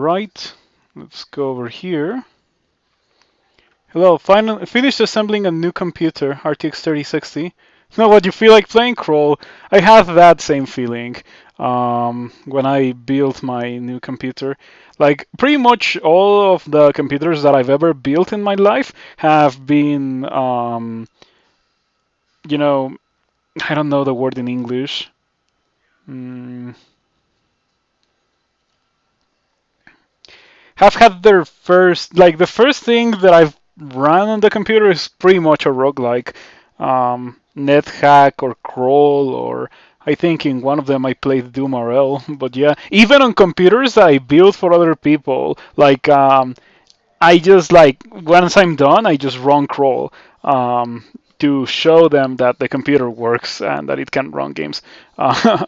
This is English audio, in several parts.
right, let's go over here. Hello, finally finished assembling a new computer, RTX 3060. Now, what you feel like playing Crawl? I have that same feeling when I built my new computer. Like pretty much all of the computers that I've ever built in my life have been, you know, I don't know the word in English. Mm, have had their first, like the first thing that I've run on the computer is pretty much a roguelike, NetHack or Crawl, or I think in one of them I played Doom RL. But yeah, even on computers that I built for other people, like I just like once I'm done, I just run Crawl. To show them that the computer works and that it can run games. Uh,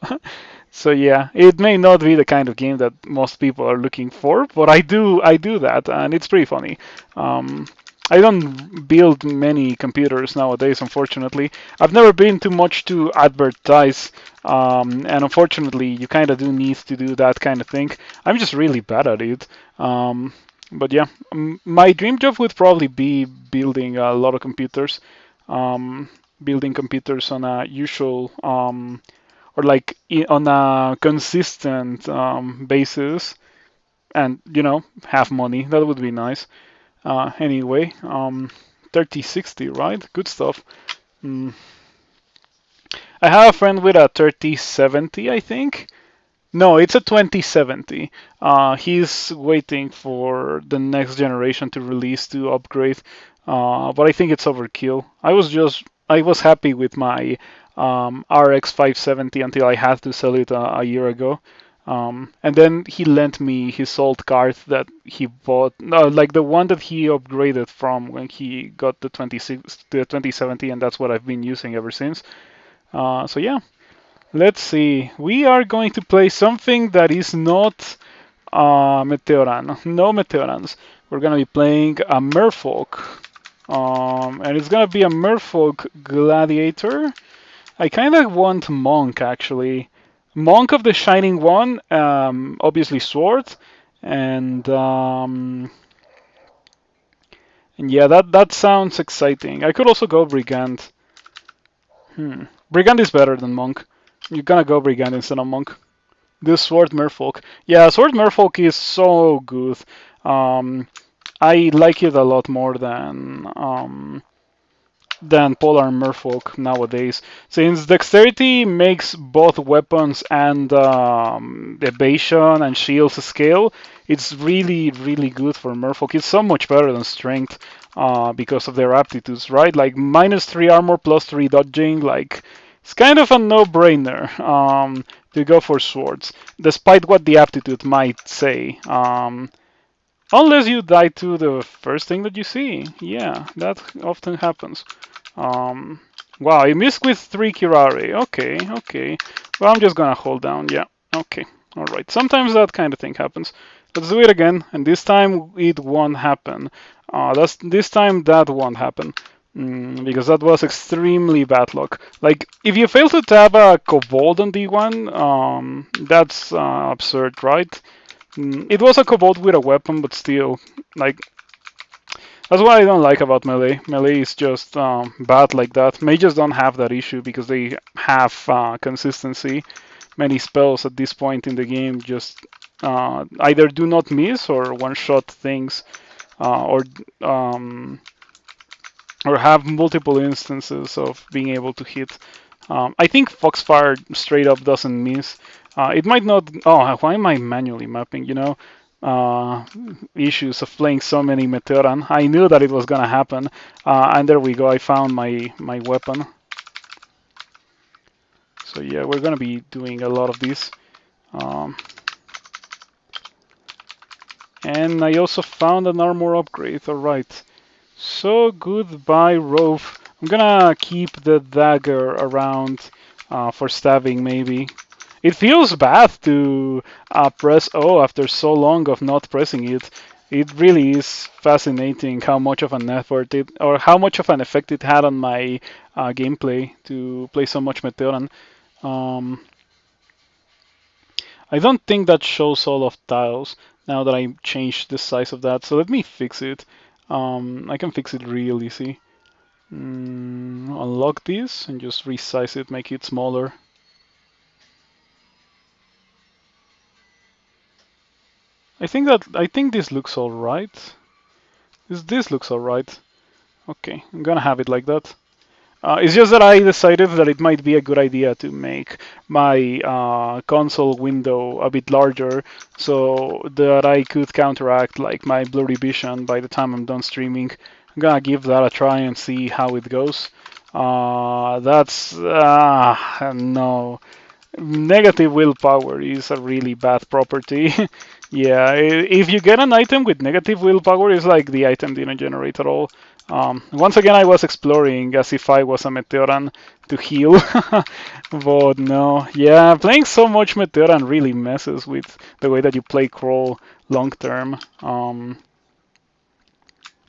So yeah, it may not be the kind of game that most people are looking for, but I do that, and it's pretty funny. Um, I don't build many computers nowadays, unfortunately. I've never been too much to advertise, and unfortunately, you kind of do need to do that kind of thing. I'm just really bad at it. But yeah, my dream job would probably be building a lot of computers, um, building computers on a usual or like on a consistent basis, and have money. That would be nice. Anyway, 3060, right? Good stuff. Mm. I have a friend with a 3070, I think. No, it's a 2070. He's waiting for the next generation to release to upgrade, but I think it's overkill. I was happy with my RX 570 until I had to sell it a year ago. And then he lent me his old card that he bought, no, like the one that he upgraded from when he got the 2070, and that's what I've been using ever since. So yeah, let's see. We are going to play something that is not Meteoran. No Meteorans. We're going to be playing a Merfolk. And it's going to be a Merfolk Gladiator. I kind of want Monk, actually. Monk of the Shining One, obviously Sword. And, and yeah, that sounds exciting. I could also go Brigand. Brigand is better than Monk. You're gonna go Brigand instead of Monk. This Sword Merfolk. Yeah, Sword Merfolk is so good. Um, I like it a lot more than Polar Merfolk nowadays, since dexterity makes both weapons and evasion and shields scale. It's really, really good for Merfolk. It's so much better than strength because of their aptitudes, right? Like -3 armor, +3 dodging. Like it's kind of a no-brainer to go for swords, despite what the aptitude might say. Unless you die to the first thing that you see. Yeah, that often happens. Um, wow, I missed with 3 Kirari. Okay, okay. Well, I'm just gonna hold down. Yeah, okay. Alright, sometimes that kind of thing happens. Let's do it again, and this time it won't happen. This time that won't happen. Because that was extremely bad luck. Like, if you fail to tab a Kobold on D1, that's absurd, right? It was a Kobold with a weapon, but still, like, that's what I don't like about Melee. Melee is just bad like that. Mages don't have that issue because they have consistency. Many spells at this point in the game just either do not miss or one-shot things, or have multiple instances of being able to hit. I think Foxfire straight up doesn't miss. It might not. Oh, why am I manually mapping? Issues of playing so many Meteoran. I knew that it was gonna happen, and there we go. I found my weapon. So yeah, we're gonna be doing a lot of this. And I also found an armor upgrade. All right. So goodbye, Rove. I'm gonna keep the dagger around for stabbing, maybe. It feels bad to press O after so long of not pressing it. It really is fascinating how much of an effort it, or how much of an effect it had on my gameplay to play so much Meteoran. Um, I don't think that shows all of tiles now that I changed the size of that. So let me fix it. I can fix it real easy. Unlock this and just resize it, make it smaller. I think this looks all right. This looks all right. Okay, I'm gonna have it like that. It's just that I decided that it might be a good idea to make my console window a bit larger so that I could counteract like my blurry vision by the time I'm done streaming. I'm gonna give that a try and see how it goes. That's no. Negative willpower is a really bad property. Yeah, if you get an item with negative willpower, it's like the item didn't generate at all. Once again, I was exploring as if I was a Meteoran to heal, but no. Yeah, playing so much Meteoran really messes with the way that you play Crawl long term.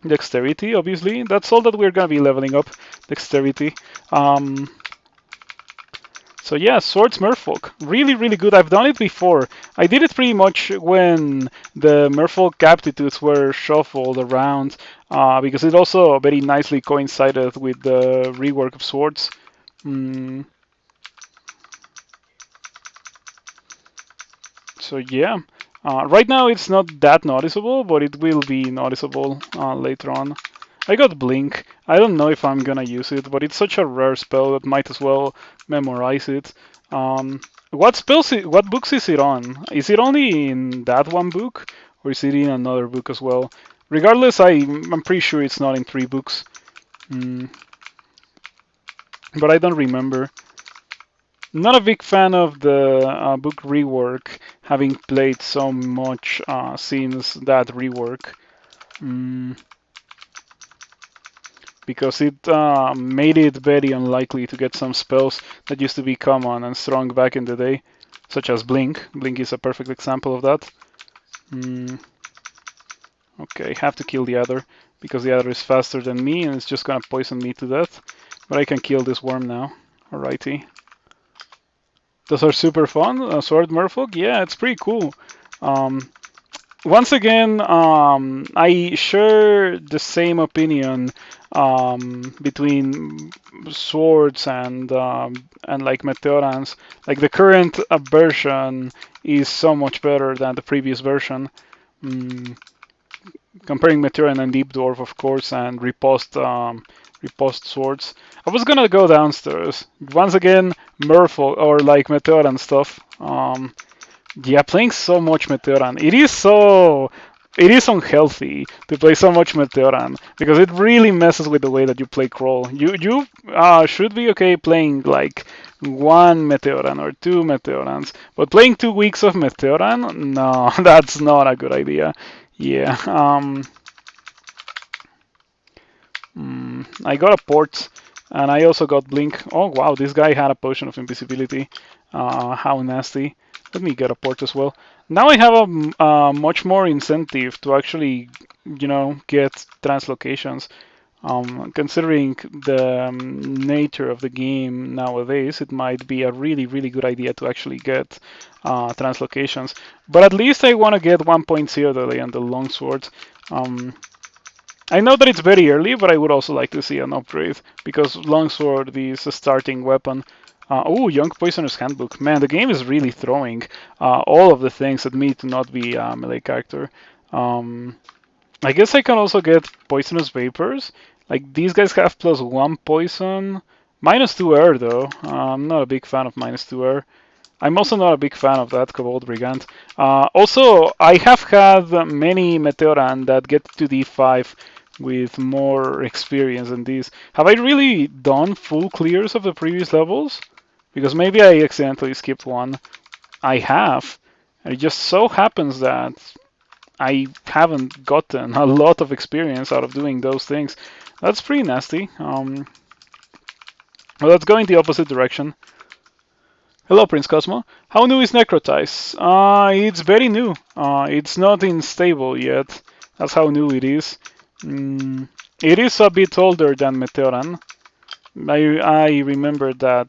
Dexterity, obviously. That's all that we're gonna be leveling up. Dexterity. So yeah, Swords Merfolk, really, really good. I've done it before. I did it pretty much when the Merfolk aptitudes were shuffled around, because it also very nicely coincided with the rework of Swords. Mm, so yeah, right now it's not that noticeable, but it will be noticeable later on. I got Blink. I don't know if I'm gonna use it, but it's such a rare spell that might as well memorize it. What books is it on? Is it only in that one book, or is it in another book as well? Regardless, I'm pretty sure it's not in 3 books. Mm, but I don't remember. Not a big fan of the book rework, having played so much since that rework. Mm, because it made it very unlikely to get some spells that used to be common and strong back in the day, such as Blink. Blink is a perfect example of that. Mm, okay, have to kill the other because the other is faster than me and it's just gonna poison me to death. But I can kill this worm now. Alrighty. Those are super fun. Sword Merfolk, yeah, it's pretty cool. Um, Once again, I share the same opinion between swords and like Meteorans. Like the current version is so much better than the previous version. Mm, Comparing Meteoran and Deep Dwarf, of course, and riposte swords. I was gonna go downstairs once again, Merfolk or like Meteoran stuff. Yeah, playing so much Meteoran. It is unhealthy to play so much Meteoran because it really messes with the way that you play Crawl. You should be okay playing like 1 Meteoran or 2 Meteorans, but playing 2 weeks of Meteoran, no, that's not a good idea. Yeah. I got a port, and I also got blink. Oh wow, this guy had a potion of invisibility. How nasty. Let me get a port as well. Now I have a much more incentive to actually, get translocations. Considering the nature of the game nowadays, it might be a really, really good idea to actually get translocations. But at least I want to get 1.0 today on the longsword. I know that it's very early, but I would also like to see an upgrade because longsword is a starting weapon. Oh, Young Poisoner's Handbook. Man, the game is really throwing all of the things at me to not be a melee character. Um, I guess I can also get Poisonous Vapors. Like, these guys have +1 poison. -2 air, though. I'm not a big fan of -2 air. I'm also not a big fan of that Kobold Brigand. Also, I have had many Meteoran that get to D5 with more experience than this. Have I really done full clears of the previous levels? Because maybe I accidentally skipped one. I have. It just so happens that I haven't gotten a lot of experience out of doing those things. That's pretty nasty. Well, let's go in the opposite direction. Hello, Prince Cosmo. How new is Necrotize? It's very new. It's not in stable yet. That's how new it is. It is a bit older than Meteoran. I remember that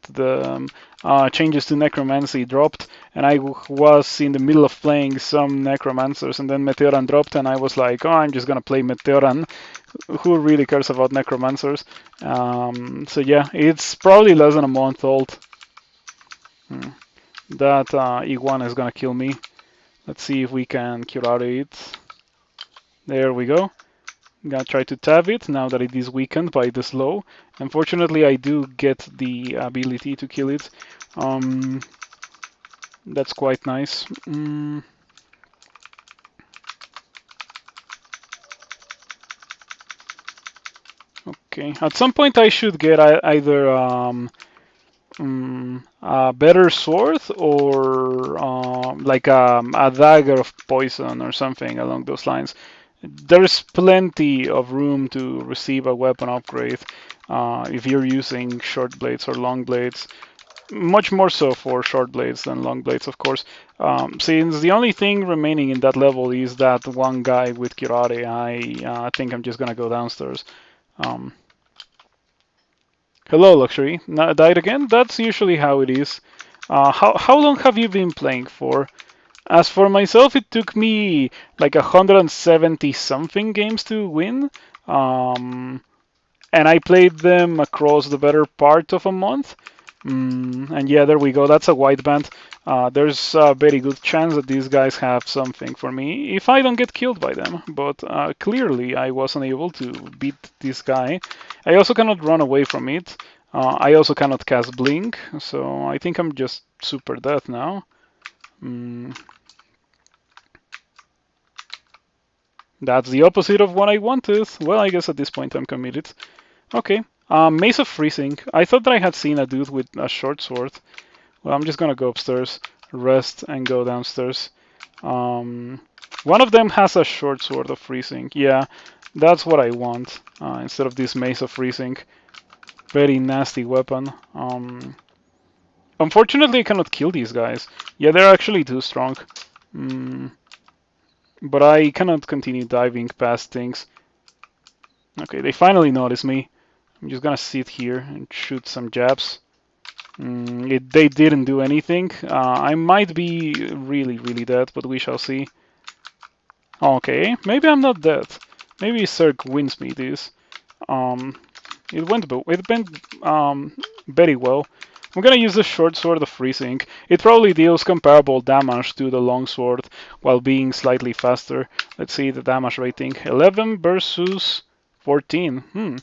changes to Necromancy dropped, and I was in the middle of playing some Necromancers, and then Meteoran dropped, and I was like, oh, I'm just gonna play Meteoran. Who really cares about Necromancers? So yeah, it's probably less than a month old. That Iguana is gonna kill me. Let's see if we can curare it. There we go. I'm gonna try to tab it now that it is weakened by the slow. Unfortunately, I do get the ability to kill it. That's quite nice. Okay, at some point I should get either a better sword or like a dagger of poison or something along those lines. There's plenty of room to receive a weapon upgrade if you're using short blades or long blades. Much more so for short blades than long blades, of course. Since the only thing remaining in that level is that one guy with Kirare, I think I'm just gonna go downstairs. Um, Hello, Luxury. Died again? That's usually how it is. How long have you been playing for? As for myself, it took me like 170 something games to win. And I played them across the better part of a month. And yeah, there we go. That's a white band. There's a very good chance that these guys have something for me if I don't get killed by them. But clearly, I wasn't able to beat this guy. I also cannot run away from it. I also cannot cast Blink, so I think I'm just super dead now. That's the opposite of what I wanted. Well, I guess at this point I'm committed. Okay. Mace of Freezing. I thought that I had seen a dude with a short sword. Well, I'm just gonna go upstairs, rest, and go downstairs. One of them has a short sword of freezing. Yeah, that's what I want instead of this mace of freezing. Very nasty weapon. Unfortunately, I cannot kill these guys. Yeah, they're actually too strong. But I cannot continue diving past things. Okay, they finally notice me. I'm just gonna sit here and shoot some jabs. They didn't do anything. I might be really, really dead, but we shall see. Okay, maybe I'm not dead. Maybe Zerg wins me this. Um, it went very well. I'm gonna use the short sword of freezing. It probably deals comparable damage to the long sword while being slightly faster. Let's see the damage rating. 11 versus 14.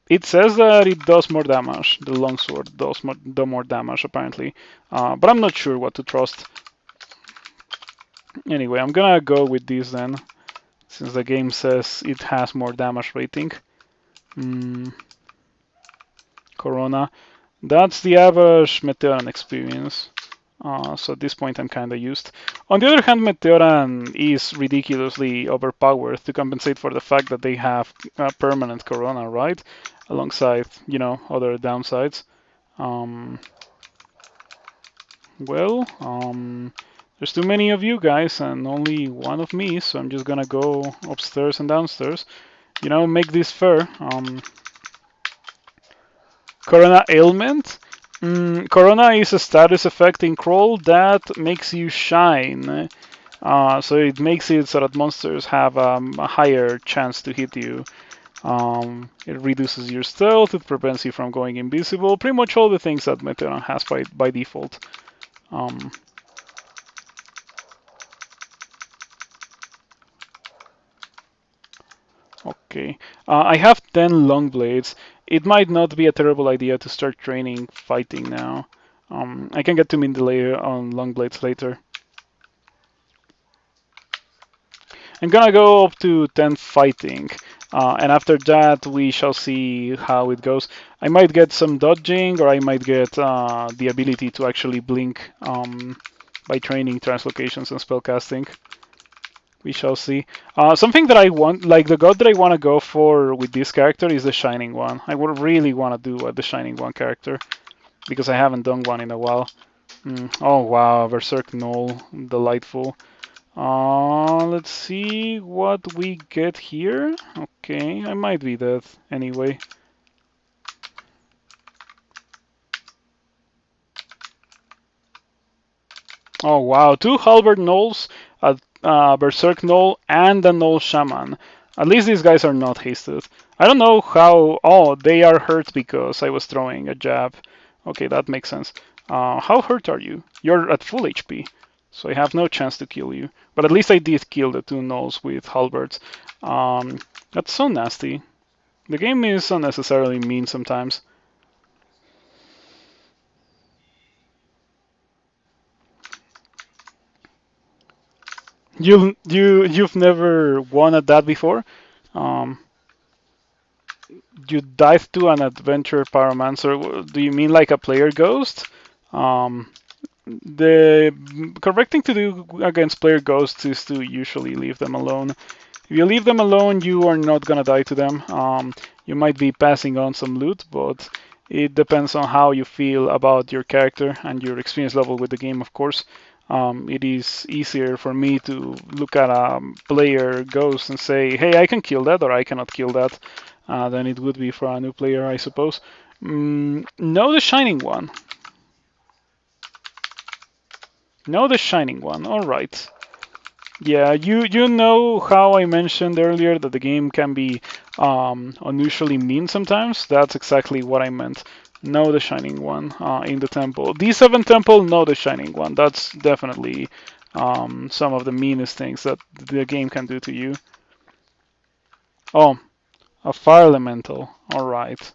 It says that it does more damage. The longsword does more damage, apparently. But I'm not sure what to trust. Anyway, I'm gonna go with this then, since the game says it has more damage rating. Corona. That's the average Meteoran experience. So at this point I'm kinda used. On the other hand, Meteoran is ridiculously overpowered to compensate for the fact that they have permanent Corona, right? Alongside, other downsides. Um, there's too many of you guys and only one of me, so I'm just gonna go upstairs and downstairs. Make this fair. Corona ailment. Corona is a status effect in Crawl that makes you shine. So it makes it so that monsters have a higher chance to hit you. It reduces your stealth, it prevents you from going invisible, pretty much all the things that Meteoran has by default. Okay, I have 10 long blades. It might not be a terrible idea to start training fighting now. I can get to Mindelayer on long blades later. I'm gonna go up to 10 fighting, and after that we shall see how it goes. I might get some dodging, or I might get the ability to actually blink by training translocations and spellcasting. We shall see. Something that I want, like the god that I want to go for with this character is the Shining One. I would really want to do the Shining One character, because I haven't done one in a while. Oh wow, Berserk Null, delightful. Let's see what we get here. Okay, I might be dead anyway. Oh wow, two Halberd Gnolls, a Berserk Gnoll, and a Gnoll Shaman. At least these guys are not hasted. I don't know how. Oh, they are hurt because I was throwing a jab. Okay, that makes sense. How hurt are you? You're at full HP, so I have no chance to kill you. But at least I did kill the two Gnolls with Halberds. That's so nasty. The game is unnecessarily mean sometimes. You've never won at that before. Um, you dive to an adventure pyromancer. Do you mean like a player ghost? Um, the correct thing to do against player ghosts is to usually leave them alone. If you leave them alone, you are not gonna die to them. You might be passing on some loot, but it depends on how you feel about your character and your experience level with the game, of course. It is easier for me to look at a player ghost and say, hey, I can kill that or I cannot kill that, than it would be for a new player, I suppose. No, the Shining One. No, the Shining One. All right. Yeah, you know how I mentioned earlier that the game can be unusually mean sometimes? That's exactly what I meant. No, the Shining One in the temple. D7 temple, no, the Shining One. That's definitely some of the meanest things that the game can do to you. Oh, a fire elemental. All right.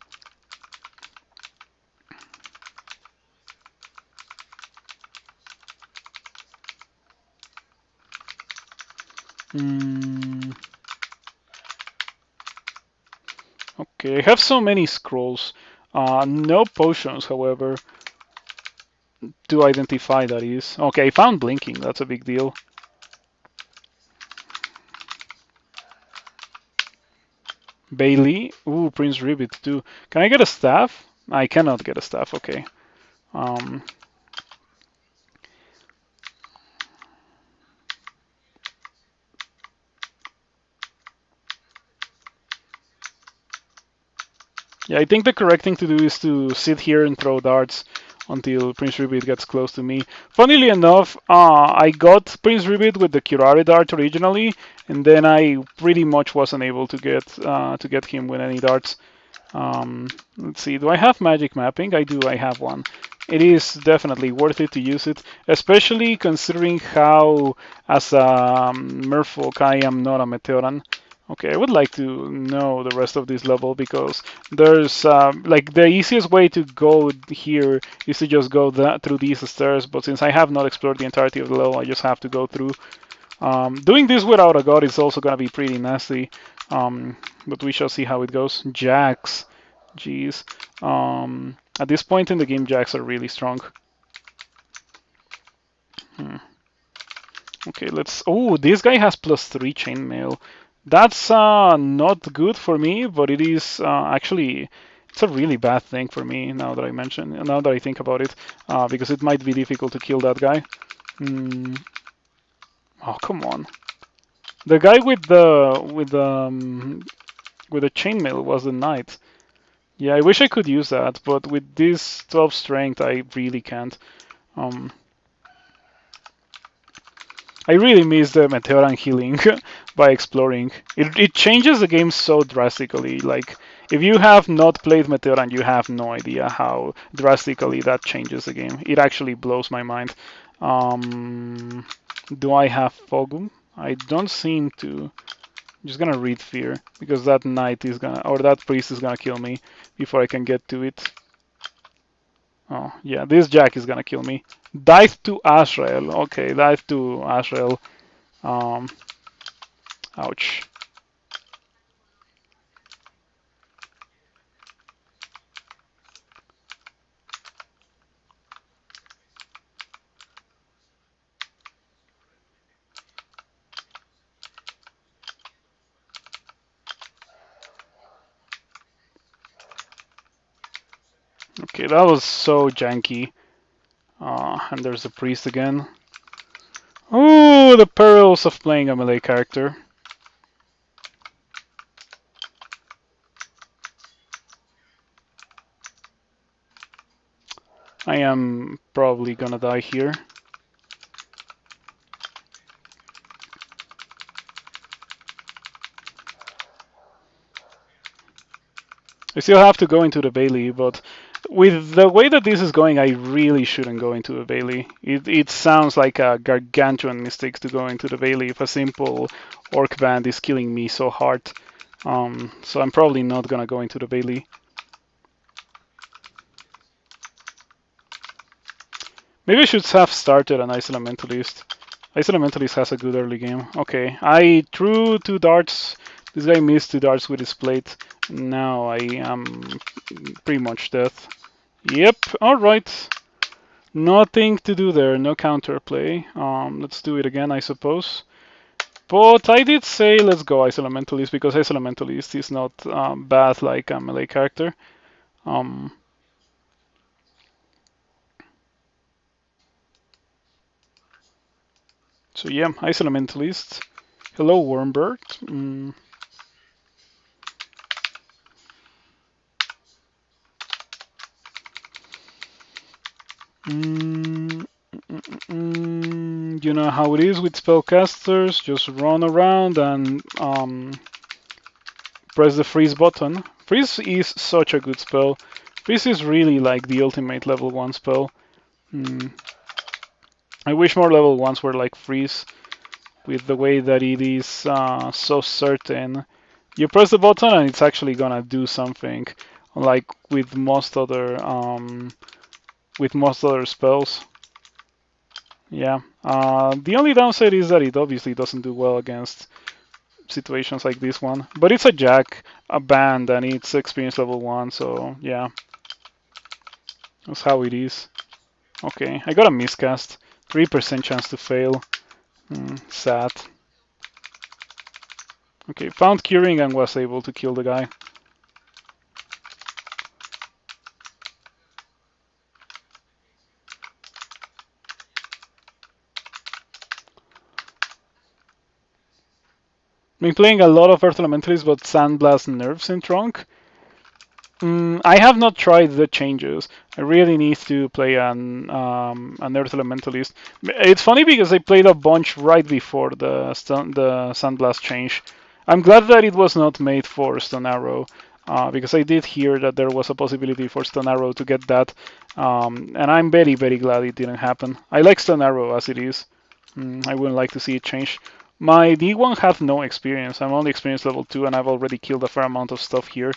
Mm, okay, I have so many scrolls. No potions, however, to identify that is. Okay, I found blinking. That's a big deal. Bailey. Ooh, Prince Ribbit too. Can I get a staff? I cannot get a staff. Okay. Um, yeah, I think the correct thing to do is to sit here and throw darts until Prince Ribbit gets close to me. Funnily enough, I got Prince Ribbit with the Curare dart originally, and then I pretty much wasn't able to get him with any darts. Let's see, do I have magic mapping? I do, I have one. It is definitely worth it to use it, especially considering how, as a Merfolk, I am not a Meteoran. Okay, I would like to know the rest of this level because there's like the easiest way to go here is to just go through these stairs, but since I have not explored the entirety of the level, I just have to go through. Doing this without a god is also gonna be pretty nasty, but we shall see how it goes. Jacks. Jeez. At this point in the game, jacks are really strong. Hmm. Okay, let's. Oh, this guy has +3 chainmail. That's not good for me, but it is actually it's a really bad thing for me now that I think about it, because it might be difficult to kill that guy. Hmm. Oh, come on. The guy with the chainmail was the knight. Yeah, I wish I could use that, but with this 12 strength, I really can't. Um, I really miss the Meteoran healing by exploring. It changes the game so drastically. Like, if you have not played Meteoran, you have no idea how drastically that changes the game. It actually blows my mind. Um, do I have Fogum? I don't seem to. I'm just gonna read Fear because that knight is gonna, or that priest is gonna kill me before I can get to it. Oh, yeah, this Jack is gonna kill me. Dive to Azrael. Okay, dive to Azrael. Um, ouch. Okay, that was so janky. And there's the priest again. Oh, the perils of playing a melee character. I am probably gonna die here. I still have to go into the Bailey, but with the way that this is going, I really shouldn't go into the Bailey. It sounds like a gargantuan mistake to go into the Bailey if a simple Orc Band is killing me so hard. So I'm probably not gonna go into the Bailey. Maybe I should have started an Ice Elementalist. Ice Elementalist has a good early game. Okay, I threw 2 darts. This guy missed 2 darts with his plate. Now I am pretty much dead. Yep, alright. Nothing to do there, no counterplay. Let's do it again, I suppose. But I did say let's go Ice Elementalist because Ice Elementalist is not bad like a melee character. Um, so yeah, Ice Elementalist. Hello, Wormbird. Mm, you know how it is with spellcasters. Just run around and press the freeze button. Freeze is such a good spell. Freeze is really like the ultimate level 1 spell. Mm, I wish more level 1s were like freeze, with the way that it is so certain. You press the button and it's actually gonna do something, like with most other spells. Yeah. The only downside is that it obviously doesn't do well against situations like this one. But it's a jack, a band, and it's experience level 1, so yeah. That's how it is. Okay, I got a miscast. 3% chance to fail. Sad. Okay, found curing and was able to kill the guy. Been playing a lot of Earth Elementalists, but Sandblast nerfs in Trunk. I have not tried the changes. I really need to play an Earth Elementalist. It's funny because I played a bunch right before the Sandblast change. I'm glad that it was not made for Stone Arrow, because I did hear that there was a possibility for Stone Arrow to get that, and I'm very, very glad it didn't happen. I like Stone Arrow as it is. I wouldn't like to see it change. My D1 had no experience. I'm only experience level 2, and I've already killed a fair amount of stuff here.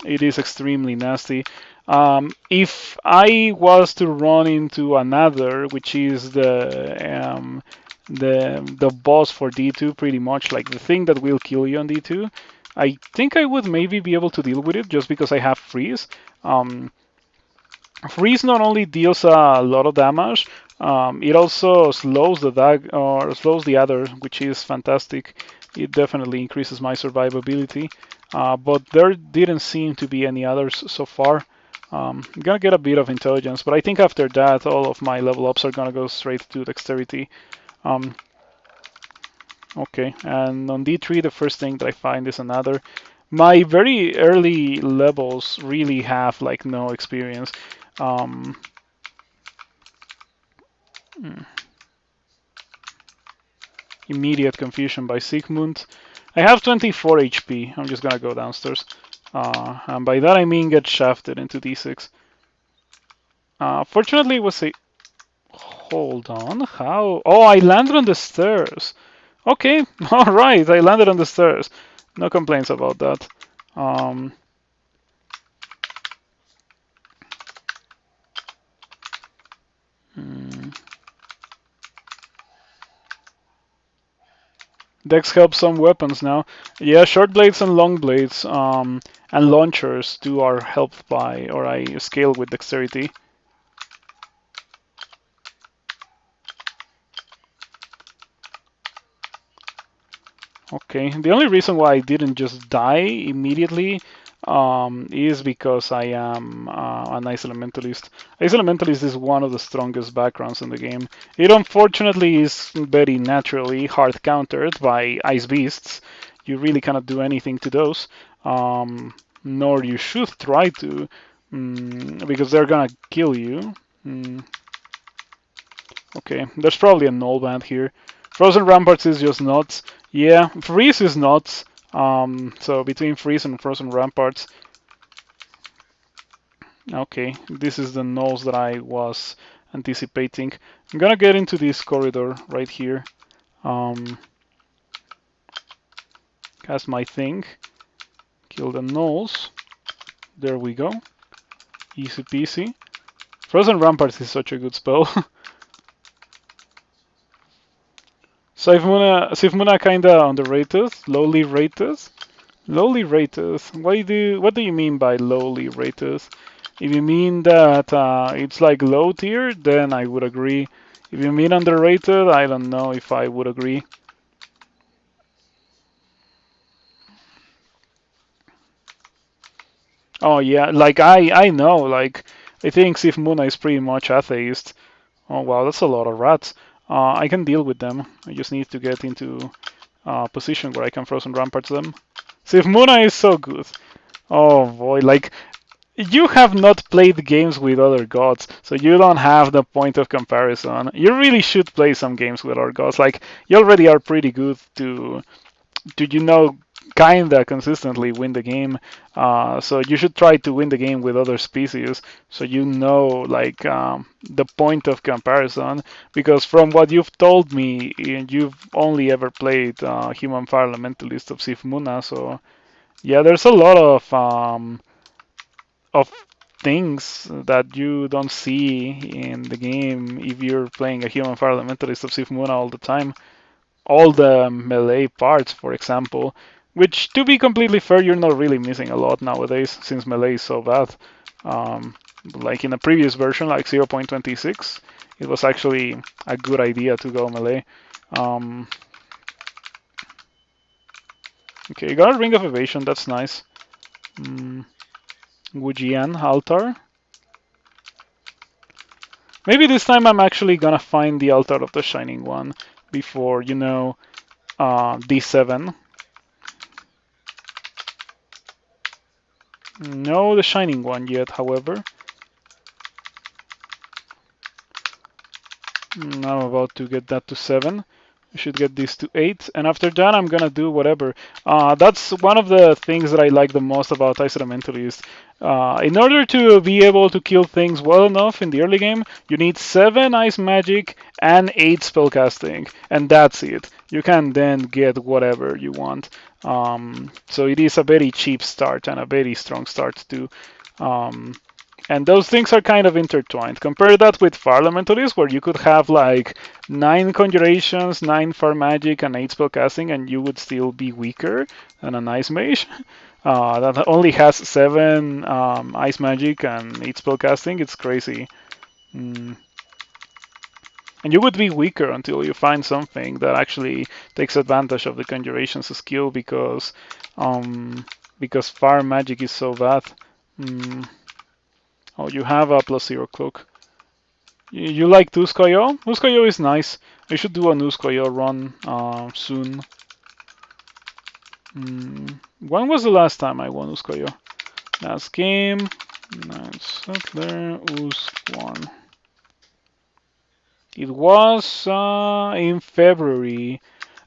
It is extremely nasty. If I was to run into another, which is the boss for D2, pretty much like the thing that will kill you on D2, I think I would maybe be able to deal with it just because I have freeze. Freeze not only deals a lot of damage, it also slows the dag or slows the other, which is fantastic. It definitely increases my survivability, but there didn't seem to be any others so far. I'm gonna get a bit of intelligence, but I think after that all of my level ups are gonna go straight to dexterity. Um, okay, and on D3 the first thing that I find is another. My very early levels really have like no experience. Um, Immediate confusion by Sigmund. I have 24 HP. I'm just gonna go downstairs. And by that I mean get shafted into D6. Fortunately, it was a. Hold on. How? Oh, I landed on the stairs. Okay, alright. I landed on the stairs. No complaints about that. Um, hmm. Dex helps some weapons now. Yeah, short blades and long blades, and launchers too are helped by, or I scale with dexterity. Okay, the only reason why I didn't just die immediately is because I am an Ice Elementalist. Ice Elementalist is one of the strongest backgrounds in the game. It unfortunately is very naturally hard countered by Ice Beasts. You really cannot do anything to those, nor you should try to, because they're gonna kill you. Okay, there's probably a null band here. Frozen Ramparts is just nuts. Yeah, Freeze is nuts. So between freeze and frozen ramparts. Okay, this is the nose that I was anticipating. I'm gonna get into this corridor right here. Um, cast my thing. Kill the nose. There we go. Easy peasy. Frozen ramparts is such a good spell. Sifmuna kinda underrated, lowly rated. Lowly rated. What do you mean by lowly rated? If you mean that it's like low tier, then I would agree. If you mean underrated, I don't know if I would agree. Oh yeah, like I know, like I think Sifmuna is pretty much atheist. Oh wow, that's a lot of rats. I can deal with them. I just need to get into a position where I can frozen ramparts them. Sifmuna is so good. Oh boy, like you have not played games with other gods, so you don't have the point of comparison. You really should play some games with other gods. Like you already are pretty good to kinda consistently win the game. So you should try to win the game with other species, so you know like the point of comparison. Because from what you've told me, you've only ever played Human Fire Elementalist of Sif Muna. So yeah, there's a lot of things that you don't see in the game if you're playing a Human Fire Elementalist of Sif Muna all the time. All the melee parts, for example, which, to be completely fair, you're not really missing a lot nowadays since melee is so bad. Like in a previous version, like 0.26, it was actually a good idea to go melee. Um, okay, got a Ring of Evasion, that's nice. Wujian altar. Maybe this time I'm actually gonna find the altar of the Shining One before, D7. No, the Shining One yet, however. I'm about to get that to 7. I should get this to 8. And after that, I'm gonna do whatever. That's one of the things that I like the most about Ice Elementalist. In order to be able to kill things well enough in the early game, you need 7 Ice Magic and 8 Spellcasting. And that's it. You can then get whatever you want. So it is a very cheap start and a very strong start too. Um, and those things are kind of intertwined. Compare that with Fire Elementalist, where you could have like 9 Conjurations, 9 Fire Magic, and 8 Spellcasting, and you would still be weaker than an Ice Mage. That only has 7 Ice Magic and 8 Spellcasting. It's crazy. Mm. And you would be weaker until you find something that actually takes advantage of the Conjurations skill because Fire Magic is so bad. Mm. Oh, you have a +0 cloak. You like Tuskoyo? Tuskoyo is nice. I should do a Nuskoyo run soon. When was the last time I won Uskoyo? Last game. Settler Usk 1. It was in February.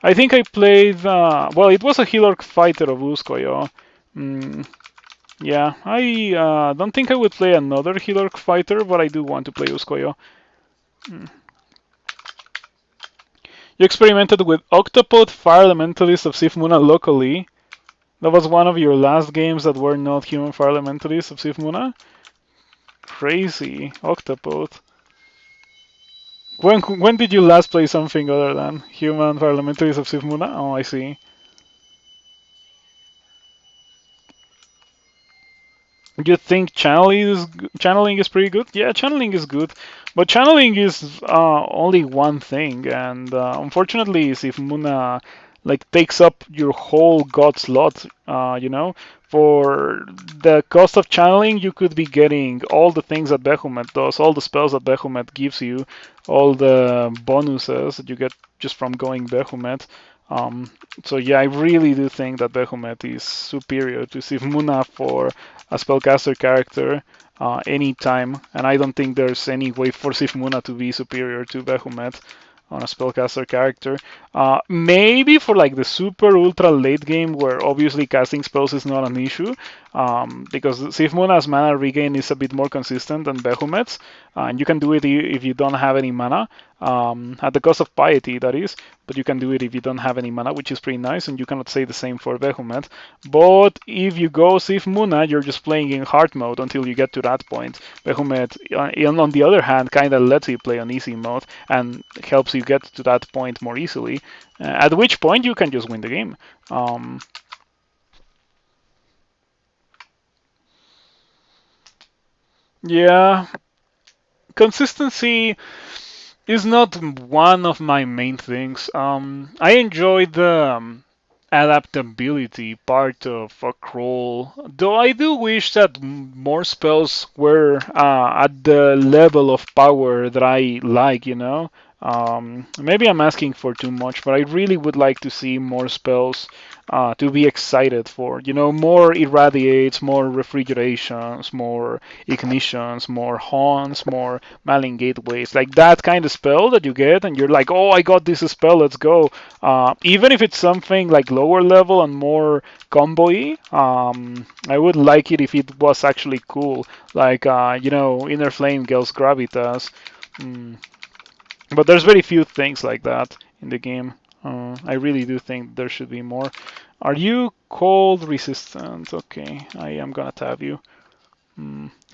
I think I played. Well, it was a Hilork fighter of Uskoyo. Yeah, I don't think I would play another Hilork fighter, but I do want to play Uskoyo. You experimented with Octopod Fire Elementalist of Sifmuna locally. That was one of your last games that were not Human Fire Elementalist of Sifmuna. Crazy, Octopod. When did you last play something other than Human Fire Elementalist of Sifmuna? Oh, I see. You think channeling is pretty good? Yeah, channeling is good, but channeling is only one thing, and unfortunately, if Muna like takes up your whole god slot, for the cost of channeling, you could be getting all the things that Behemoth does, all the spells that Behemoth gives you, all the bonuses that you get just from going Behemoth. So yeah, I really do think that Behemoth is superior to Sivmuna for a spellcaster character anytime, and I don't think there's any way for Sifmuna to be superior to Behemoth. on a spellcaster character. Maybe for like the super ultra late game where obviously casting spells is not an issue, because Sif Muna's mana regain is a bit more consistent than Behemoth's, and you can do it if you don't have any mana, at the cost of piety, that is. But you can do it if you don't have any mana, which is pretty nice, and you cannot say the same for Behemoth. But if you go Sif Muna, you're just playing in hard mode until you get to that point. Behemoth, on the other hand, kind of lets you play on easy mode and helps you get to that point more easily. At which point you can just win the game. Yeah, consistency is not one of my main things. I enjoy the adaptability part of a crawl, though I do wish that more spells were at the level of power that I like, you know? Maybe I'm asking for too much, but I really would like to see more spells to be excited for. You know, more irradiates, more refrigerations, more ignitions, more haunts, more Malin gateways, like that kind of spell that you get, and you're like, oh, I got this spell, let's go. Even if it's something like lower level and more combo-y, I would like it if it was actually cool, like Inner Flame Gales Gravitas. Mm, but there's very few things like that in the game. I really do think there should be more. Are you cold resistant? Okay, I am gonna tab you.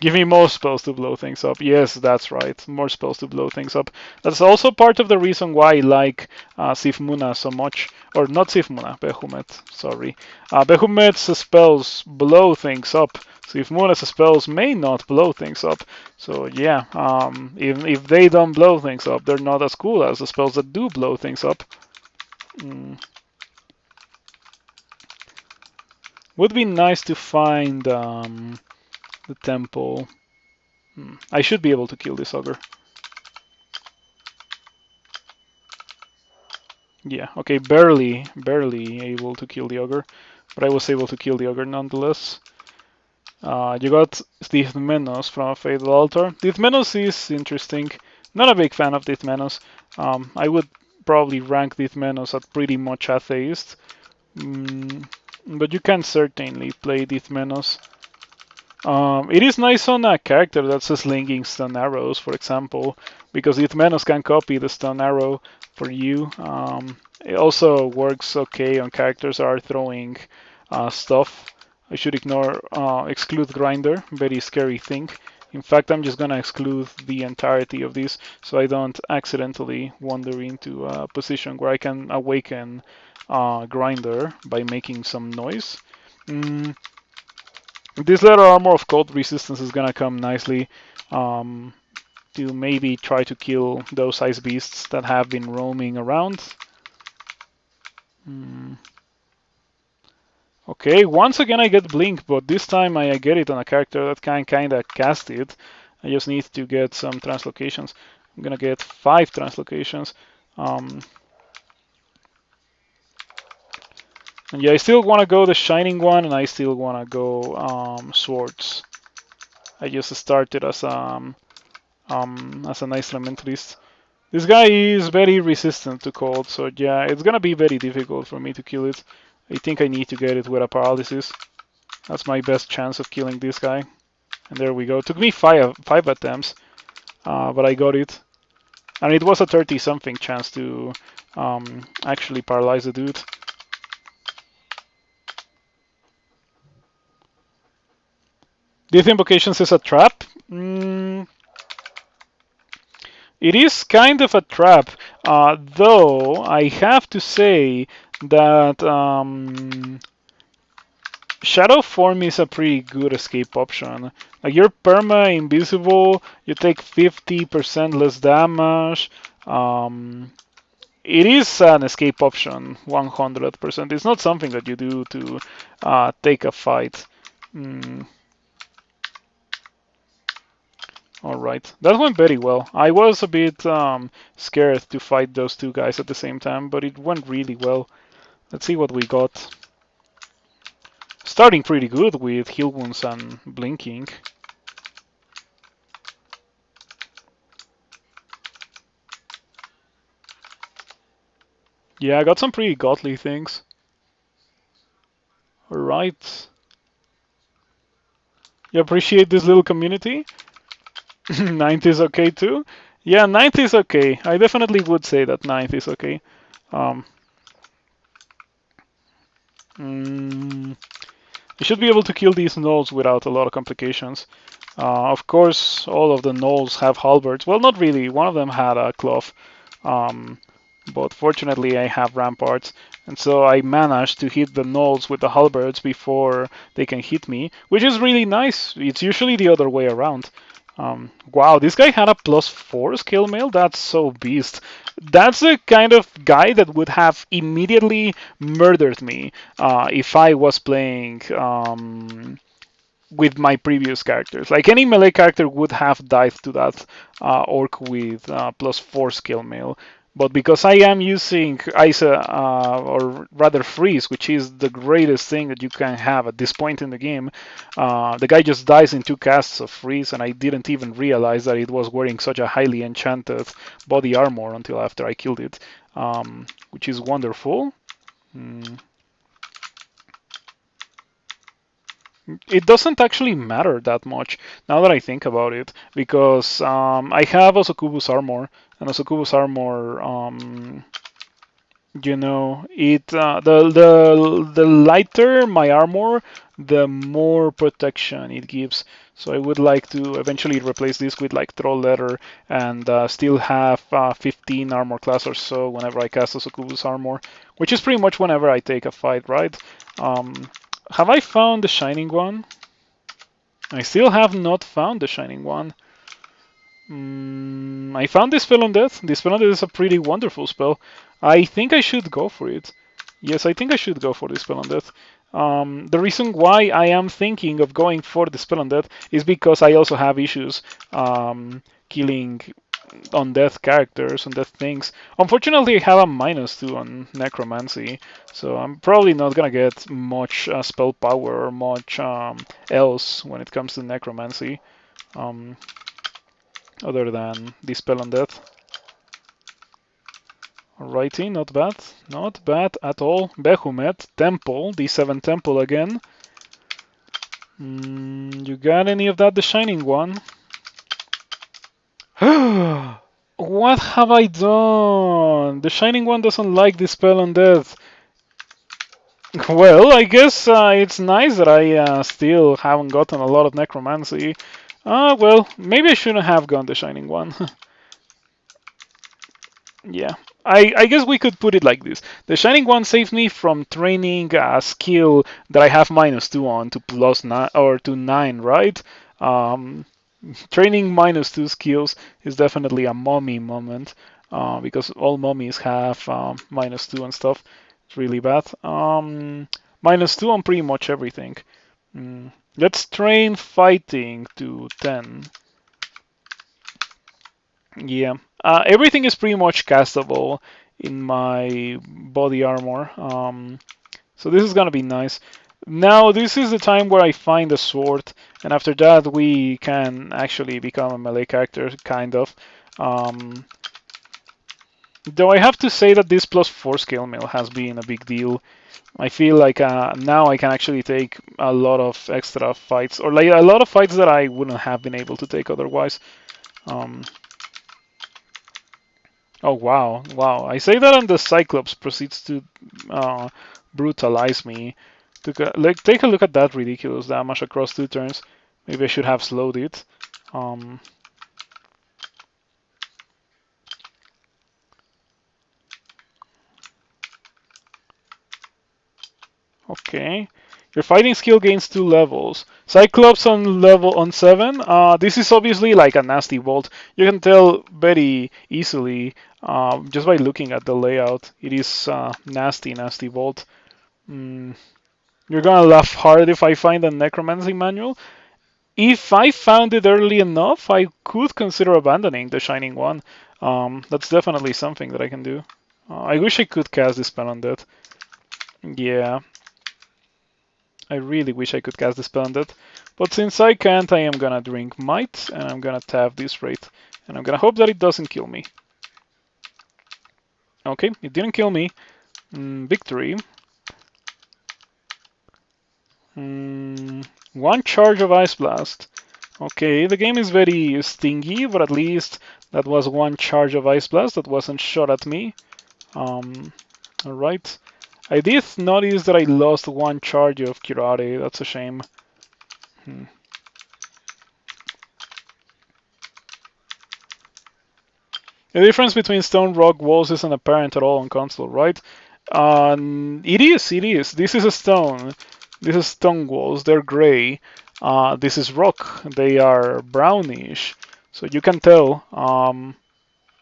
Give me more spells to blow things up. Yes, that's right. More spells to blow things up. That's also part of the reason why I like Sif Muna so much. Or not Sif Muna, Behemoth. Sorry. Behemoth's spells blow things up. Sif Muna's spells may not blow things up. So yeah, if they don't blow things up, they're not as cool as the spells that do blow things up. Mm. Would be nice to find the temple. I should be able to kill this ogre. Yeah, okay, barely able to kill the ogre, but I was able to kill the ogre nonetheless. You got Dithmenos from a Fatal Altar. Dithmenos is interesting. Not a big fan of Dithmenos. I would probably rank Dithmenos at pretty much Atheist. But you can certainly play Dithmenos. It is nice on a character that's slinging stun arrows, for example, because Ithmenos can copy the stun arrow for you. It also works okay on characters that are throwing stuff. I should exclude Grinder, very scary thing. In fact, I'm just gonna exclude the entirety of this so I don't accidentally wander into a position where I can awaken Grinder by making some noise. Mm, this letter armor of cold resistance is gonna come nicely to maybe try to kill those ice beasts that have been roaming around. Okay, once again I get blink, but this time I get it on a character that can kinda cast it. I just need to get some translocations. I'm gonna get 5 translocations. And yeah, I still wanna go the shining one, and I still wanna go swords. I just started as a nice elementalist. This guy is very resistant to cold, so yeah, it's gonna be very difficult for me to kill it. I think I need to get it with a paralysis. That's my best chance of killing this guy. And there we go. It took me five attempts, but I got it. And it was a 30-something chance to actually paralyze the dude. Death Invocations is a trap? It is kind of a trap, though I have to say that Shadow Form is a pretty good escape option. Like you're perma invisible, you take 50% less damage. It is an escape option, 100%. It's not something that you do to take a fight. Alright, that went very well. I was a bit scared to fight those two guys at the same time, but it went really well. Let's see what we got. Starting pretty good with heal wounds and blinking. Yeah, I got some pretty godly things. Alright. You appreciate this little community? Ninth is okay too? Yeah, ninth is okay. I definitely would say that ninth is okay. Um, mm, I should be able to kill these gnolls without a lot of complications. Of course, all of the gnolls have halberds. Well, not really. One of them had a cloth. Um, but fortunately I have ramparts, and so I managed to hit the gnolls with the halberds before they can hit me, which is really nice. It's usually the other way around. Wow, this guy had a +4 skill mail? That's so beast. That's the kind of guy that would have immediately murdered me if I was playing with my previous characters. Like any melee character would have died to that orc with +4 skill mail. But because I am using Isa, or rather Freeze, which is the greatest thing that you can have at this point in the game, the guy just dies in 2 casts of Freeze, and I didn't even realize that it was wearing such a highly enchanted body armor until after I killed it, which is wonderful. Mm. It doesn't actually matter that much now that I think about it, because I have Osokubu's armor, and Osokubu's armor, it the lighter my armor, the more protection it gives. So I would like to eventually replace this with like troll leather and still have 15 armor class or so whenever I cast Osokubu's armor, which is pretty much whenever I take a fight, right? Have I found the shining one? I still have not found the shining one. I found this spell on death. This spell on death is a pretty wonderful spell. I think I should go for it. Yes, I think I should go for this spell on death. The reason why I am thinking of going for the spell on death is because I also have issues killing undead characters, undead things. Unfortunately, I have a -2 on necromancy, so I'm probably not gonna get much spell power or much else when it comes to necromancy. Um, Other than Dispel on Death. Alrighty, not bad. Not bad at all. Behumet, Temple, D7 Temple again. You got any of that, the Shining one? What have I done? The Shining one doesn't like Dispel on Death. Well, I guess it's nice that I still haven't gotten a lot of Necromancy. Well, maybe I shouldn't have gone the Shining one. Yeah, I guess we could put it like this. The Shining One saves me from training a skill that I have -2 on to +9 or to 9, right? Um, Training -2 skills is definitely a mommy moment because all mummies have -2 and stuff. It's really bad. -2 on pretty much everything. Let's train fighting to 10. Yeah, everything is pretty much castable in my body armor. So this is gonna be nice. Now this is the time where I find a sword, and after that we can actually become a melee character, kind of. Um, though I have to say that this +4 scale mail has been a big deal. I feel like now I can actually take a lot of extra fights, or like a lot of fights that I wouldn't have been able to take otherwise. Um, Oh wow, wow! I say that, and the Cyclops proceeds to uh, brutalize me. Take a look at that ridiculous damage across 2 turns. Maybe I should have slowed it. Um, okay, your fighting skill gains 2 levels. Cyclops on level on 7. This is obviously like a nasty bolt. You can tell very easily just by looking at the layout. It is nasty, nasty bolt. Mm, you're gonna laugh hard if I find a necromancy manual. If I found it early enough, I could consider abandoning the Shining One. That's definitely something that I can do. I wish I could cast this spell on that. Yeah, I really wish I could cast this spell on that. But since I can't, I am gonna drink Might, and I'm gonna tap this rate. And I'm gonna hope that it doesn't kill me. Okay, it didn't kill me. Victory. One charge of Ice Blast. Okay, the game is very stingy, but at least that was one charge of Ice Blast that wasn't shot at me. Alright. I did notice that I lost one charge of Kirare. That's a shame. Hmm. The difference between stone rock walls isn't apparent at all on console, right? It is, it is. This is a stone. This is stone walls. They're gray. This is rock. They are brownish. So you can tell.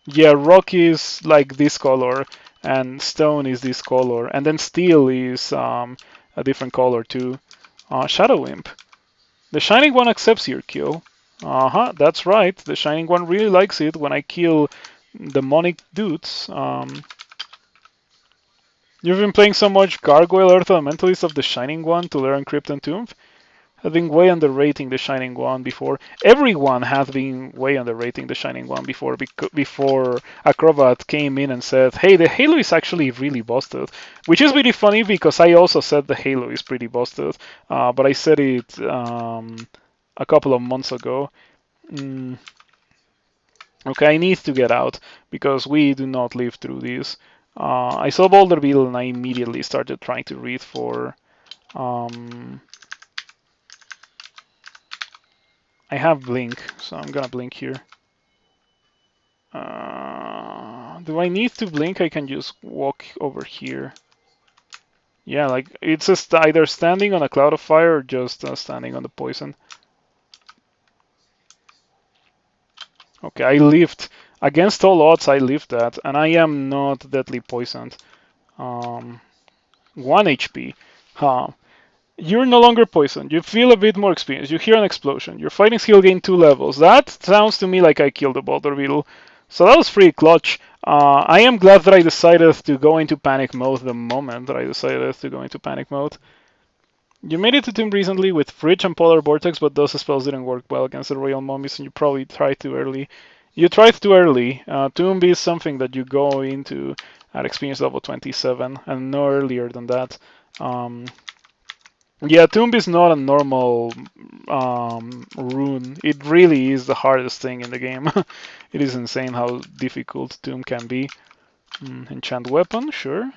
Yeah, rock is like this color, and stone is this color, and then steel is a different color too. Shadow Imp. The Shining One accepts your kill. Uh-huh, that's right. The Shining One really likes it when I kill demonic dudes. You've been playing so much Gargoyle Earth Elementalist of the Shining One to learn Crypt and Tomb. I've been way underrating the Shining One before. Everyone has been way underrating the Shining One before Acrobat came in and said, "Hey, the Halo is actually really busted," which is really funny because I also said the Halo is pretty busted, but I said it a couple of months ago. Mm, okay, I need to get out because we do not live through this. I saw Boulder Beetle and I immediately started trying to read for. Um, I have blink, so I'm gonna blink here. Do I need to blink? I can just walk over here. Yeah, like it's just either standing on a cloud of fire or just standing on the poison. Okay, I lived. Against all odds, I lived that, and I am not deadly poisoned. Um, 1 HP. Huh. You're no longer poisoned. You feel a bit more experience. You hear an explosion. Your fighting skill gained 2 levels. That sounds to me like I killed a Boulder Beetle. So that was pretty clutch. I am glad that I decided to go into panic mode the moment that I decided to go into panic mode. You made it to Tomb recently with Fridge and Polar Vortex, but those spells didn't work well against the Royal Mummies, and you probably tried too early. You tried too early. Tomb is something that you go into at experience level 27, and no earlier than that. Yeah, Tomb is not a normal rune. It really is the hardest thing in the game. It is insane how difficult Tomb can be. Enchant weapon, sure.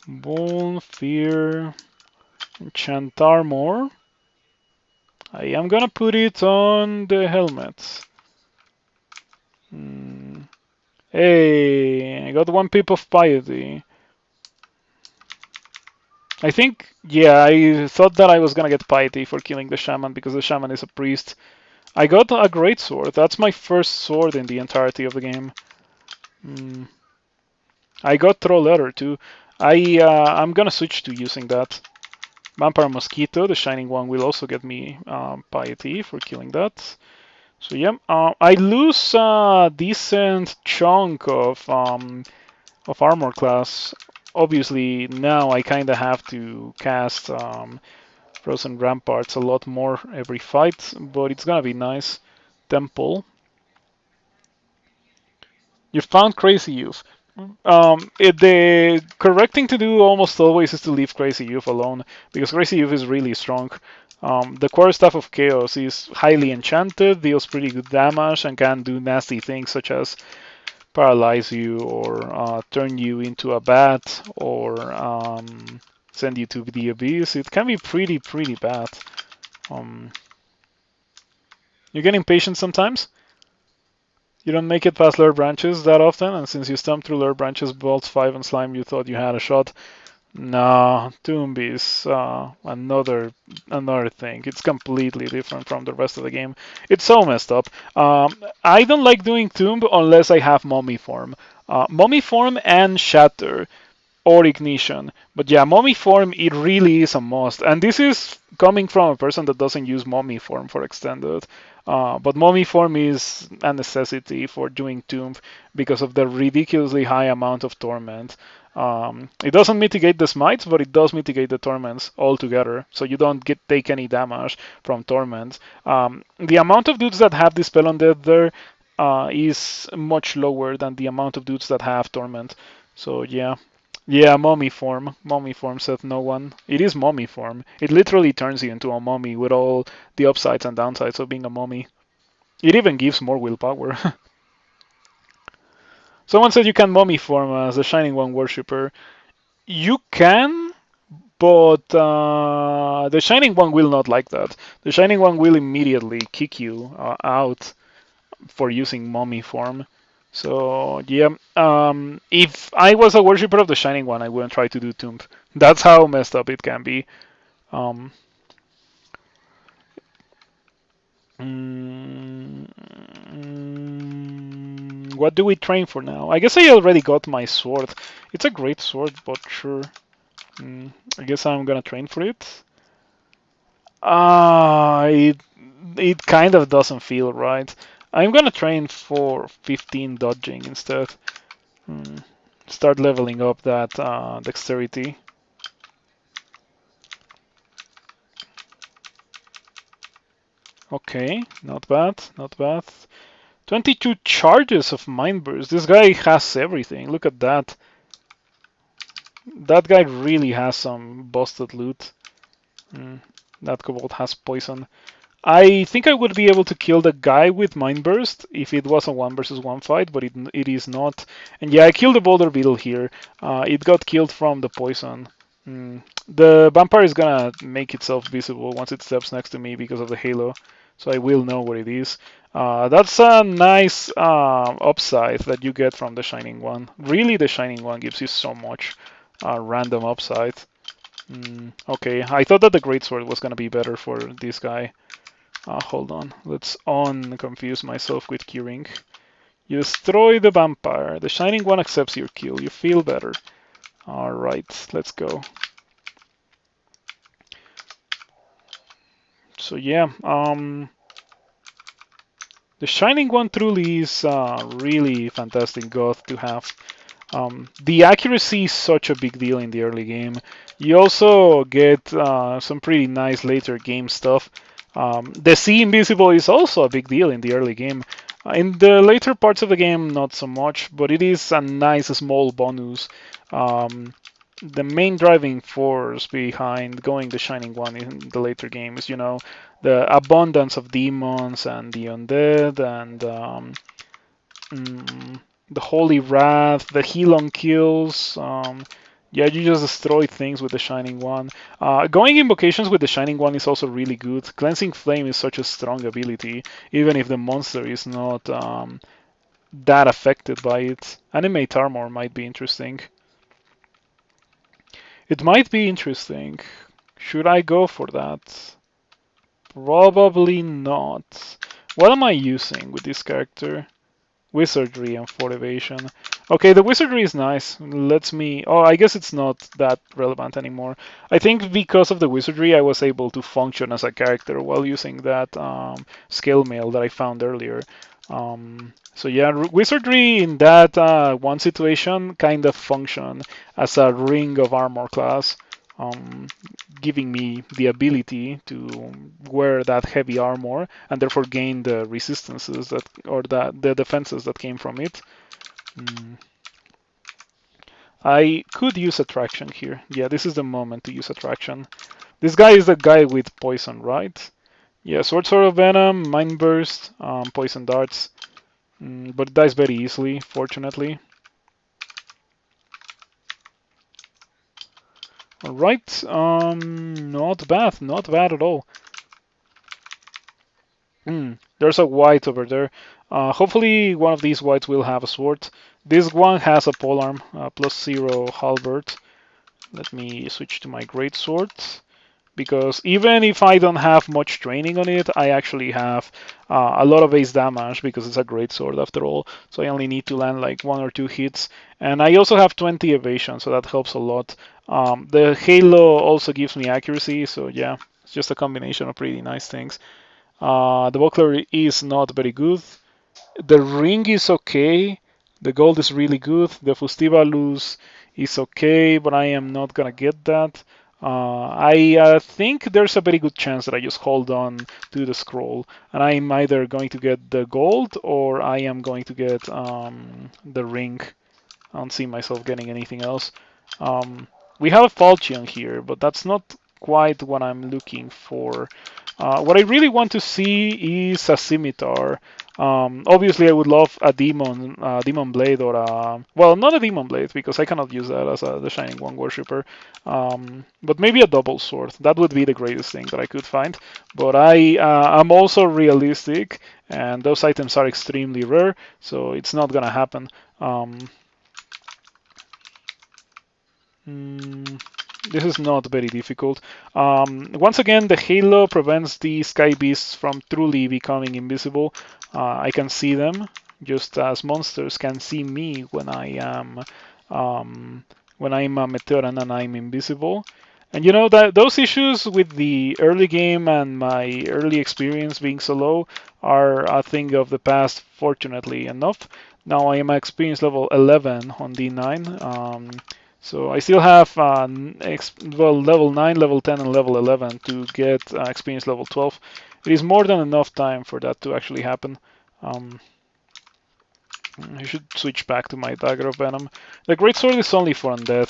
Bone, fear, enchant armor. I am gonna put it on the helmet. Hey, I got 1 pip of piety. I think, yeah, I thought that I was gonna get piety for killing the shaman because the shaman is a priest. I got a great sword. That's my first sword in the entirety of the game. I got throw letter too. I'm gonna switch to using that. Vampire Mosquito, the shining one, will also get me piety for killing that. So yeah, I lose a decent chunk of armor class. Obviously now I kind of have to cast Frozen Ramparts a lot more every fight, but it's gonna be nice. Temple. You found Crazy Youth. The correct thing to do almost always is to leave Crazy Youth alone because Crazy Youth is really strong. The core staff of Chaos is highly enchanted, deals pretty good damage, and can do nasty things such as paralyze you or turn you into a bat or send you to the abyss. It can be pretty bad. Um, you get impatient sometimes. You don't make it past Lure Branches that often, and since you stumped through Lure Branches, Bolts 5 and Slime, you thought you had a shot. Nah, Tomb is another thing. It's completely different from the rest of the game. It's so messed up. I don't like doing Tomb unless I have Mummy Form. Mummy Form and Shatter or Ignition. But yeah, Mummy Form, it really is a must. And this is coming from a person that doesn't use Mummy Form for Extended. But Mummy Form is a necessity for doing Tomb because of the ridiculously high amount of Torment. It doesn't mitigate the smites, but it does mitigate the torments altogether, so you don't take any damage from torments. The amount of dudes that have this spell on death there, is much lower than the amount of dudes that have torment. So yeah. Yeah, mummy form. Mummy form said no one. It is mummy form. It literally turns you into a mummy with all the upsides and downsides of being a mummy. It even gives more willpower. Someone said you can mummy form as a Shining One worshipper. You can, but the Shining One will not like that. The Shining One will immediately kick you out for using mummy form. So yeah, if I was a worshipper of the Shining One, I wouldn't try to do Tomb. That's how messed up it can be. Um, what do we train for now? I guess I already got my sword. It's a great sword, but sure. I guess I'm gonna train for it. It kind of doesn't feel right. I'm gonna train for 15 dodging instead. Mm, Start leveling up that dexterity. Okay, not bad, not bad. 22 charges of Mind Burst. This guy has everything. Look at that. That guy really has some busted loot. Mm, that kobold has poison. I think I would be able to kill the guy with Mind Burst if it was a 1 versus 1 fight, but it is not. And yeah, I killed the Boulder Beetle here. It got killed from the poison. The vampire is gonna make itself visible once it steps next to me because of the halo, so I will know where it is. That's a nice upside that you get from the Shining One. Really, the Shining One gives you so much random upside. Okay, I thought that the Greatsword was gonna be better for this guy. Hold on, let's unconfuse myself with curing. You destroy the vampire. The Shining One accepts your kill. You feel better. Alright, let's go. So yeah, the Shining One truly is really fantastic god to have. The accuracy is such a big deal in the early game. You also get some pretty nice later game stuff. The See Invisible is also a big deal in the early game. In the later parts of the game, not so much, but it is a nice small bonus. The main driving force behind going the Shining One in the later games, the abundance of demons and the undead and mm, the Holy Wrath, the heal on kills. Yeah, you just destroy things with the Shining One. Going invocations with the Shining One is also really good. Cleansing Flame is such a strong ability, even if the monster is not that affected by it. Animate Armor might be interesting. It might be interesting. Should I go for that? Probably not. What am I using with this character? Wizardry and 4 evasion. Okay, the wizardry is nice. Lets me... Oh, I guess it's not that relevant anymore. I think because of the wizardry, I was able to function as a character while using that scale mail that I found earlier. So yeah, wizardry in that one situation kind of function as a ring of armor class, um, giving me the ability to wear that heavy armor and therefore gain the resistances that or the defenses that came from it. Mm. I could use attraction here. Yeah, this is the moment to use attraction. This guy is the guy with poison, right? Yeah, Sword of Venom, Mind Burst, Poison Darts. But it dies very easily, fortunately. Alright, not bad, not bad at all. There's a white over there. Hopefully one of these whites will have a sword. This one has a polearm, +0 halberd. Let me switch to my great sword, because even if I don't have much training on it, I actually have a lot of base damage because it's a great sword after all. So I only need to land like 1 or 2 hits, and I also have 20 evasion, so that helps a lot. The halo also gives me accuracy, so yeah, it's just a combination of pretty nice things. The buckler is not very good. The ring is okay. The gold is really good. The Fustivalus is okay, but I am not gonna get that. I think there's a very good chance that I just hold on to the scroll, and I'm either going to get the gold or I am going to get the ring. I don't see myself getting anything else. Um, we have a falchion here, but that's not quite what I'm looking for. What I really want to see is a scimitar. Obviously, I would love a demon blade, or a well, not a demon blade because I cannot use that as the Shining One worshipper. But maybe a double sword. That would be the greatest thing that I could find. But I'm also realistic, and those items are extremely rare, so it's not gonna happen. Um, Mm, this is not very difficult. Once again, the halo prevents the sky beasts from truly becoming invisible. I can see them just as monsters can see me um, when I'm a Meteoran and I'm invisible. And you know that those issues with the early game and my early experience being so low are a thing of the past, fortunately enough. Now I am at experience level 11 on D9. So I still have well, level 9, level 10, and level 11 to get experience level 12. It is more than enough time for that to actually happen. Um, I should switch back to my Dagger of Venom. The Greatsword is only for undead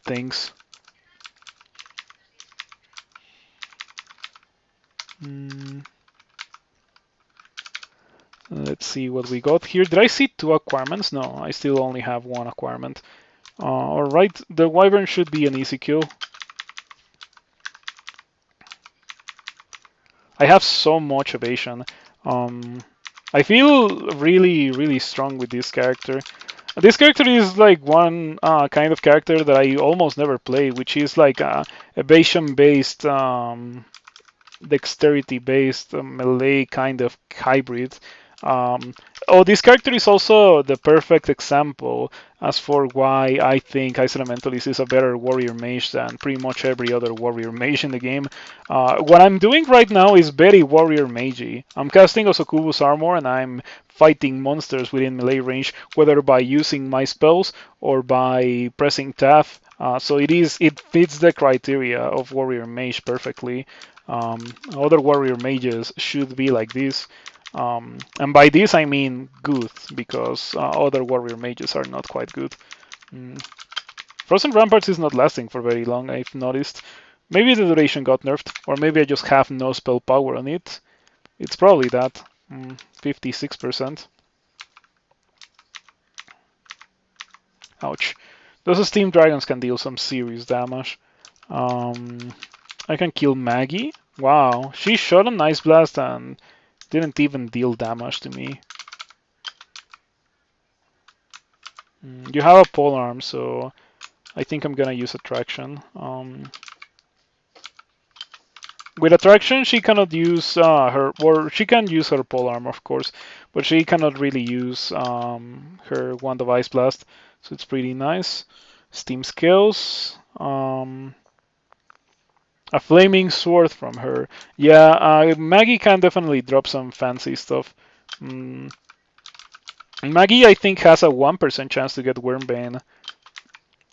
things. Mm, let's see what we got here. Did I see two acquirements? No, I still only have one acquirement. Alright, the Wyvern should be an easy kill. I have so much evasion. Um, I feel really, really strong with this character. This character is like one kind of character that I almost never play, which is like a evasion-based, dexterity-based melee kind of hybrid. Um, oh, this character is also the perfect example as for why I think Ice Elementalist is a better warrior mage than pretty much every other warrior mage in the game. What I'm doing right now is very warrior magey. I'm casting Osokubu's armor and I'm fighting monsters within melee range, whether by using my spells or by pressing tab. It fits the criteria of warrior mage perfectly. Other warrior mages should be like this. And by this I mean good, because other warrior mages are not quite good. Mm. Frozen Ramparts is not lasting for very long, I've noticed. Maybe the duration got nerfed, or maybe I just have no spell power on it. It's probably that. 56%. Ouch. Those steam dragons can deal some serious damage. Um, I can kill Maggie. Wow, she shot an ice blast and didn't even deal damage to me. You have a pole arm, so I think I'm gonna use attraction. With attraction, she cannot use or she can use her pole arm, of course, but she cannot really use her wand of ice blast. So it's pretty nice. Steam skills. A flaming sword from her. Yeah, Maggie can definitely drop some fancy stuff. Mm, Maggie, I think, has a 1% chance to get Wormbane.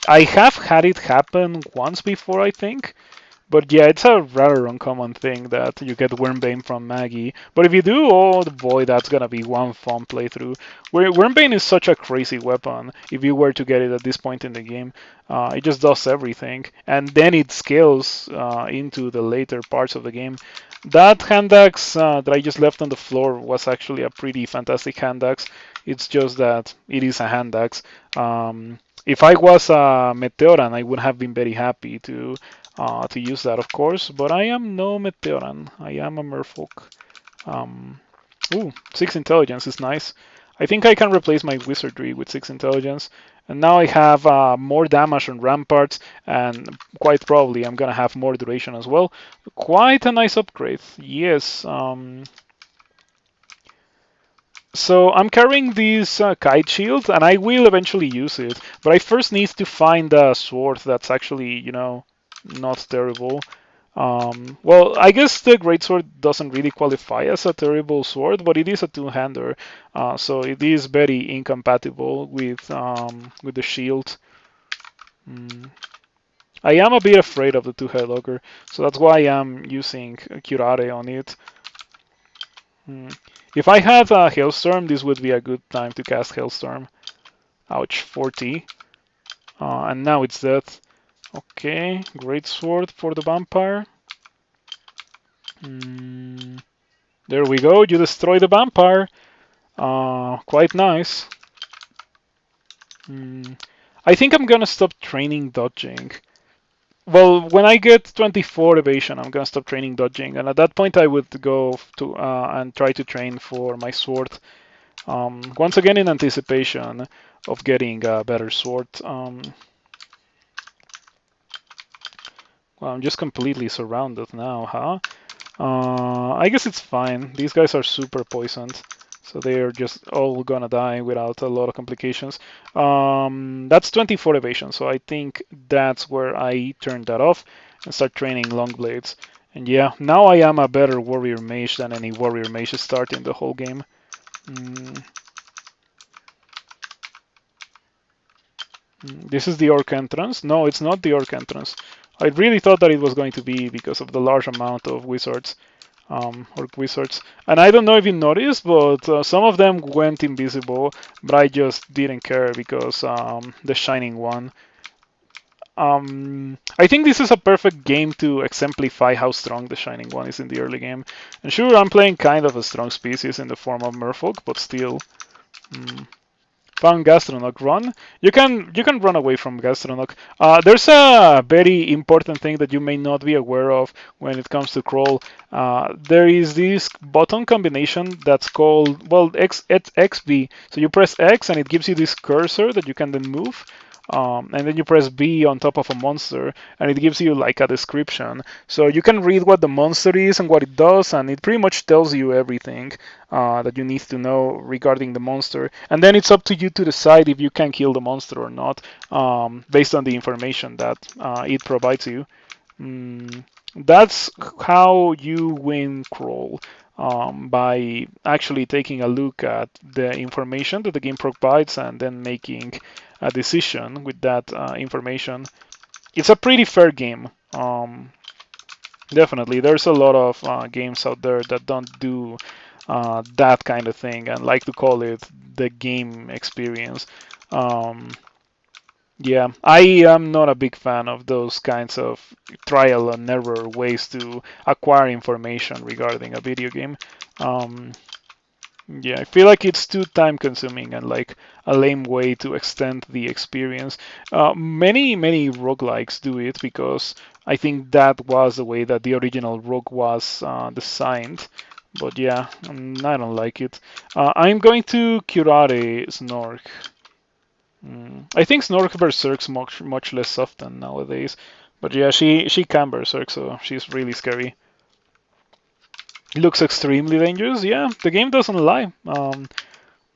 I have had it happen once before, I think. But yeah, it's a rather uncommon thing that you get Wormbane from Maggie. But if you do, oh boy, that's gonna be one fun playthrough. Wormbane is such a crazy weapon. If you were to get it at this point in the game, it just does everything, and then it scales into the later parts of the game. That hand axe that I just left on the floor was actually a pretty fantastic hand axe. It's just that it is a hand axe. If I was a Meteoran, I would have been very happy to use that, of course. But I am no Meteoran. I am a Merfolk. Um, 6 intelligence is nice. I think I can replace my wizardry with 6 intelligence. And now I have more damage on ramparts, and quite probably I'm gonna have more duration as well. Quite a nice upgrade. Yes. So I'm carrying this kite shield, and I will eventually use it. But I first need to find a sword that's actually, not terrible. Well, I guess the greatsword doesn't really qualify as a terrible sword, but it is a two-hander, so it is very incompatible with the shield. Mm. I am a bit afraid of the two-head ogre, so that's why I'm using Curare on it. Hmm. If I had a Hailstorm, this would be a good time to cast Hailstorm. Ouch, 40. And now it's dead. Okay, great sword for the vampire. Mm, there we go, you destroy the vampire. Quite nice. Mm, I think I'm gonna stop training dodging. Well, when I get 24 evasion, I'm gonna stop training dodging, and at that point I would go to and try to train for my sword. Once again, in anticipation of getting a better sword. Well, I'm just completely surrounded now, huh? I guess it's fine. These guys are super poisoned, so they're just all gonna die without a lot of complications. That's 24 evasion, so I think that's where I turn that off and start training long blades. And yeah, now I am a better warrior mage than any warrior mage start in the whole game. Mm, this is the orc entrance. No, it's not the orc entrance. I really thought that it was going to be because of the large amount of wizards. Orc wizards. And I don't know if you noticed, but some of them went invisible, but I just didn't care because the Shining One. I think this is a perfect game to exemplify how strong the Shining One is in the early game. And sure, I'm playing kind of a strong species in the form of Merfolk, but still. Mm. Found Gastronok. Run. You can run away from Gastronok. There's a very important thing that you may not be aware of when it comes to crawl. There is this button combination that's called well XB. So you press X and it gives you this cursor that you can then move. And then you press B on top of a monster, and it gives you like a description. So you can read what the monster is and what it does, and it pretty much tells you everything that you need to know regarding the monster. And then it's up to you to decide if you can kill the monster or not, based on the information that it provides you. Mm, that's how you win crawl. By actually taking a look at the information that the game provides and then making a decision with that information. It's a pretty fair game. Definitely, there's a lot of games out there that don't do that kind of thing and like to call it the game experience. Um, yeah, I am not a big fan of those kinds of trial and error ways to acquire information regarding a video game. Um, yeah, I feel like it's too time consuming and like a lame way to extend the experience. Many roguelikes do it because I think that was the way that the original rogue was designed. But yeah, I don't like it. I'm going to Curare Snork. I think Snork berserks much less often nowadays. But yeah, she can berserk, so she's really scary. Looks extremely dangerous. Yeah, the game doesn't lie.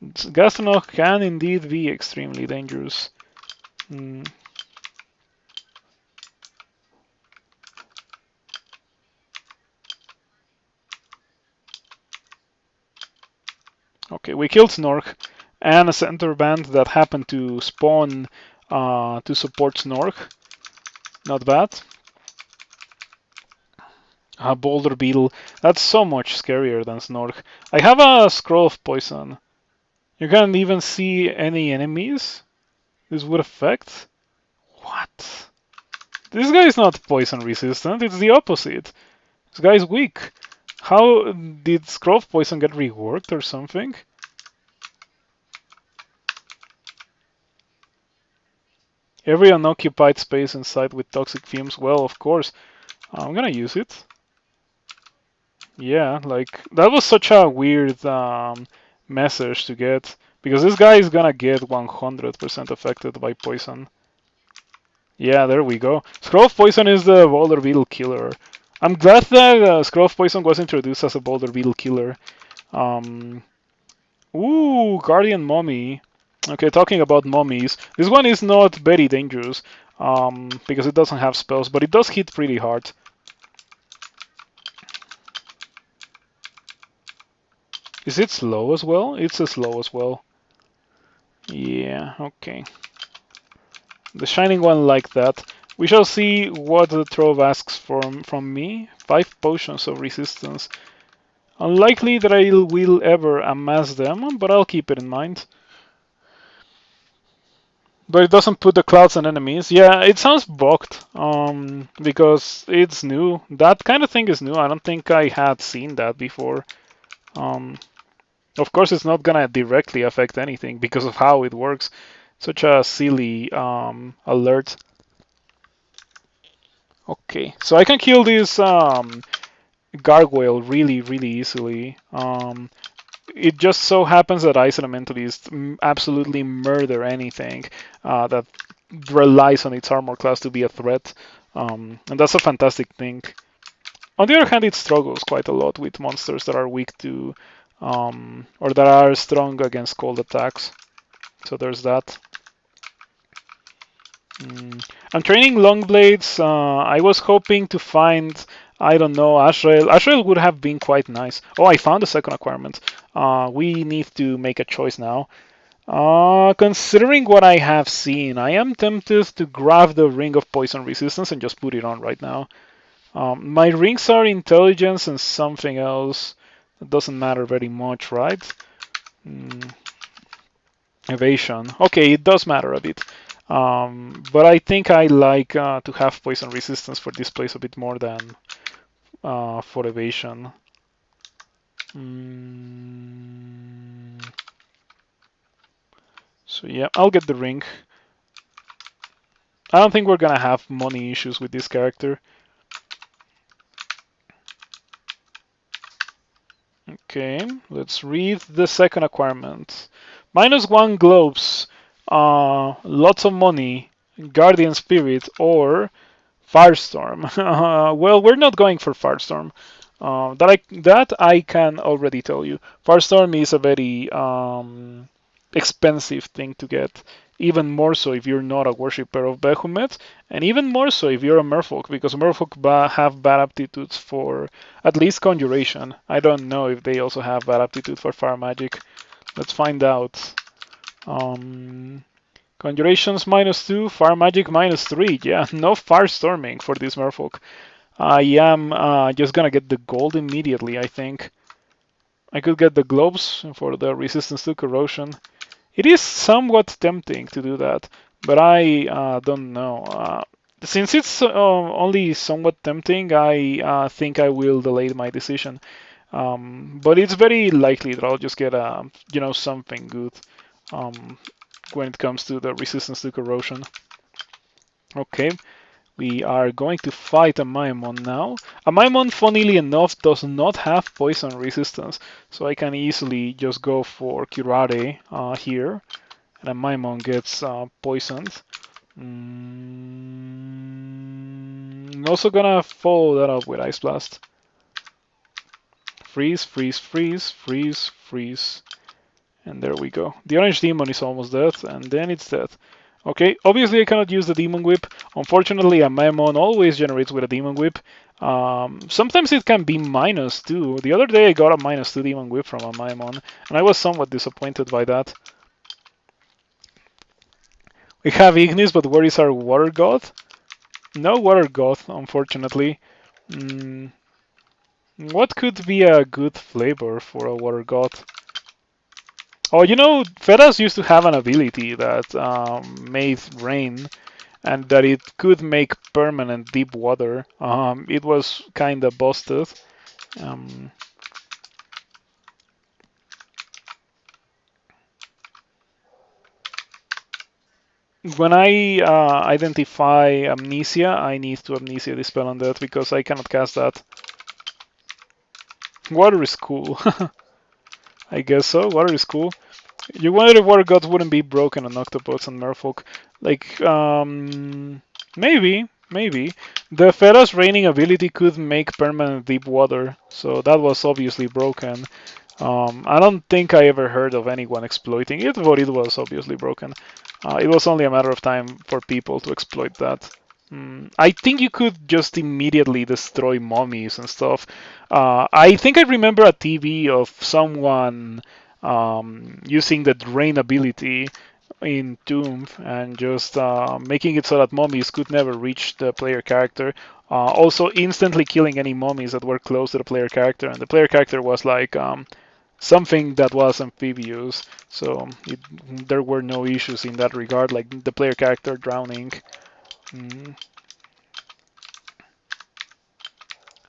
Gastronok can indeed be extremely dangerous. Mm. Okay, we killed Snork and a center band that happened to spawn to support Snork. Not bad. A boulder beetle. That's so much scarier than Snork. I have a scroll of poison. You can't even see any enemies this would affect. What? This guy is not poison resistant. It's the opposite. This guy is weak. How did scroll of poison get reworked or something? Every unoccupied space inside with toxic fumes. Well, of course, I'm gonna use it. Yeah, like that was such a weird message to get because this guy is gonna get 100% affected by poison. Yeah, there we go. Scroll of Poison is the Boulder Beetle killer. I'm glad that Scroll of Poison was introduced as a Boulder Beetle killer. Um, ooh, Guardian Mummy. Okay, talking about mummies, this one is not very dangerous because it doesn't have spells, but it does hit pretty hard. Is it slow as well? It's a slow as well. Yeah, okay. The Shining One like that. We shall see what the trove asks from me. 5 potions of resistance. Unlikely that I will ever amass them, but I'll keep it in mind. But it doesn't put the clouds on enemies. Yeah, it sounds bugged. Because it's new. That kind of thing is new. I don't think I had seen that before. Um, of course, it's not gonna directly affect anything because of how it works. Such a silly alert. Okay, so I can kill this gargoyle really, really easily. It just so happens that Ice Elementalist absolutely murder anything that relies on its armor class to be a threat, and that's a fantastic thing. On the other hand, it struggles quite a lot with monsters that are weak to, or that are strong against cold attacks. So there's that. I'm training long blades. I was hoping to find, I don't know, Ashrael. Ashrael would have been quite nice. Oh, I found the second acquirement. We need to make a choice now. Considering what I have seen, I am tempted to grab the Ring of Poison Resistance and just put it on right now. My rings are intelligence and something else. It doesn't matter very much, right? Mm, Evasion. Okay, it does matter a bit. But I think I like to have poison resistance for this place a bit more than for evasion. Mm, so yeah, I'll get the ring. I don't think we're gonna have money issues with this character. Okay, let's read the second acquirement. -1 globes, lots of money, guardian spirit, or Firestorm. Well, we're not going for Firestorm. That I can already tell you. Firestorm is a very expensive thing to get. Even more so if you're not a worshipper of Behemoth, and even more so if you're a Merfolk, because Merfolk have bad aptitudes for at least Conjuration. I don't know if they also have bad aptitude for Fire Magic. Let's find out. Um, Conjurations -2, Fire Magic -3. Yeah, no Firestorming for this Merfolk. I am just gonna get the gold immediately, I think. I could get the globes for the resistance to corrosion. It is somewhat tempting to do that, but I don't know. Since it's only somewhat tempting, I think I will delay my decision. But it's very likely that I'll just get something good when it comes to the resistance to corrosion. Okay, we are going to fight a Maimon now. A Maimon, funnily enough, does not have poison resistance, so I can easily just go for Curare here, and a Maimon gets poisoned. I'm also gonna follow that up with Ice Blast. Freeze, freeze, freeze, freeze, freeze. And there we go. The orange demon is almost dead, and then it's dead. Okay, obviously I cannot use the demon whip. Unfortunately, a Maimon always generates with a demon whip. Sometimes it can be -2. The other day I got a -2 demon whip from a Maimon, and I was somewhat disappointed by that. We have Ignis, but where is our water god? No water god, unfortunately. Mm, what could be a good flavor for a water god? Oh, Feras used to have an ability that made rain and that it could make permanent deep water. It was kind of busted. Um, when I identify amnesia, I need to amnesia dispel on that because I cannot cast that. Water is cool. I guess so. Water is cool. You wonder if water gods wouldn't be broken on Octopods and Merfolk. Like, maybe. The Feras raining ability could make permanent deep water, so that was obviously broken. I don't think I ever heard of anyone exploiting it, but it was obviously broken. It was only a matter of time for people to exploit that. I think you could just immediately destroy mummies and stuff. I think I remember a TV of someone using the drain ability in Doom and just making it so that mummies could never reach the player character. Also, instantly killing any mummies that were close to the player character, and the player character was like something that was amphibious, so there were no issues in that regard, like the player character drowning. Mm.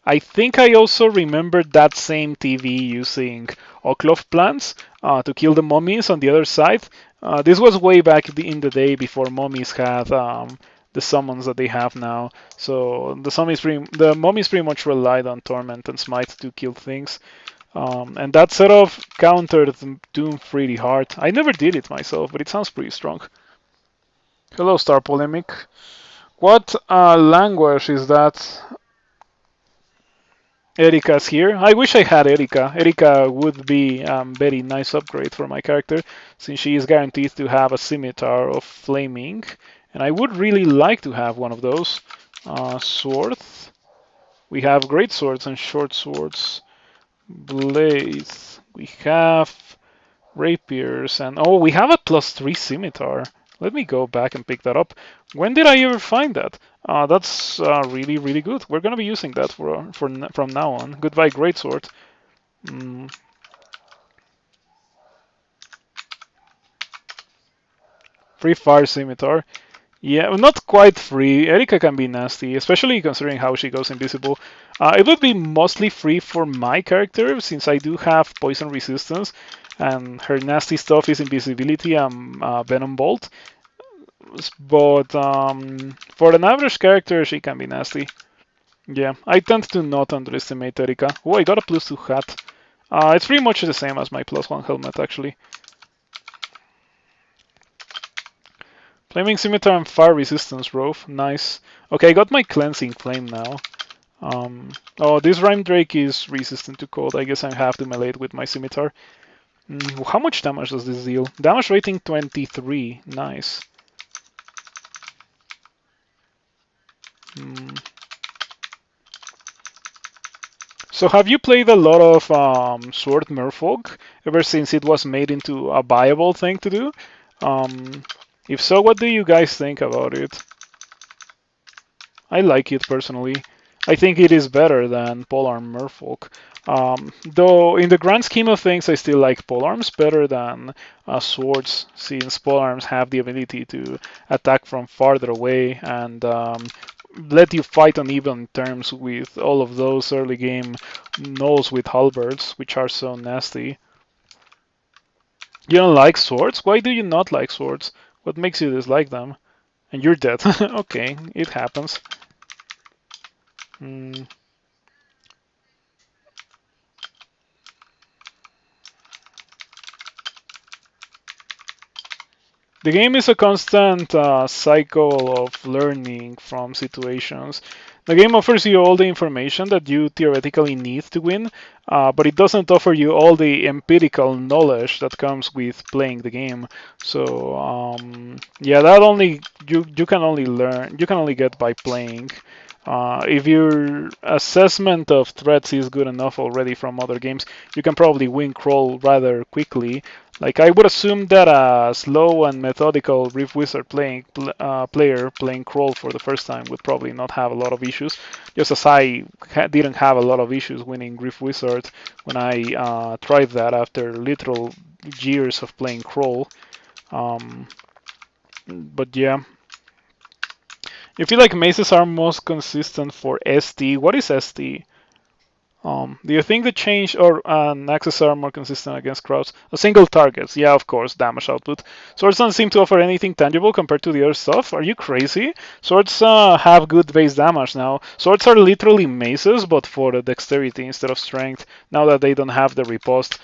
I think I also remember that same TV using Oklov plants to kill the mummies on the other side. This was way back in the day before mummies had the summons that they have now. So the mummies pretty much relied on Torment and Smite to kill things. And that setup countered Doom pretty hard. I never did it myself, but it sounds pretty strong. Hello, Star Polemic. What language is that Erika's here? I wish I had Erika. Erika would be a very nice upgrade for my character, since she is guaranteed to have a scimitar of flaming, and I would really like to have one of those. Swords. We have great swords and short swords. Blades. We have rapiers, and oh, we have a +3 scimitar. Let me go back and pick that up. When did I ever find that? That's really, really good. We're gonna be using that from now on. Goodbye, greatsword. Mm, free fire scimitar. Yeah, well, not quite free. Erika can be nasty, especially considering how she goes invisible. It would be mostly free for my character, since I do have poison resistance, and her nasty stuff is invisibility and venom bolt. But for an average character, she can be nasty. Yeah, I tend to not underestimate Erika. Oh, I got a +2 hat. It's pretty much the same as my +1 helmet, actually. Flaming Scimitar and Fire Resistance Rove. Nice. Okay, I got my Cleansing Flame now. Oh, this Rhyme Drake is resistant to cold. I guess I have to melee it with my Scimitar. How much damage does this deal? Damage rating 23. Nice. Mm. So have you played a lot of Sword Merfolk ever since it was made into a viable thing to do? Um, if so, what do you guys think about it? I like it personally. I think it is better than Polearm Merfolk. Though in the grand scheme of things, I still like polearms better than swords, since polearms have the ability to attack from farther away and let you fight on even terms with all of those early game gnolls with halberds, which are so nasty. You don't like swords? Why do you not like swords? What makes you dislike them? And you're dead. Okay, it happens. Mm. The game is a constant cycle of learning from situations. The game offers you all the information that you theoretically need to win, but it doesn't offer you all the empirical knowledge that comes with playing the game. So yeah, that only you can only learn, you can only get by playing. If your assessment of threats is good enough already from other games, you can probably win crawl rather quickly. Like I would assume that a slow and methodical Rift Wizard player playing crawl for the first time would probably not have a lot of issues. Just as I didn't have a lot of issues winning Rift Wizard when I tried that after literal years of playing crawl. Um, but yeah, I feel like maces are most consistent for ST. What is ST? Do you think the change or axes are more consistent against crowds? A single targets, yeah, of course, damage output. Swords don't seem to offer anything tangible compared to the other stuff. Are you crazy? Swords have good base damage now. Swords are literally maces, but for the dexterity instead of strength, now that they don't have the riposte.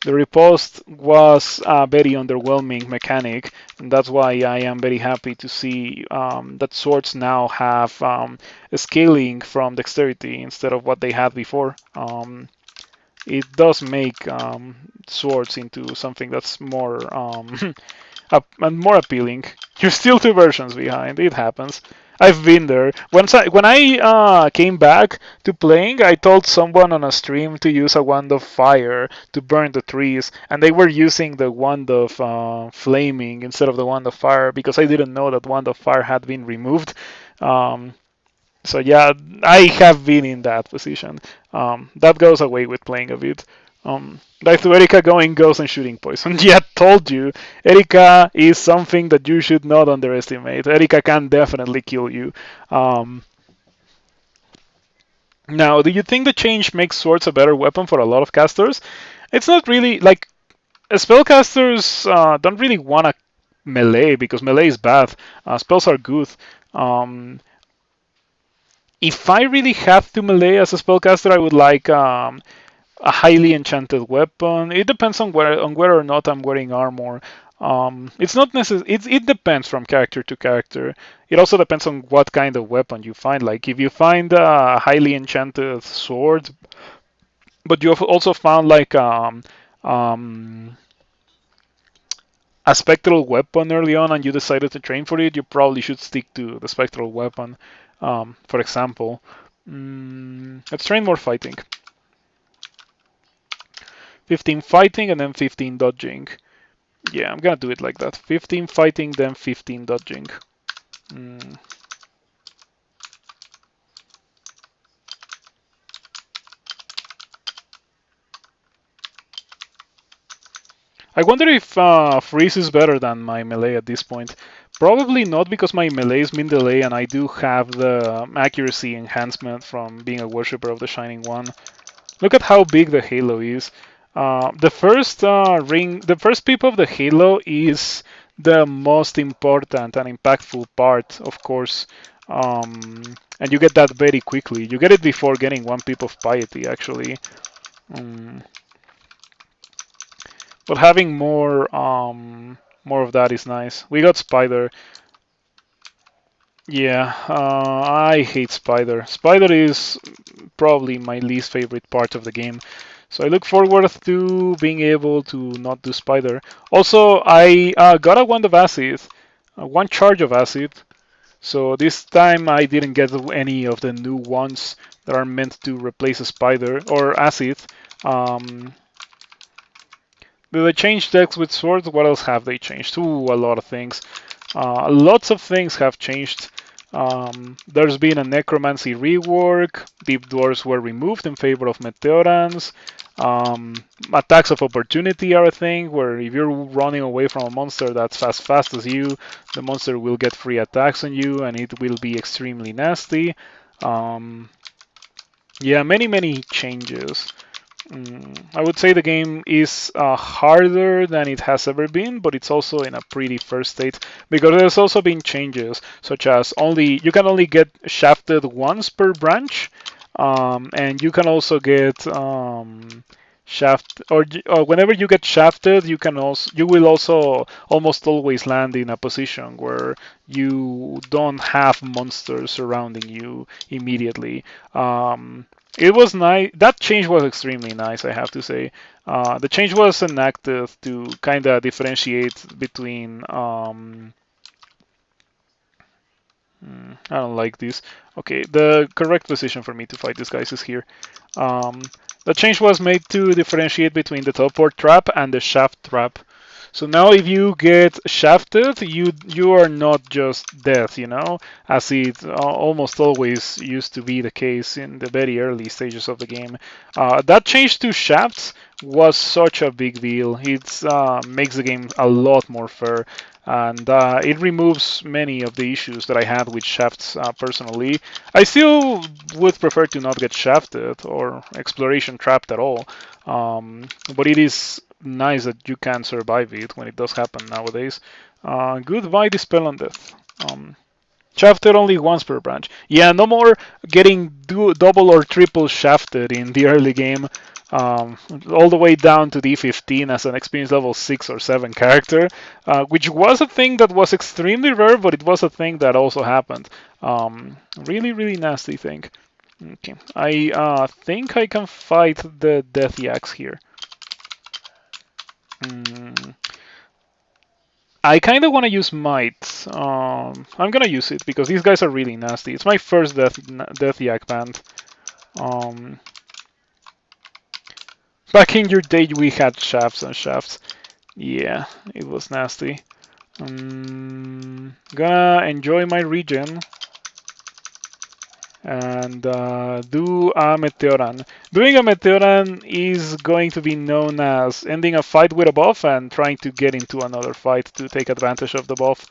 The riposte was a very underwhelming mechanic, and that's why I am very happy to see that swords now have scaling from dexterity instead of what they had before. It does make swords into something that's more and more appealing. You're still two versions behind. It happens. I've been there. When I came back to playing, I told someone on a stream to use a wand of fire to burn the trees, and they were using the wand of flaming instead of the wand of fire because I didn't know that wand of fire had been removed. Um, so yeah, I have been in that position. That goes away with playing a bit. Back to Erika going ghost and shooting poison. Yeah, told you. Erika is something that you should not underestimate. Erika can definitely kill you. Um, Now, do you think the change makes swords a better weapon for a lot of casters? It's not really like spellcasters don't really want to melee because melee is bad. Spells are good. Um, if I really have to melee as a spellcaster, I would like a highly enchanted weapon. It depends on whether or not I'm wearing armor. It's not necessary. It depends from character to character. It also depends on what kind of weapon you find. Like if you find a highly enchanted sword, but you have also found like um, a spectral weapon early on, and you decided to train for it, you probably should stick to the spectral weapon. For example, let's train more fighting. 15 fighting and then 15 dodging. Yeah, I'm gonna do it like that. 15 fighting, then 15 dodging. Mm. I wonder if freeze is better than my melee at this point. Probably not because my melee is min delay and I do have the accuracy enhancement from being a worshipper of the Shining One. Look at how big the halo is. The first ring, the first peep of the halo is the most important and impactful part, of course. And you get that very quickly. You get it before getting one peep of piety, actually. Um, but having more of that is nice. We got spider. Yeah, I hate spider. Spider is probably my least favorite part of the game. So I look forward to being able to not do spider. Also, I got a wand of acid, one charge of acid. So this time I didn't get any of the new ones that are meant to replace a spider or acid. Um, did they change decks with swords? What else have they changed? Ooh, a lot of things. Lots of things have changed. There's been a necromancy rework. Deep dwarfs were removed in favor of meteorans. Attacks of opportunity are a thing where if you're running away from a monster that's as fast as you, the monster will get free attacks on you and it will be extremely nasty. Um, yeah, many changes. I would say the game is harder than it has ever been, but it's also in a pretty first state because there's also been changes, such as only you can only get shafted once per branch, and you can also get shaft or whenever you get shafted, you will also almost always land in a position where you don't have monsters surrounding you immediately. It was nice. That change was extremely nice, I have to say. The change was enacted to kind of differentiate between. I don't like this. Okay, the correct position for me to fight these guys is here. Um, the change was made to differentiate between the teleport trap and the shaft trap. So now if you get shafted, you are not just dead, as it almost always used to be the case in the very early stages of the game. That change to shafts was such a big deal. It makes the game a lot more fair, and it removes many of the issues that I had with shafts personally. I still would prefer to not get shafted or exploration trapped at all, but it is nice that you can survive it when it does happen nowadays. Goodbye, Dispel on Death. Shafted only once per branch. Yeah, no more getting double or triple shafted in the early game. All the way down to D15 as an experience level 6 or 7 character, which was a thing that was extremely rare, but it was a thing that also happened. Really nasty thing. Okay, I think I can fight the Death Yaks here. Mm, I kind of want to use Might. I'm gonna use it because these guys are really nasty. It's my first Death Yak band. Um, Back in your day, we had shafts and shafts. Yeah, it was nasty. Gonna enjoy my regen and do a Meteoran. Doing a Meteoran is going to be known as ending a fight with a buff and trying to get into another fight to take advantage of the buff.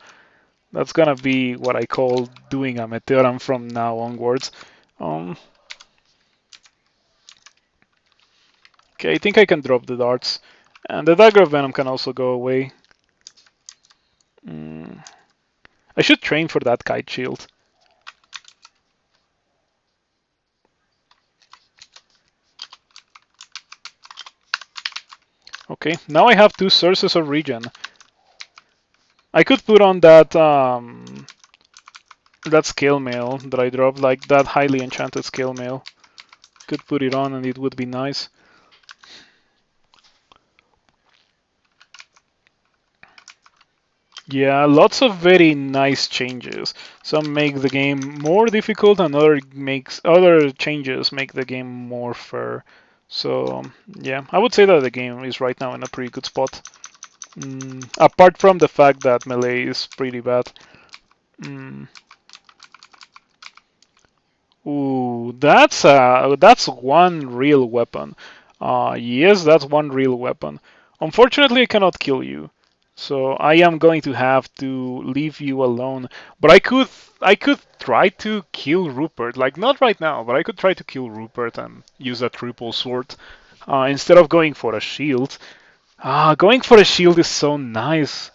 That's gonna be what I call doing a Meteoran from now onwards. Um, okay, I think I can drop the darts. And the Dagger of Venom can also go away. Mm, I should train for that Kite Shield. Okay, now I have two sources of regen. I could put on that scale mail that I dropped, like that highly enchanted scale mail. Could put it on and it would be nice. Yeah, lots of very nice changes. Some make the game more difficult, and other changes make the game more fair. So yeah, I would say that the game is right now in a pretty good spot. Apart from the fact that melee is pretty bad. Mm. Ooh, that's one real weapon. Yes, that's one real weapon. Unfortunately, I cannot kill you, so I am going to have to leave you alone. But I could try to kill Rupert. Like not right now, but I could try to kill Rupert and use a triple sword instead of going for a shield. Going for a shield is so nice.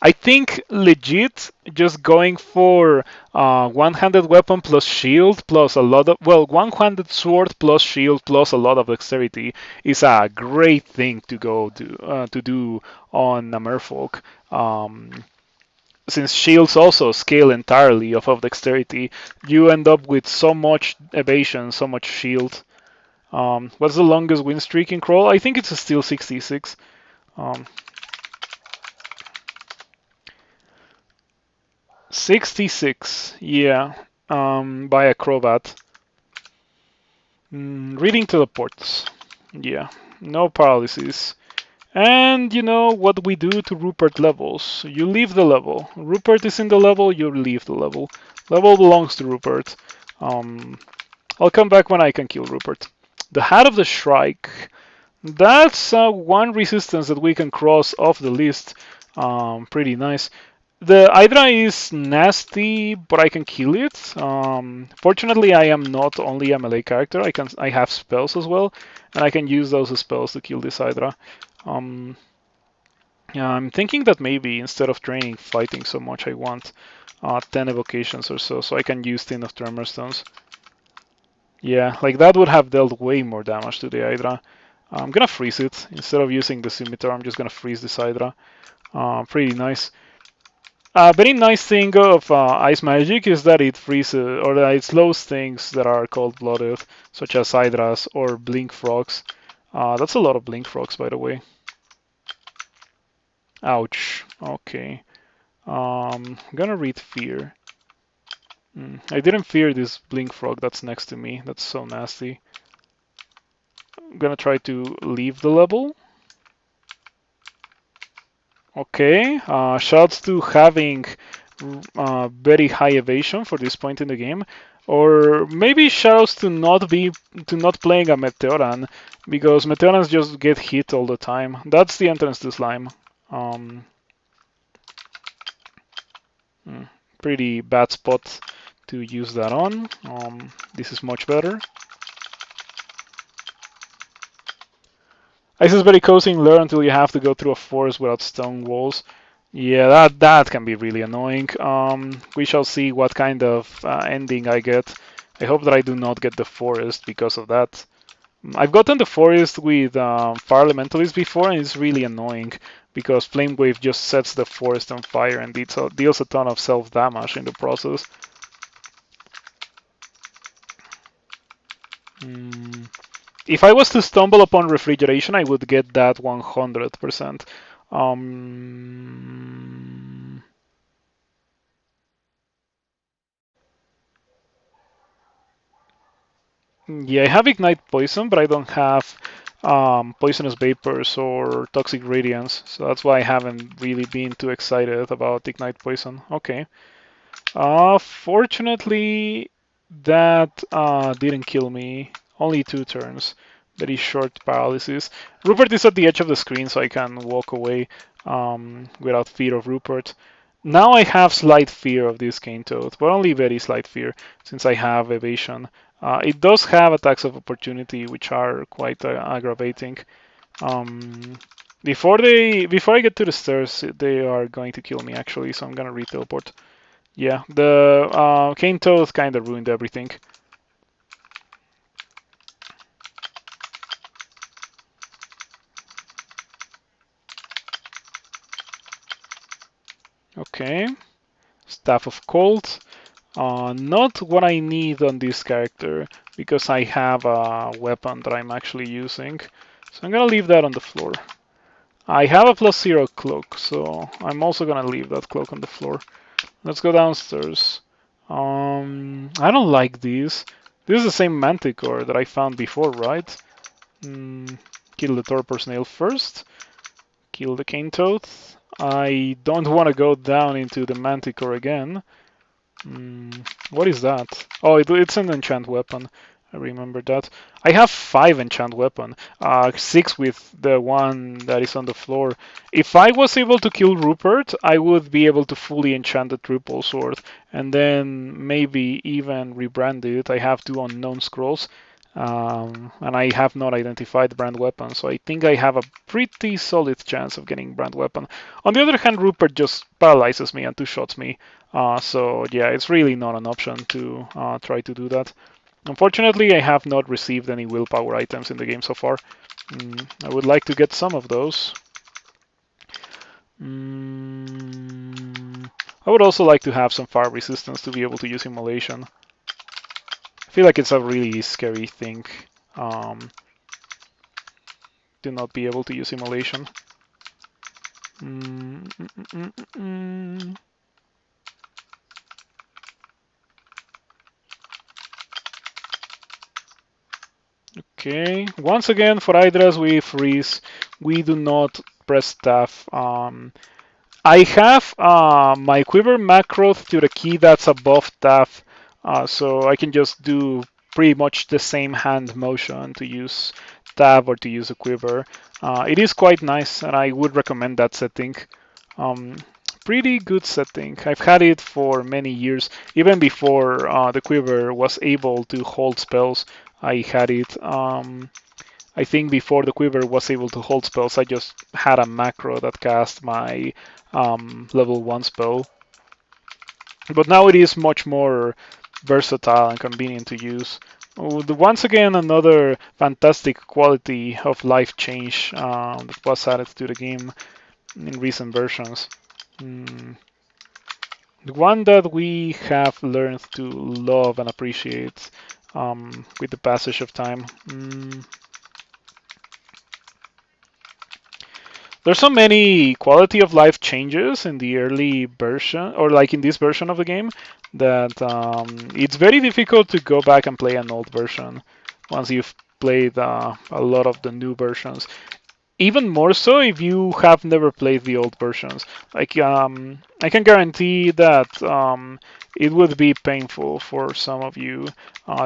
I think legit just going for one-handed weapon plus shield plus a lot of one-handed sword plus shield plus a lot of dexterity is a great thing to do on a Merfolk. Since shields also scale entirely off of dexterity, you end up with so much evasion, so much shield. What's the longest win streak in Crawl? I think it's still 66. Um, 66, yeah, by Acrobat. Reading teleports. Yeah, no paralysis. And you know what we do to Rupert levels. You leave the level. Rupert is in the level, you leave the level. Level belongs to Rupert. Um, I'll come back when I can kill Rupert. The Hat of the Shrike. That's one resistance that we can cross off the list. Pretty nice. The Hydra is nasty, but I can kill it. Fortunately, I am not only a melee character. I have spells as well, and I can use those spells to kill this Hydra. Um, yeah, I'm thinking that maybe instead of training fighting so much, I want 10 evocations or so I can use 10 of Tremor Stones. Yeah, like that would have dealt way more damage to the Hydra. I'm gonna freeze it. Instead of using the Scimitar, I'm just gonna freeze this Hydra. Pretty nice. A very nice thing of Ice Magic is that it freezes or that it slows things that are cold-blooded, such as Hydras or Blink Frogs. That's a lot of Blink Frogs, by the way. Ouch. Okay. I'm gonna read Fear. I didn't fear this Blink Frog that's next to me. That's so nasty. I'm gonna try to leave the level. Okay, shouts to having very high evasion for this point in the game, or maybe shouts to not playing a Meteoran because Meteorans just get hit all the time. That's the entrance to slime. Um, Pretty bad spot to use that on. This is much better. Ice is very cozy in Lure until you have to go through a forest without stone walls. Yeah, that can be really annoying. We shall see what kind of ending I get. I hope that I do not get the forest because of that. I've gotten the forest with Fire Elementalist before, and it's really annoying because Flame Wave just sets the forest on fire and deals a ton of self damage in the process. If I was to stumble upon refrigeration, I would get that 100%. Um, yeah, I have Ignite Poison, but I don't have Poisonous Vapors or Toxic Radiance, so that's why I haven't really been too excited about Ignite Poison. Okay. Fortunately, that didn't kill me. Only 2 turns. Very short paralysis. Rupert is at the edge of the screen, so I can walk away without fear of Rupert. Now I have slight fear of this Cane Toad, but only very slight fear, since I have evasion. It does have attacks of opportunity, which are quite aggravating. Um, before I get to the stairs, they are going to kill me actually, so I'm gonna re-teleport. Yeah, the Cane Toad kind of ruined everything. Okay, Staff of Cold. Not what I need on this character because I have a weapon that I'm actually using. So I'm gonna leave that on the floor. I have a +0 cloak, so I'm also gonna leave that cloak on the floor. Let's go downstairs. I don't like these. This is the same Manticore that I found before, right? Mm, kill the Torpor Snail first. Kill the Cane Toad. I don't want to go down into the Manticore again. What is that? Oh, it's an enchant weapon. I remember that. I have 5 enchant weapon, 6 with the one that is on the floor. If I was able to kill Rupert, I would be able to fully enchant the triple sword, and then maybe even rebrand it. I have 2 unknown scrolls, and I have not identified the brand weapon, so I think I have a pretty solid chance of getting brand weapon. On the other hand, Rupert just paralyzes me and 2 shots me. So yeah, it's really not an option to try to do that. Unfortunately, I have not received any willpower items in the game so far. I would like to get some of those. I would also like to have some fire resistance to be able to use immolation. I feel like it's a really scary thing um, to not be able to use immolation. Mm, mm, mm, mm, mm. Okay, once again for Hydras we freeze. We do not press staff. I have my quiver macro to the key that's above staff, so I can just do pretty much the same hand motion to use tab or to use a quiver. It is quite nice, and I would recommend that setting. Um, Pretty good setting. I've had it for many years, even before the quiver was able to hold spells. I had it. I think before the quiver was able to hold spells, I just had a macro that cast my level 1 spell. But now it is much more versatile and convenient to use. Once again, another fantastic quality of life change that was added to the game in recent versions. Mm, the one that we have learned to love and appreciate with the passage of time. There's so many quality of life changes in the early version, or like in this version of the game, that it's very difficult to go back and play an old version once you've played a lot of the new versions. Even more so if you have never played the old versions. Like I can guarantee that it would be painful for some of you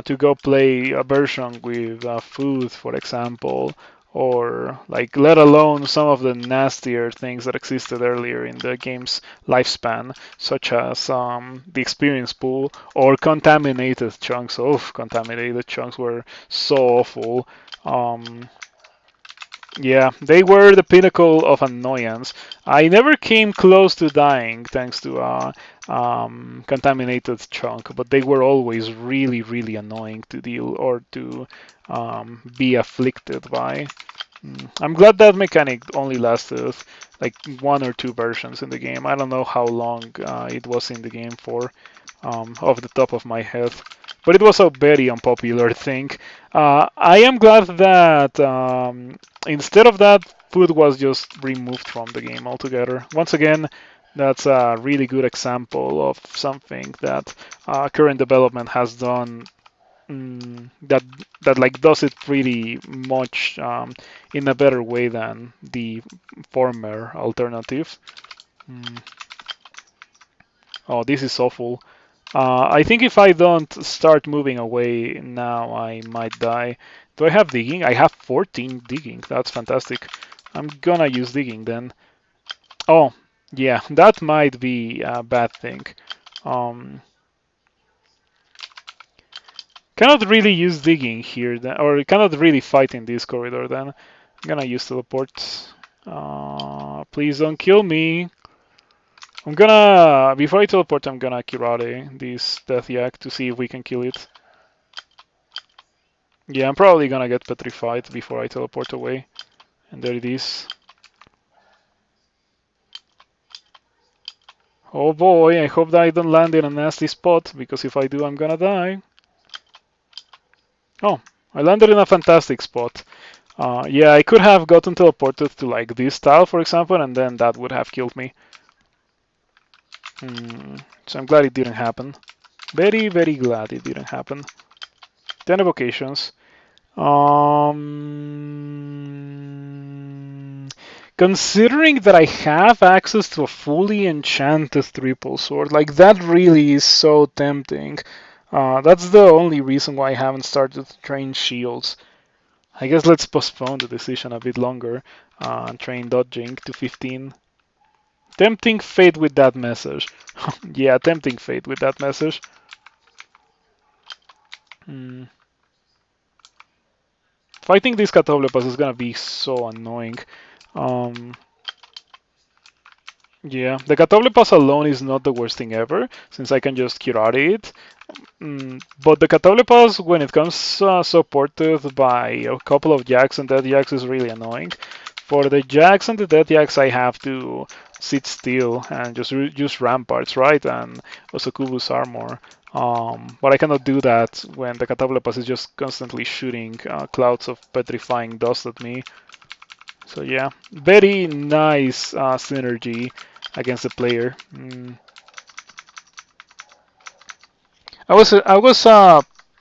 to go play a version with food, for example, or like let alone some of the nastier things that existed earlier in the game's lifespan, such as the experience pool or contaminated chunks. Oh, contaminated chunks were so awful. Um, yeah, they were the pinnacle of annoyance. I never came close to dying thanks to contaminated chunk, but they were always really, really annoying to deal or to be afflicted by. I'm glad that mechanic only lasted like 1 or 2 versions in the game. I don't know how long it was in the game for, off the top of my head, but it was a very unpopular thing. I am glad that instead of that food was just removed from the game altogether. Once again, that's a really good example of something that current development has done that like does it pretty much in a better way than the former alternative. Mm. Oh, this is awful. I think if I don't start moving away now, I might die. Do I have digging? I have 14 digging. That's fantastic. I'm gonna use digging then. Oh, yeah, that might be a bad thing. Um, cannot really use digging here, then, or cannot really fight in this corridor then. I'm gonna use teleport. Please don't kill me. I'm gonna, before I teleport, I'm gonna Kirate this Death Yak to see if we can kill it. Yeah, I'm probably gonna get petrified before I teleport away. And there it is. Oh boy, I hope that I don't land in a nasty spot, because if I do, I'm gonna die. Oh, I landed in a fantastic spot. Yeah, I could have gotten teleported to like this tile, for example, and then that would have killed me. So I'm glad it didn't happen. Very, very glad it didn't happen. 10 evocations. Considering that I have access to a fully enchanted triple sword, like that really is so tempting. That's the only reason why I haven't started to train shields. I guess let's postpone the decision a bit longer and train dodging to 15. Tempting fate with that message. Yeah, tempting fate with that message. Hmm. Fighting these Catoblepas is gonna be so annoying. Um, yeah, the Catoblepas alone is not the worst thing ever, since I can just Kirari it. But the Catoblepas, when it comes supported by a couple of Jacks and Dead Jacks, is really annoying. For the Jacks and the Dead Jacks, I have to sit still and just use Ramparts, right? And Osokubu's armor. But I cannot do that when the Catoblepas is just constantly shooting clouds of petrifying dust at me. So yeah, very nice synergy against the player. I was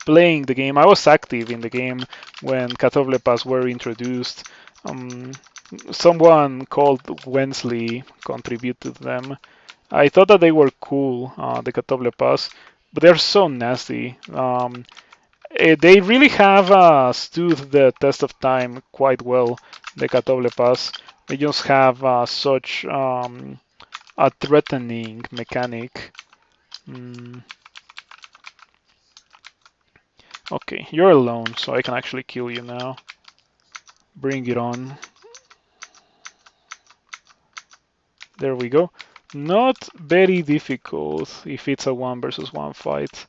playing the game. I was active in the game when Catoblepas were introduced. Um, Someone called Wensley contributed them. I thought that they were cool, the Catoblepas, but they're so nasty. They really have stood the test of time quite well, the Catoblepas. They just have such a threatening mechanic. Mm, okay, you're alone, so I can actually kill you now. Bring it on. There we go. Not very difficult if it's a 1 versus 1 fight.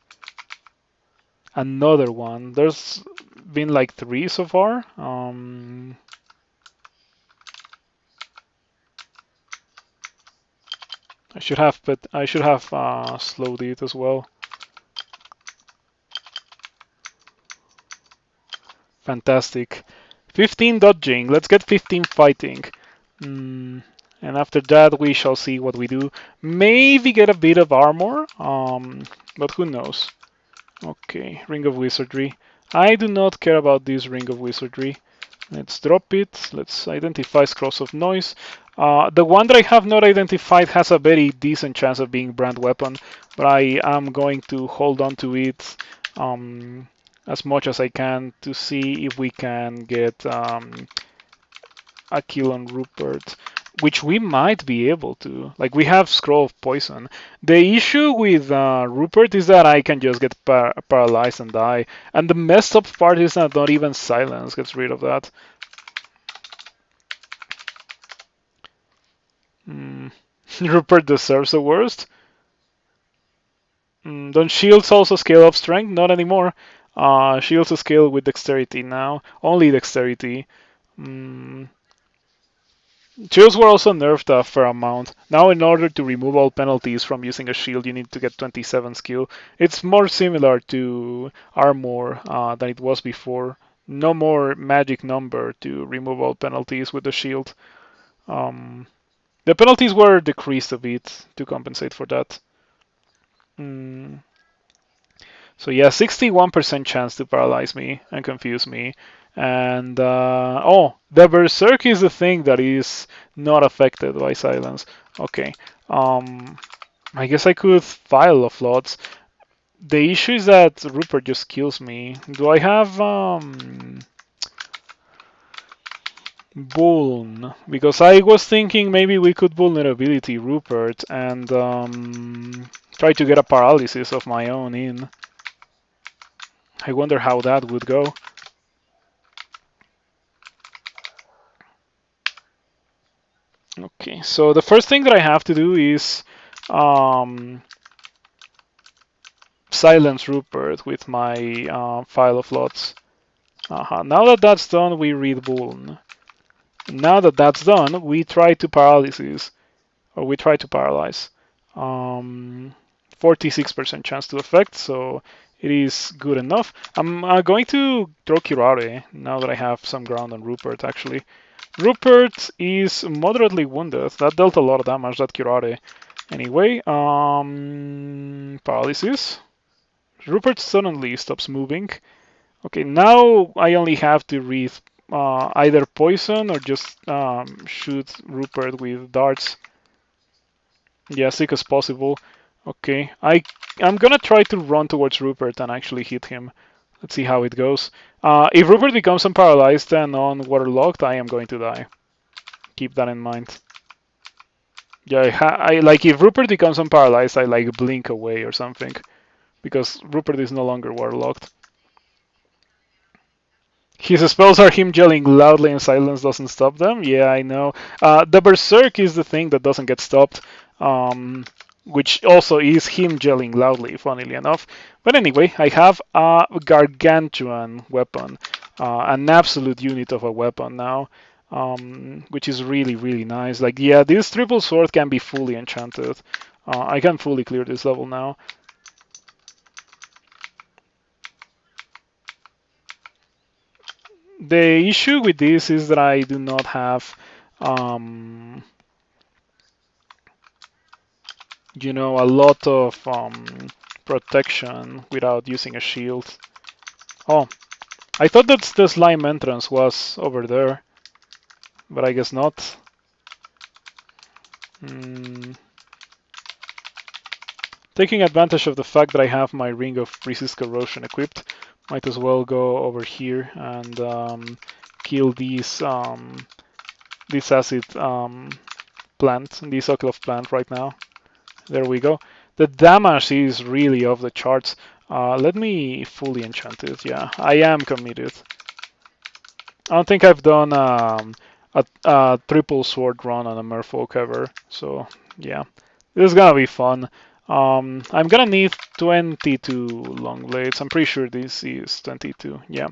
Another one. There's been like 3 so far. I should have slowed it as well. Fantastic. 15 dodging. Let's get 15 fighting. And after that, we shall see what we do. Maybe get a bit of armor, but who knows. Okay, Ring of Wizardry. I do not care about this Ring of Wizardry. Let's drop it. Let's identify Scrolls of Noise. The one that I have not identified has a very decent chance of being brand weapon, but I am going to hold on to it as much as I can to see if we can get a kill on Rupert, which we might be able to. Like, we have Scroll of Poison. The issue with Rupert is that I can just get paralyzed and die. And the messed up part is that not even Silence gets rid of that. Rupert deserves the worst. Don't shields also scale up strength? Not anymore. Shields scale with dexterity now. Only dexterity. Shields were also nerfed a fair amount. Now, in order to remove all penalties from using a shield, you need to get 27 skill. It's more similar to armor than it was before. No more magic number to remove all penalties with the shield. The penalties were decreased a bit to compensate for that. Mm. So yeah, 61% chance to paralyze me and confuse me. And oh, the berserk is the thing that is not affected by silence. Okay. I guess I could file a floats. The issue is that Rupert just kills me. Do I have Buln? Because I was thinking maybe we could vulnerability Rupert and try to get a paralysis of my own in. I wonder how that would go. Okay, so the first thing that I have to do is um, silence Rupert with my file of lots. Now that that's done, we read Buln. Now that that's done, we try to paralysis, or we try to paralyze. Um, 46% chance to affect, so it is good enough. I'm going to throw Curare now that I have some ground on Rupert, actually. Rupert is moderately wounded. That dealt a lot of damage, that Curare. Anyway, paralysis. Rupert suddenly stops moving. Okay, now I only have to read either poison or just shoot Rupert with darts. Yeah, as sick as possible. Okay, I'm gonna try to run towards Rupert and actually hit him. Let's see how it goes. If Rupert becomes unparalyzed and on waterlogged, I am going to die. Keep that in mind. Yeah, I like if Rupert becomes unparalyzed, I like blink away or something because Rupert is no longer waterlogged. His spells are him yelling loudly and silence doesn't stop them. Yeah, I know. The Berserk is the thing that doesn't get stopped, which also is him yelling loudly, funnily enough. But anyway, I have a gargantuan weapon, an absolute unit of a weapon now, which is really, really nice. Like, yeah, this triple sword can be fully enchanted. I can fully clear this level now. The issue with this is that I do not have, um, a lot of protection without using a shield. Oh, I thought that the slime entrance was over there, but I guess not. Mm. Taking advantage of the fact that I have my Ring of Resist Corrosion equipped, might as well go over here and kill this acid plant, this Oklov plant right now. There we go. The damage is really off the charts. Let me fully enchant it. Yeah, I am committed. I don't think I've done a triple sword run on a Merfolk ever. So yeah, this is gonna be fun. I'm gonna need 22 long blades. I'm pretty sure this is 22. Yeah,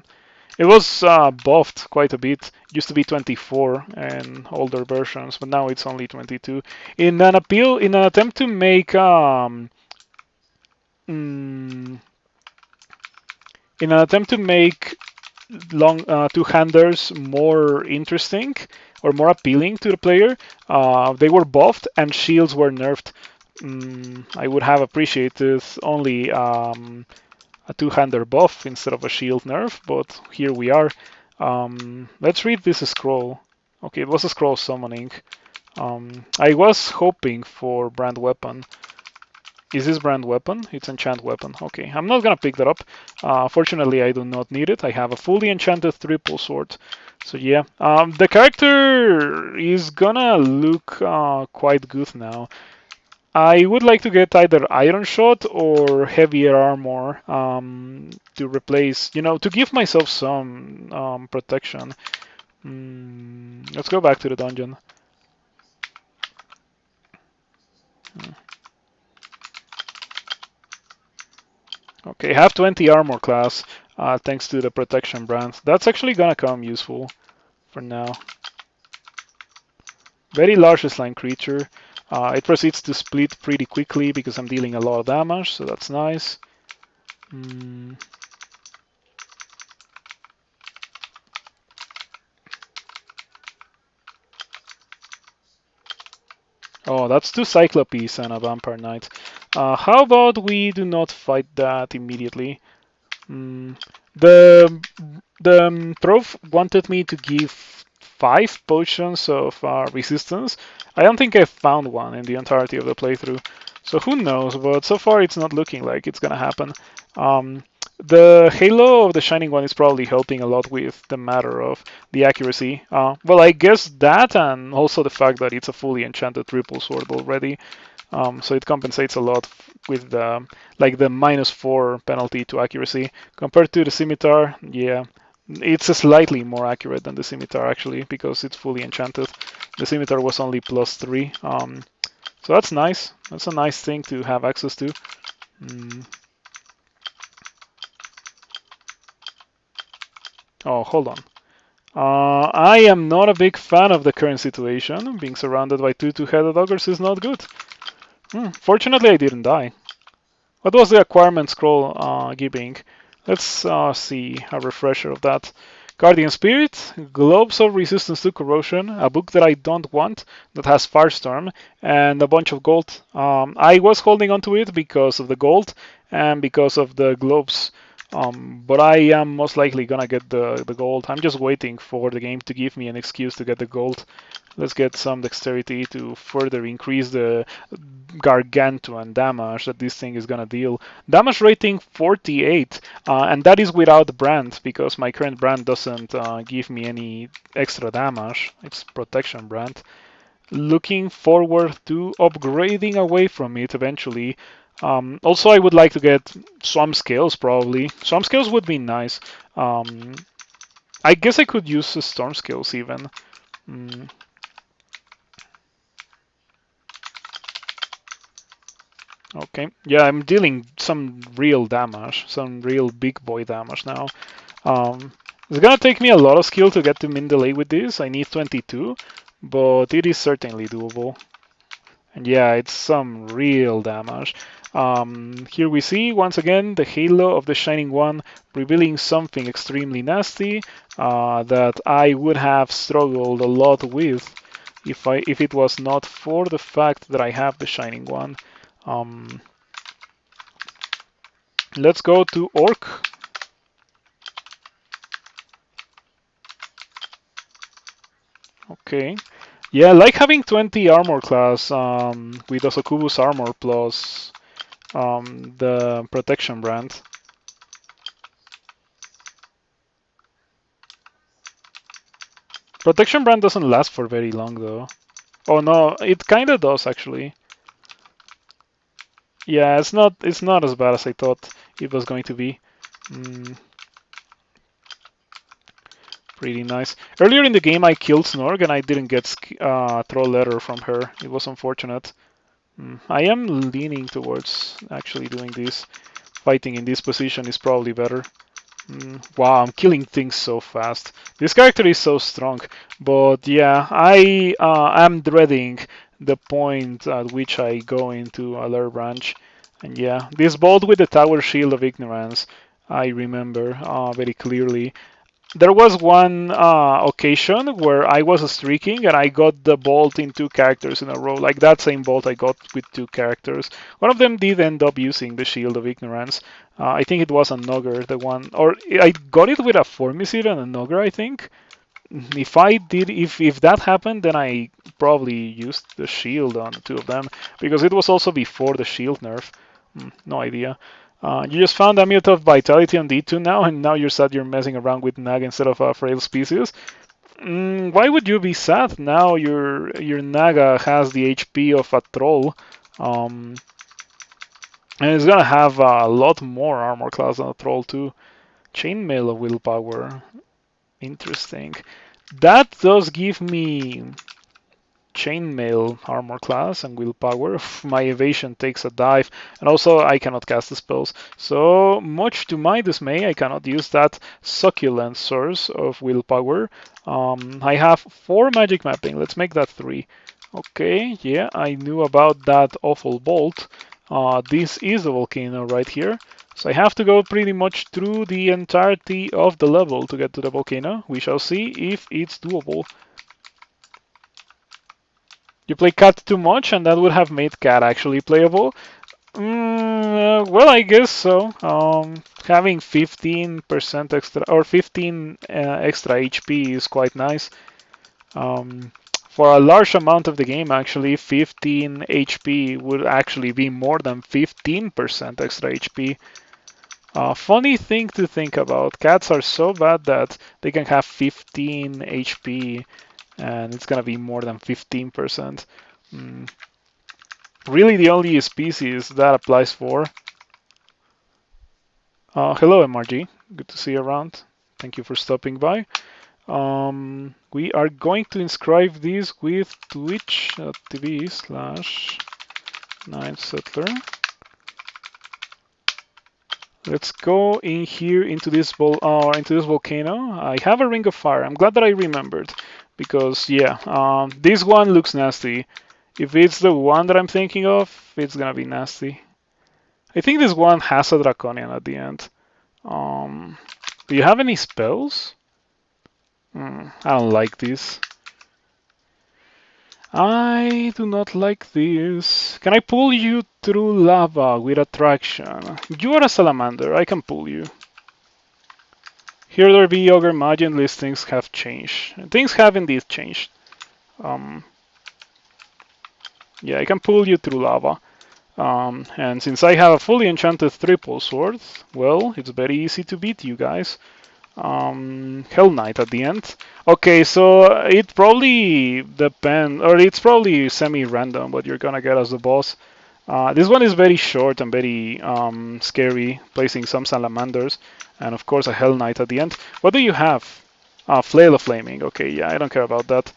it was buffed quite a bit. It used to be 24 in older versions, but now it's only 22. In an attempt to make mm, in an attempt to make long two-handers more interesting or more appealing to the player, they were buffed and shields were nerfed. I would have appreciated only a two-hander buff instead of a shield nerf, but here we are. Let's read this scroll. Okay, it was a scroll summoning. I was hoping for brand weapon. Is this brand weapon? It's enchant weapon. Okay, I'm not gonna pick that up. Fortunately, I do not need it. I have a fully enchanted triple sword. So yeah, the character is gonna look quite good now. I would like to get either Iron Shot or heavier armor to replace, to give myself some protection. Let's go back to the dungeon. Okay, have 20 armor class thanks to the protection brand. That's actually gonna come useful for now. Very large slime creature. It proceeds to split pretty quickly because I'm dealing a lot of damage, so that's nice. Oh, that's two Cyclopes and a Vampire Knight. How about we do not fight that immediately? Mm, the Prof wanted me to give 5 potions of resistance. I don't think I found one in the entirety of the playthrough. So who knows, but so far it's not looking like it's gonna happen. Um, the halo of the Shining One is probably helping a lot with the matter of the accuracy. Well, I guess that and also the fact that it's a fully enchanted triple sword already. So it compensates a lot with the like the -4 penalty to accuracy compared to the scimitar. Yeah, it's slightly more accurate than the scimitar actually because it's fully enchanted. The scimitar was only +3. So that's nice. That's a nice thing to have access to. Mm. Oh, hold on. I am not a big fan of the current situation. Being surrounded by two two-headed ogres is not good. Fortunately, I didn't die. What was the acquirement scroll giving? Let's see a refresher of that. Guardian Spirit, Globes of Resistance to Corrosion, a book that I don't want that has Firestorm, and a bunch of gold. I was holding on to it because of the gold and because of the globes. But I am most likely gonna get the gold. I'm just waiting for the game to give me an excuse to get the gold. Let's get some dexterity to further increase the gargantuan damage that this thing is gonna deal. Damage rating 48, and that is without brand because my current brand doesn't give me any extra damage. It's protection brand. Looking forward to upgrading away from it eventually. Also, I would like to get some scales probably. Some scales would be nice. I guess I could use storm scales even. Mm, Okay, yeah, I'm dealing some real damage, some real big boy damage now. It's gonna take me a lot of skill to get to min delay with this. I need 22, but it is certainly doable. And yeah, it's some real damage. Here we see once again the halo of the Shining One revealing something extremely nasty that I would have struggled a lot with if it was not for the fact that I have the Shining One. Um, let's go to Orc. Okay. Yeah, I like having 20 armor class with Osokubu's armor plus the protection brand. Protection brand doesn't last for very long though. Oh no, it kinda does actually. Yeah, it's not as bad as I thought it was going to be. Mm, pretty nice. Earlier in the game I killed Snorg and I didn't get throw letter from her. It was unfortunate. I am leaning towards actually doing this. Fighting in this position is probably better. Wow, I'm killing things so fast. This character is so strong. But yeah, I am dreading the point at which I go into a Lair branch. And yeah, this bolt with the Tower Shield of Ignorance, I remember very clearly. There was one occasion where I was streaking and I got the bolt in 2 characters in a row. Like that same bolt I got with 2 characters. One of them did end up using the Shield of Ignorance. I think it was a Nogger, the one, or I got it with a Formicide and a Nogger, I think. If that happened, then I probably used the shield on the 2 of them because it was also before the shield nerf. No idea. You just found Amulet of Vitality on D2 now, and now you're sad you're messing around with Nag instead of a Frail Species. Why would you be sad? Now your Naga has the HP of a troll, and it's gonna have a lot more armor class than a troll too. Chainmail of Willpower. Interesting. That does give me chainmail armor class and willpower. My evasion takes a dive, and also I cannot cast the spells. So, much to my dismay, I cannot use that succulent source of willpower. I have 4 magic mapping. Let's make that 3. Okay, yeah, I knew about that awful bolt. This is the volcano right here. So I have to go pretty much through the entirety of the level to get to the volcano. We shall see if it's doable. You play cat too much, and that would have made cat actually playable. Well, I guess so. Having 15% extra or 15 extra HP is quite nice. Um, for a large amount of the game, actually, 15 HP would actually be more than 15% extra HP. Funny thing to think about. Cats are so bad that they can have 15 HP and it's gonna be more than 15%. Mm, really, the only species that applies for. Hello, MRG. Good to see you around. Thank you for stopping by. We are going to inscribe this with twitch.tv/9settler. Let's go in here into this volcano. I have a ring of fire. I'm glad that I remembered because yeah, this one looks nasty. If it's the one that I'm thinking of, it's gonna be nasty. I think this one has a draconian at the end. Um, do you have any spells? I don't like this. I do not like this. Can I pull you through lava with attraction? You are a salamander. I can pull you. Here there be ogre magi and these things have changed. Things have indeed changed. Um, yeah, I can pull you through lava. And since I have a fully enchanted triple sword, well, it's very easy to beat you guys. Hell Knight at the end. Okay, so it probably depends, or it's probably semi-random what you're gonna get as the boss. This one is very short and very scary, placing some salamanders, and of course a Hell Knight at the end. What do you have? Flail of Flaming. Okay, yeah, I don't care about that.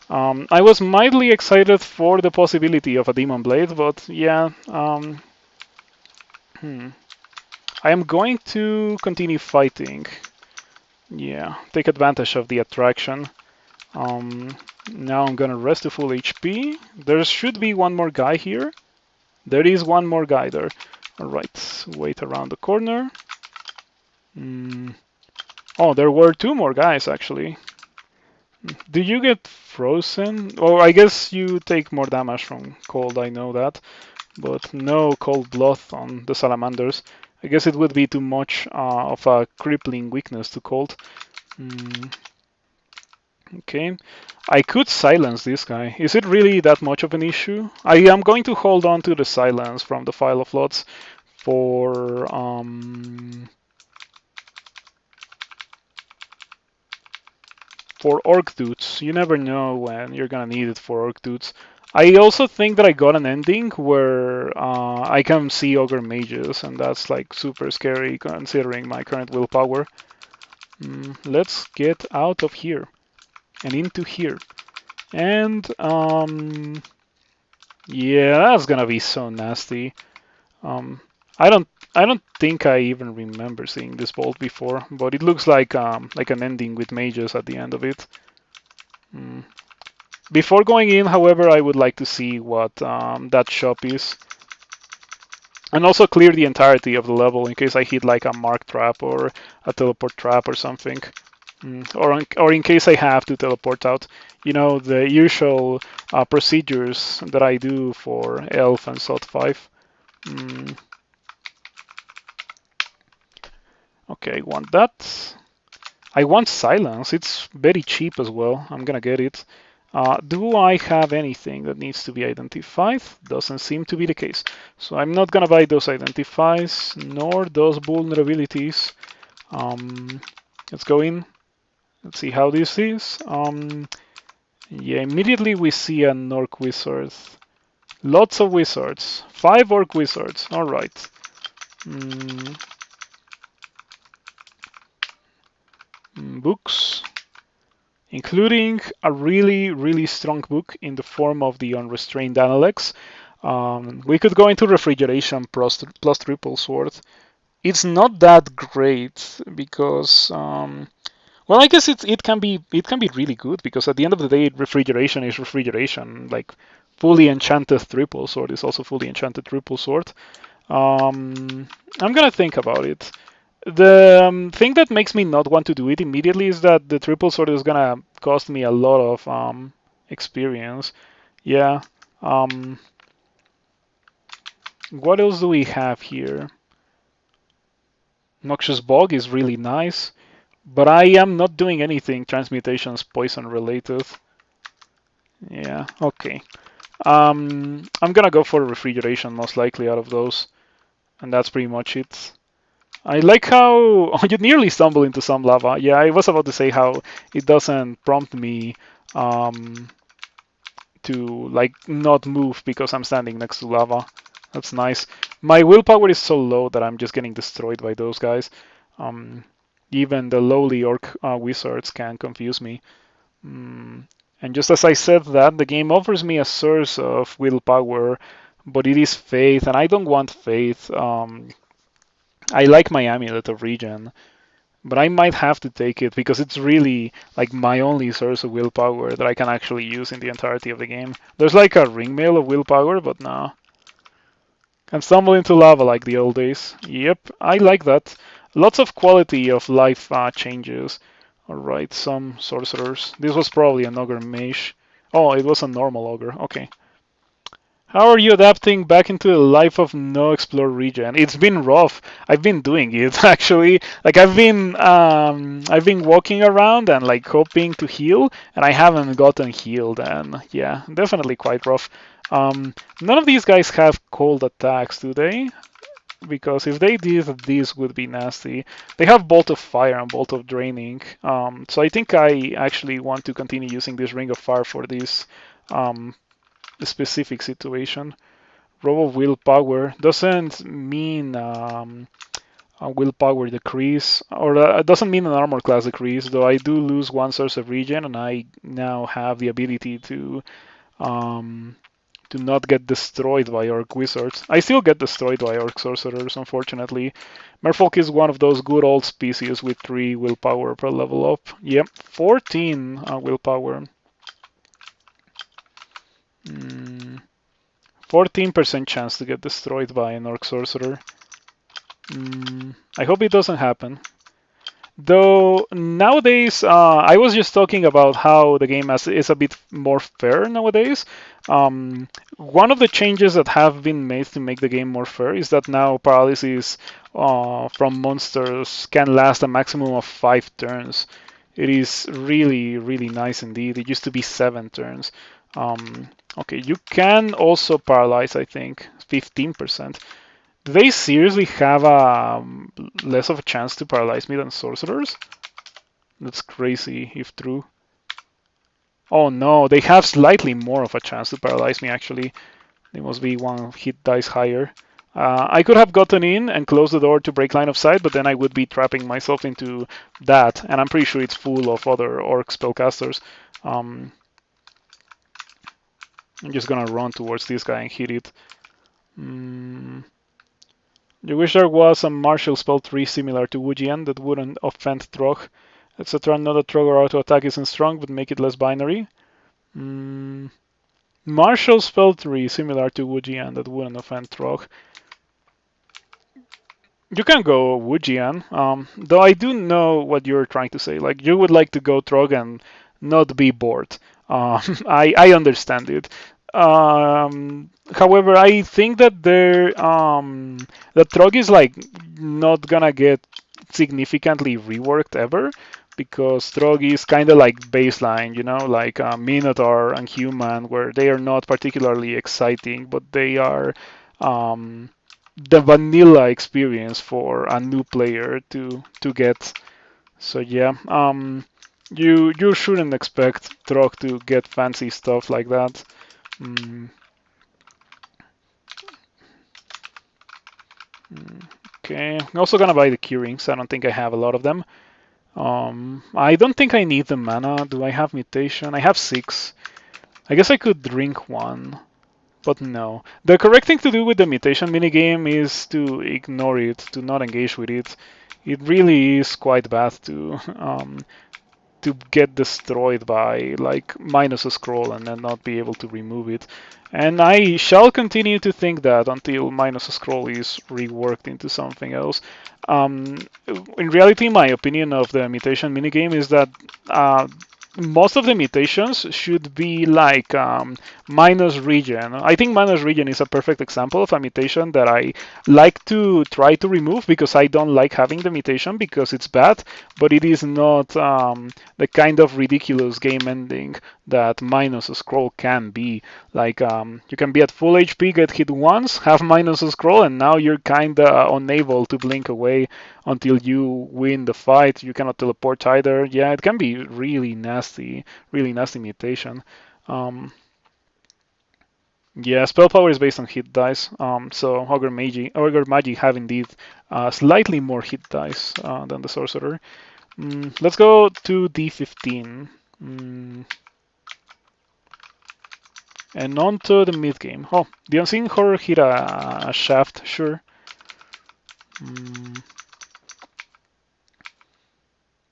I was mildly excited for the possibility of a Demon Blade, but yeah. I am going to continue fighting. Yeah, take advantage of the attraction. Now I'm gonna rest to full HP. There should be one more guy here. There is one more guy there. Alright, wait around the corner. Oh, there were two more guys actually. Do you get frozen? Oh, I guess you take more damage from cold, I know that. But no cold blood on the salamanders. I guess it would be too much of a crippling weakness to cold. Okay, I could silence this guy. Is it really that much of an issue? I am going to hold on to the silence from the File of Lots for Orc Dudes. You never know when you're gonna need it for Orc Dudes. I also think that I got an ending where I can see Ogre Mages, and that's like super scary considering my current willpower. Let's get out of here and into here. And yeah, that's gonna be so nasty. I don't think I even remember seeing this bolt before, but it looks like an ending with mages at the end of it. Before going in, however, I would like to see what that shop is. And also clear the entirety of the level in case I hit like a mark trap or a teleport trap or something. Or in case I have to teleport out. You know, the usual procedures that I do for Elf and SOT 5. Okay, I want that. I want silence. It's very cheap as well. I'm gonna get it. Do I have anything that needs to be identified? Doesn't seem to be the case. So I'm not gonna buy those identifies, nor those vulnerabilities. Let's go in. Let's see how this is. Yeah, immediately we see an orc wizard. Lots of wizards. 5 orc wizards. All right. Books, including a really, really strong book in the form of the Unrestrained Analects. We could go into Refrigeration plus Triple Sword. It's not that great because, well, I guess it can be really good because at the end of the day, refrigeration is refrigeration. Like fully enchanted Triple Sword is also fully enchanted Triple Sword. I'm gonna think about it. The thing that makes me not want to do it immediately is that the triple sword is gonna cost me a lot of experience. Yeah. Um, what else do we have here? Noxious Bog is really nice, but I am not doing anything transmutations poison related. Yeah, okay. I'm gonna go for refrigeration most likely out of those, and that's pretty much it. I like how you nearly stumble into some lava. Yeah, I was about to say how it doesn't prompt me um, to like not move because I'm standing next to lava. That's nice. My willpower is so low that I'm just getting destroyed by those guys. Um, Even the lowly orc wizards can confuse me. Mm. And just as I said that, the game offers me a source of willpower, but it is faith, and I don't want faith. I like my amulet of regen, but I might have to take it because it's really like my only source of willpower that I can actually use in the entirety of the game. There's like a ring mail of willpower, but no. Can stumble into lava like the old days. Yep, I like that. Lots of quality of life changes. Alright, some sorcerers. This was probably an ogre mage. Oh, it was a normal ogre. Okay. How are you adapting back into a life of no explored region? It's been rough. I've been doing it actually. Like I've been walking around and like hoping to heal, and I haven't gotten healed. And yeah, definitely quite rough. None of these guys have cold attacks, do they? Because if they did, these would be nasty. They have Bolt of Fire and Bolt of Draining. So I think I actually want to continue using this Ring of Fire for this um, specific situation. Row of Willpower doesn't mean a willpower decrease, or it doesn't mean an armor class decrease, though I do lose one source of regen, and I now have the ability um, to not get destroyed by orc wizards. I still get destroyed by orc sorcerers, unfortunately. Merfolk is one of those good old species with 3 willpower per level up. Yep, 14 willpower. 14% chance to get destroyed by an orc sorcerer. I hope it doesn't happen. Though nowadays, I was just talking about how the game is a bit more fair nowadays. One of the changes that have been made to make the game more fair is that now paralysis from monsters can last a maximum of 5 turns. It is really, really nice indeed. It used to be 7 turns. Okay, you can also paralyze, I think, 15%. Do they seriously have less of a chance to paralyze me than sorcerers? That's crazy, if true. Oh no, they have slightly more of a chance to paralyze me actually. They must be 1 hit dice higher. I could have gotten in and closed the door to break line of sight, but then I would be trapping myself into that, and I'm pretty sure it's full of other orc spellcasters. I'm just gonna run towards this guy and hit it. You wish there was a martial spell tree similar to Wujian that wouldn't offend Trog, etc. Not that Trog or auto attack isn't strong, but make it less binary. Martial spell tree similar to Wujian that wouldn't offend Trog. You can go Wujian, though I do know what you're trying to say. Like you would like to go Trog and not be bored. I understand it. However, I think that that Trog is like not gonna get significantly reworked ever because Trog is kind of like baseline, you know, like Minotaur and Human, where they are not particularly exciting, but they are um, the vanilla experience for a new player to get. So yeah, you shouldn't expect Trog to get fancy stuff like that. Mm, okay, I'm also gonna buy the key rings. I don't think I have a lot of them. I don't think I need the mana. Do I have mutation? I have 6. I guess I could drink one, but no. The correct thing to do with the mutation minigame is to ignore it, to not engage with it. It really is quite bad to get destroyed by like minus a scroll and then not be able to remove it. And I shall continue to think that until minus a scroll is reworked into something else. In reality, my opinion of the mutation minigame is that most of the mutations should be like minus region. I think minus region is a perfect example of a mutation that I like to try to remove because I don't like having the mutation because it's bad, but it is not the kind of ridiculous game ending that minus a scroll can be. Like you can be at full HP, get hit once, have minus a scroll, and now you're kinda unable to blink away until you win the fight. You cannot teleport either. Yeah, it can be really nasty mutation. Um, yeah, spell power is based on hit dice. So Ogre Magi have indeed slightly more hit dice than the Sorcerer. Let's go to D15. Mm, and on to the mid game. Oh, the Unseen Horror hit a shaft, sure. Mm,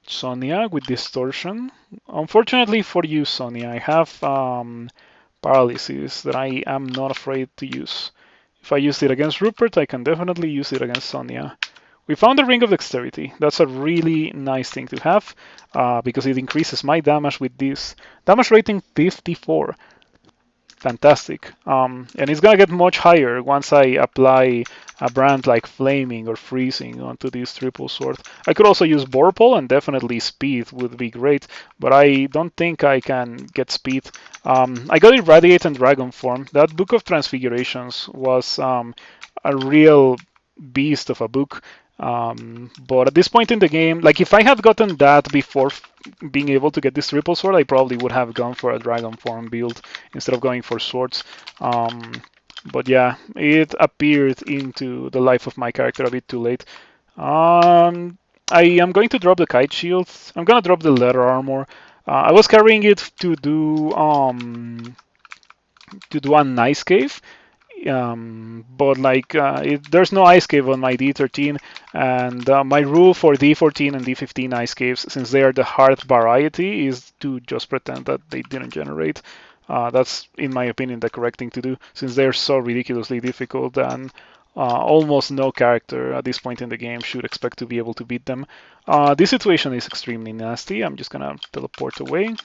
Sonia with Distortion. Unfortunately for you, Sonia, I have paralysis that I am not afraid to use. If I used it against Rupert, I can definitely use it against Sonia. We found the Ring of Dexterity. That's a really nice thing to have because it increases my damage with this. Damage rating 54. Fantastic. And it's gonna get much higher once I apply a brand like Flaming or Freezing onto this triple sword. I could also use Vorpal and definitely Speed would be great, but I don't think I can get Speed. I got Irradiate and Dragon Form. That Book of Transfigurations was a real beast of a book. But at this point in the game, like if I had gotten that before being able to get this triple sword, I probably would have gone for a dragon form build instead of going for swords. But yeah, it appeared into the life of my character a bit too late. I am going to drop the kite shield. I'm gonna drop the leather armor. I was carrying it to do a nice cave, but like there's no ice cave on my D13, and my rule for D14 and D15 ice caves, since they are the hard variety, is to just pretend that they didn't generate. That's, in my opinion, the correct thing to do, since they're so ridiculously difficult and almost no character at this point in the game should expect to be able to beat them. This situation is extremely nasty. I'm just gonna teleport away.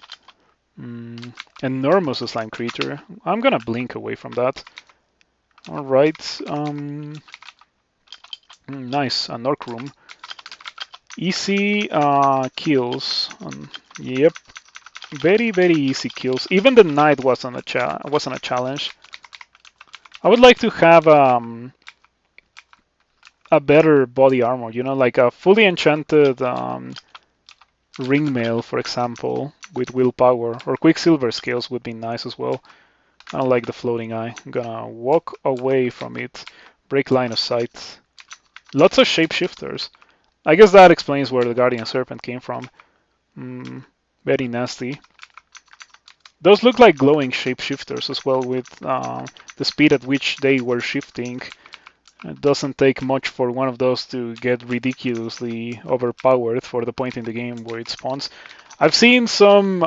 Enormous slime creature. I'm gonna blink away from that. All right. Nice. An orc room. Easy kills. Yep. Very easy kills. Even the knight wasn't a challenge. I would like to have a better body armor. You know, like a fully enchanted ringmail, for example, with willpower, or quicksilver scales would be nice as well. I don't like the floating eye. I'm gonna walk away from it. Break line of sight. Lots of shapeshifters. I guess that explains where the Guardian Serpent came from. Very nasty. Those look like glowing shapeshifters as well, with the speed at which they were shifting. It doesn't take much for one of those to get ridiculously overpowered for the point in the game where it spawns. I've seen some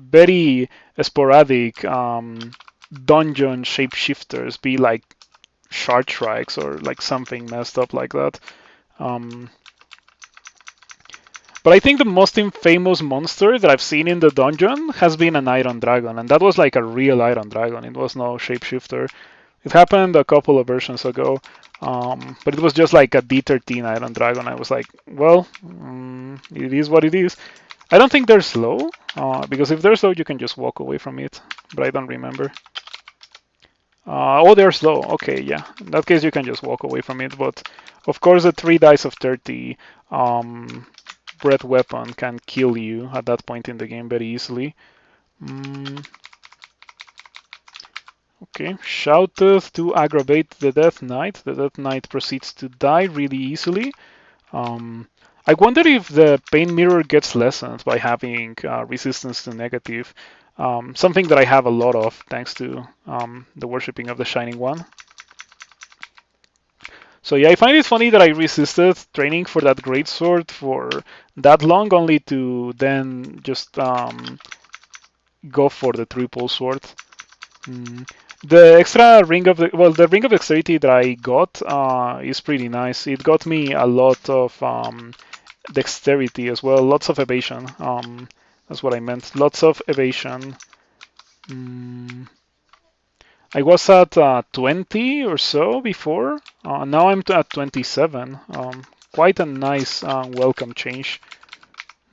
very sporadic dungeon shapeshifters be like shard strikes or like something messed up like that. But I think the most famous monster that I've seen in the dungeon has been an Iron Dragon, and that was like a real Iron Dragon. It was no shapeshifter. It happened a couple of versions ago, but it was just like a D13 Iron Dragon. I was like, well, it is what it is. I don't think they're slow, because if they're slow, you can just walk away from it, but I don't remember. Oh, they're slow. Okay, yeah. In that case, you can just walk away from it, but of course, the 3 dice of 30 breath weapon can kill you at that point in the game very easily. Okay, shouted to aggravate the Death Knight. The Death Knight proceeds to die really easily. I wonder if the Pain Mirror gets lessened by having resistance to negative. Something that I have a lot of thanks to the worshipping of the Shining One. So yeah, I find it funny that I resisted training for that great sword for that long, only to then just go for the triple sword. The extra the ring of dexterity that I got is pretty nice. It got me a lot of dexterity as well, lots of evasion. That's what I meant. Lots of evasion. Mm, I was at 20 or so before. Now I'm at 27. Quite a nice welcome change.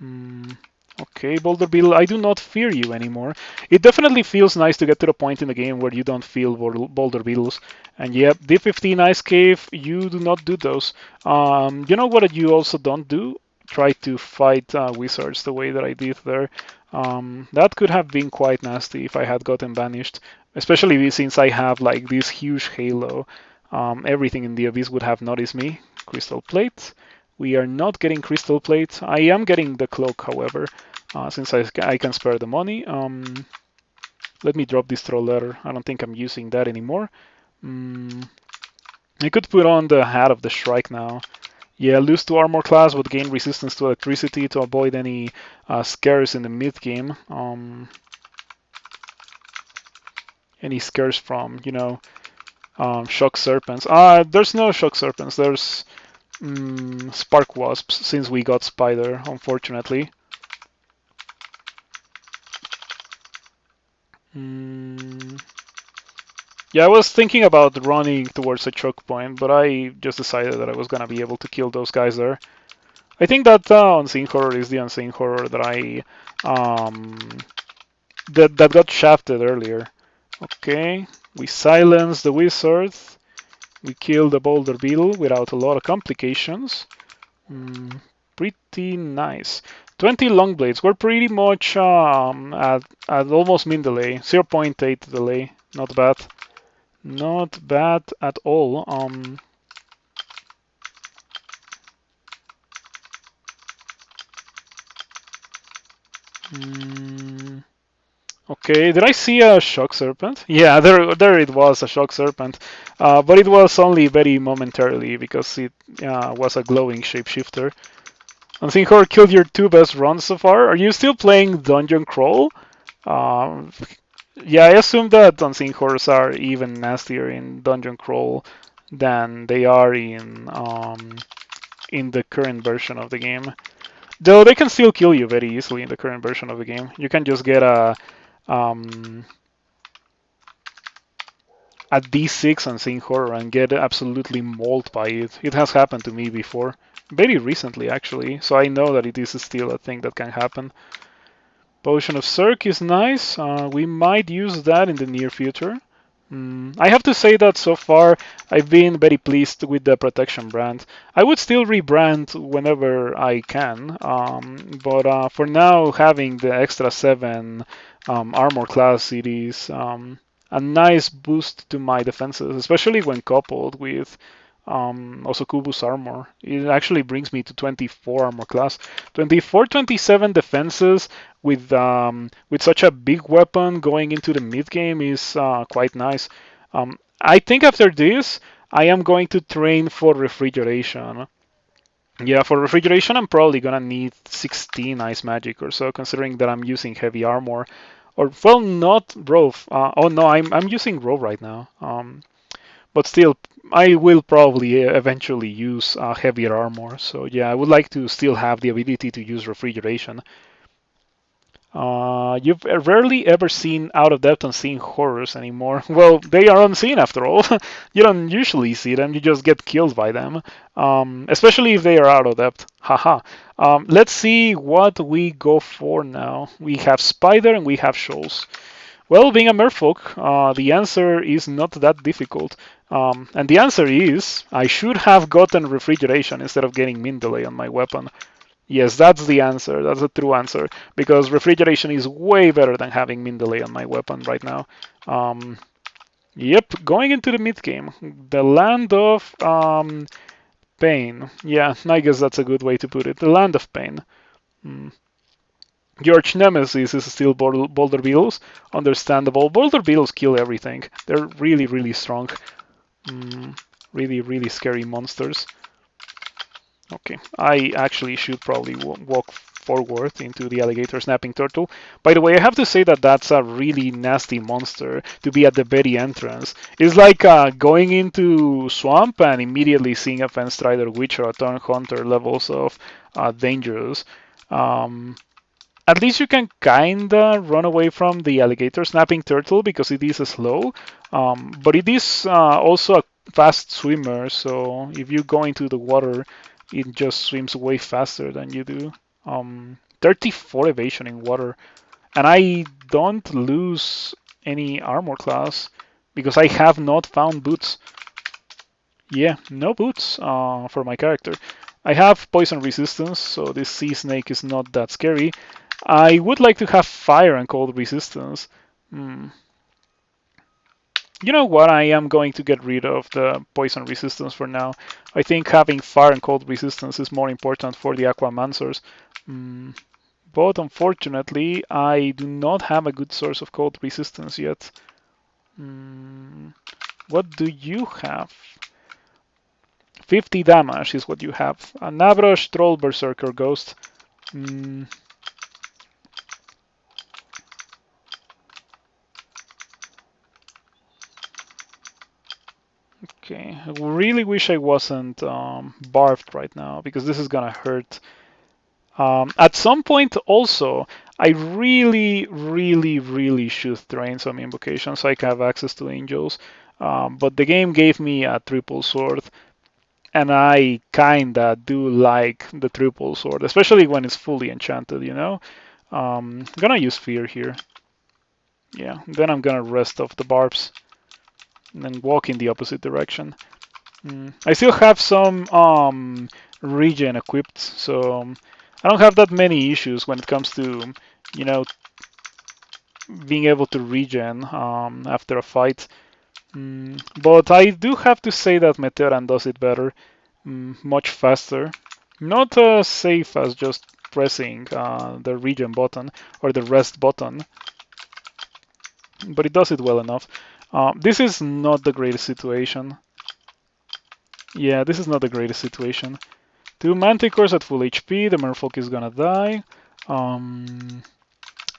Mm, okay, Boulder Beetle, I do not fear you anymore. It definitely feels nice to get to the point in the game where you don't feel Boulder Beetles. And yep, D15 Ice Cave, you do not do those. You know what you also don't do? Try to fight wizards the way that I did there. That could have been quite nasty if I had gotten banished, especially since I have like this huge halo. Everything in the abyss would have noticed me. Crystal plate. We are not getting crystal plate. I am getting the cloak, however, since I can spare the money. Let me drop this troll letter. I don't think I'm using that anymore. I could put on the hat of the Shrike now. Yeah, lose to armor class would gain resistance to electricity to avoid any scares in the mid game. Any scares from, shock serpents. There's no shock serpents. There's spark wasps since we got spider, unfortunately. Yeah, I was thinking about running towards a choke point, but I just decided that I was gonna be able to kill those guys there. I think that unseen horror is the unseen horror that I that got shafted earlier. Okay, we silence the wizard. We kill the boulder beetle without a lot of complications. Pretty nice. 20 long blades. We're pretty much at almost min delay. 0.8 delay. Not bad. Not bad at all. Okay, did I see a shock serpent? Yeah, there it was, a shock serpent. But it was only very momentarily because it was a glowing shapeshifter. Unseen Horror killed your two best runs so far. Are you still playing Dungeon Crawl? Um, yeah, I assume that Unseen Horrors are even nastier in Dungeon Crawl than they are in the current version of the game. Though they can still kill you very easily in the current version of the game. You can just get um, a D6 Unseen Horror and get absolutely mauled by it. It has happened to me before. Very recently, actually, so I know that it is still a thing that can happen. Potion of Cirque is nice. We might use that in the near future. I have to say that so far I've been very pleased with the protection brand. I would still rebrand whenever I can, but for now, having the extra 7 armor class, it is a nice boost to my defenses, especially when coupled with Osokubu's armor. It actually brings me to 24 armor class. 24, 27 defenses with such a big weapon going into the mid game is quite nice. I think after this, I am going to train for refrigeration. Yeah, for refrigeration, I'm probably gonna need 16 ice magic or so, considering that I'm using heavy armor. Or well, not Rove. Oh no, I'm using Rove right now. But still, I will probably eventually use heavier armor. So yeah, I would like to still have the ability to use refrigeration. You've rarely ever seen out of depth unseen horrors anymore. Well, they are unseen after all. You don't usually see them, you just get killed by them. Especially if they are out of depth. Haha. Let's see what we go for now. We have Spider and we have Shoals. Well, being a Merfolk, the answer is not that difficult. And the answer is, I should have gotten refrigeration instead of getting min delay on my weapon. Yes, that's the answer. That's the true answer. Because refrigeration is way better than having min delay on my weapon right now. Yep, going into the mid game. The land of pain. Yeah, I guess that's a good way to put it. The land of pain. Your arch nemesis is still boulder beetles. Understandable. Boulder beetles kill everything. They're really, really strong. Really, really scary monsters. Okay, I actually should probably walk forward into the alligator snapping turtle. By the way, I have to say that that's a really nasty monster to be at the very entrance. It's like going into swamp and immediately seeing a fence strider witch or a turn hunter levels of dangerous. at least you can kinda run away from the alligator snapping turtle because it is slow, but it is also a fast swimmer. So if you go into the water, it just swims way faster than you do. 34 evasion in water, and I don't lose any armor class because I have not found boots. Yeah, no boots for my character. I have poison resistance, so this sea snake is not that scary. I would like to have fire and cold resistance. Hmm. You know what? I am going to get rid of the poison resistance for now. I think having fire and cold resistance is more important for the Aquamancers. Hmm. But unfortunately, I do not have a good source of cold resistance yet. Hmm. What do you have? 50 damage is what you have. An average Troll Berserker Ghost. Mm, okay, I really wish I wasn't barbed right now because this is gonna hurt. At some point, also, I really should train some invocations so I can have access to angels. But the game gave me a triple sword, and I kinda do like the triple sword, especially when it's fully enchanted, you know? I'm gonna use fear here. Yeah, then I'm gonna rest off the barbs and then walk in the opposite direction. I still have some regen equipped, so I don't have that many issues when it comes to, you know, being able to regen after a fight. But I do have to say that Meteoran does it better, much faster. Not as safe as just pressing the regen button or the rest button, but it does it well enough. This is not the greatest situation. Yeah, this is not the greatest situation. Two Manticores at full HP, the Merfolk is gonna die. Um,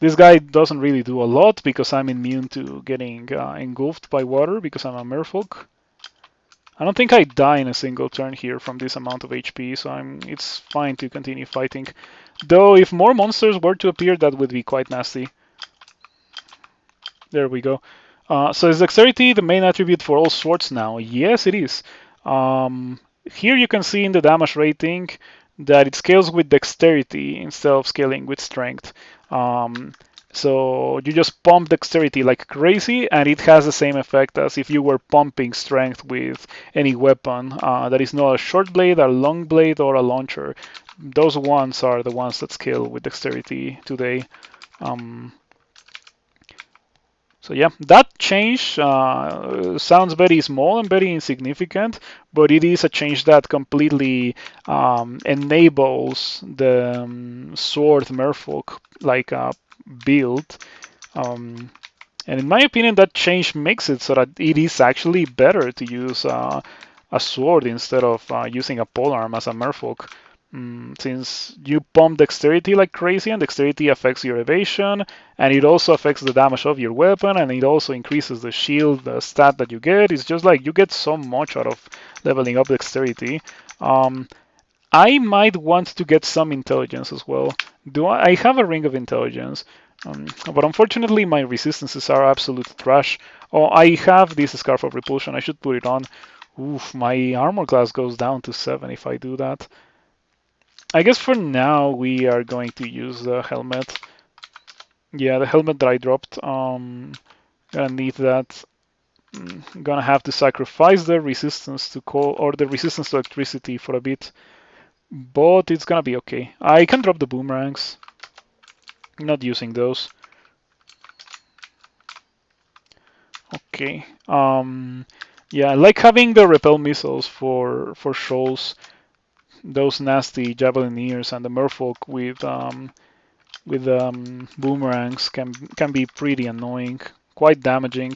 this guy doesn't really do a lot because I'm immune to getting engulfed by water because I'm a Merfolk. I don't think I die in a single turn here from this amount of HP, so it's fine to continue fighting. Though if more monsters were to appear, that would be quite nasty. There we go. So is dexterity the main attribute for all swords now? Yes, it is. Here you can see in the damage rating that it scales with dexterity instead of scaling with strength. So you just pump dexterity like crazy, and it has the same effect as if you were pumping strength with any weapon that is not a short blade, a long blade, or a launcher. Those ones are the ones that scale with dexterity today. Um, so yeah, that change sounds very small and very insignificant, but it is a change that completely enables the sword Merfolk like build. Um, and in my opinion, that change makes it so that it is actually better to use a sword instead of using a polearm as a Merfolk. Since you pump dexterity like crazy, and dexterity affects your evasion, and it also affects the damage of your weapon, and it also increases the shield the stat that you get. It's just like you get so much out of leveling up dexterity. Um, I might want to get some intelligence as well. Do I have a ring of intelligence? But unfortunately, my resistances are absolute trash. Oh, I have this scarf of repulsion. I should put it on. Oof, my armor class goes down to 7 if I do that. I guess for now we are going to use the helmet. Yeah, the helmet that I dropped. Gonna need that. Gonna have to sacrifice the resistance to cold or the resistance to electricity for a bit, but it's gonna be okay. I can drop the boomerangs. Not using those. Okay. Yeah, I like having the repel missiles for shoals. Those nasty javelineers and the merfolk with boomerangs can be pretty annoying, quite damaging.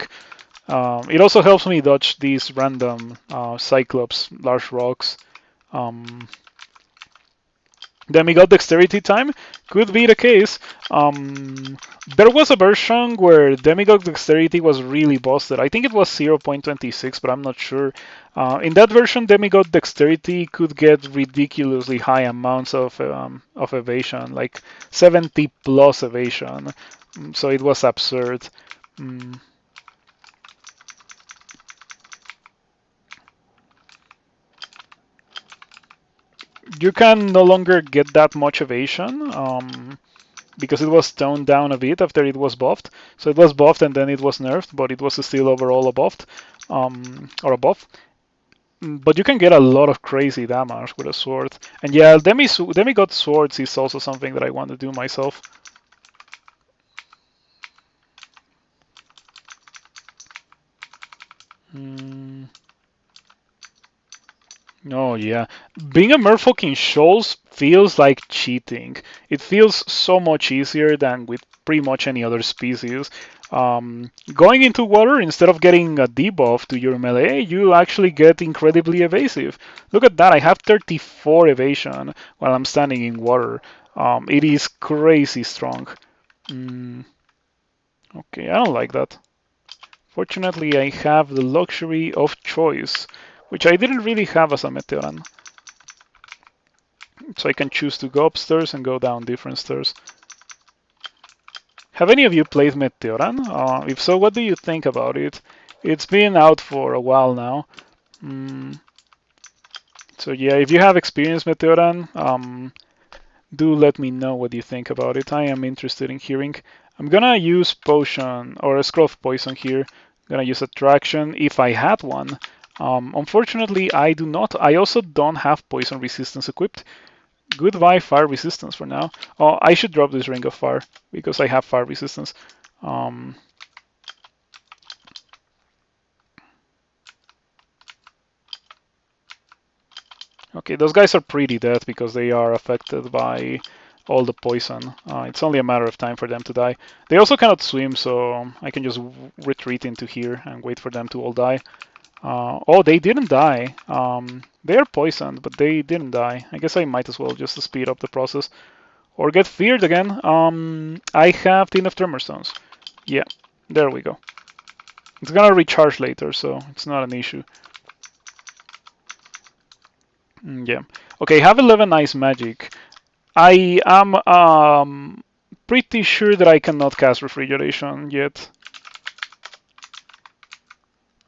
It also helps me dodge these random cyclops large rocks. Um, Demigod dexterity time could be the case. Um, there was a version where Demigod dexterity was really busted. I think it was 0.26, but I'm not sure. In that version, Demigod dexterity could get ridiculously high amounts of evasion, like 70 plus evasion. So it was absurd. Mm, you can no longer get that much evasion. Because it was toned down a bit after it was buffed. So it was buffed and then it was nerfed, but it was still overall buffed or above. But you can get a lot of crazy damage with a sword. And yeah, demigod swords is also something that I want to do myself. Mm. Oh yeah, being a merfolk in shoals feels like cheating. It feels so much easier than with pretty much any other species. Going into water, instead of getting a debuff to your melee, you actually get incredibly evasive. Look at that, I have 34 evasion while I'm standing in water. It is crazy strong. Mm, okay, I don't like that. Fortunately, I have the luxury of choice, which I didn't really have as a Meteoran. So I can choose to go upstairs and go down different stairs. Have any of you played Meteoran? If so, what do you think about it? It's been out for a while now. Mm, so yeah, if you have experience Meteoran, do let me know what you think about it. I am interested in hearing. I'm gonna use potion or a scroll of poison here. I'm gonna use attraction if I had one. Unfortunately, I do not. I also don't have poison resistance equipped. Goodbye fire resistance for now. Oh, I should drop this ring of fire because I have fire resistance. Um, okay, those guys are pretty dead because they are affected by all the poison. It's only a matter of time for them to die. They also cannot swim, so I can just retreat into here and wait for them to all die. Oh, they didn't die. They are poisoned, but they didn't die. I guess I might as well just to speed up the process. Or get feared again. I have 10 of Tremor Stones. Yeah, there we go. It's gonna recharge later, so it's not an issue. Yeah. Okay, have 11 ice magic. I am pretty sure that I cannot cast refrigeration yet.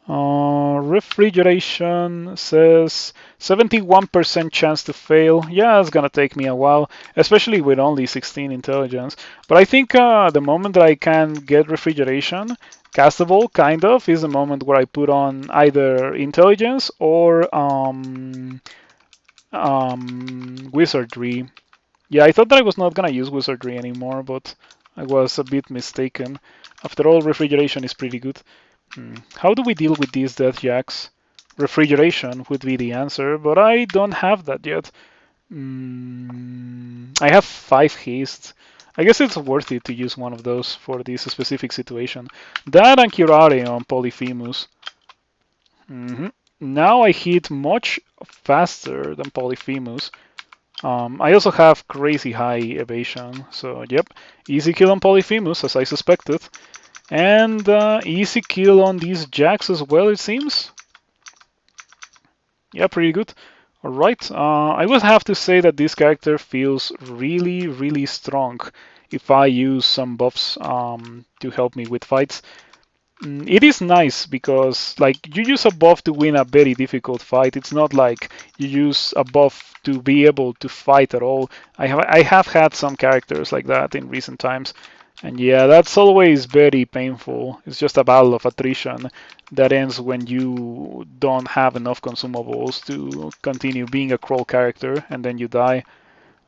Refrigeration says 71% chance to fail. Yeah, it's gonna take me a while, especially with only 16 intelligence. But I think the moment that I can get refrigeration castable, kind of, is the moment where I put on either intelligence or wizardry. Yeah, I thought that I was not gonna use wizardry anymore, but I was a bit mistaken. After all, refrigeration is pretty good. How do we deal with these death jacks? Refrigeration would be the answer, but I don't have that yet. I have 5 haste. I guess it's worth it to use one of those for this specific situation. That and Curare on Polyphemus. hmm Now I hit much faster than Polyphemus. I also have crazy high evasion, so yep, easy kill on Polyphemus as I suspected. And easy kill on these jacks as well, it seems. Yeah, pretty good. Alright, I would have to say that this character feels really, really strong if I use some buffs to help me with fights. It is nice because like you use a buff to win a very difficult fight. It's not like you use a buff to be able to fight at all. I have had some characters like that in recent times, and yeah, that's always very painful. It's just a battle of attrition that ends when you don't have enough consumables to continue being a crawl character, and then you die.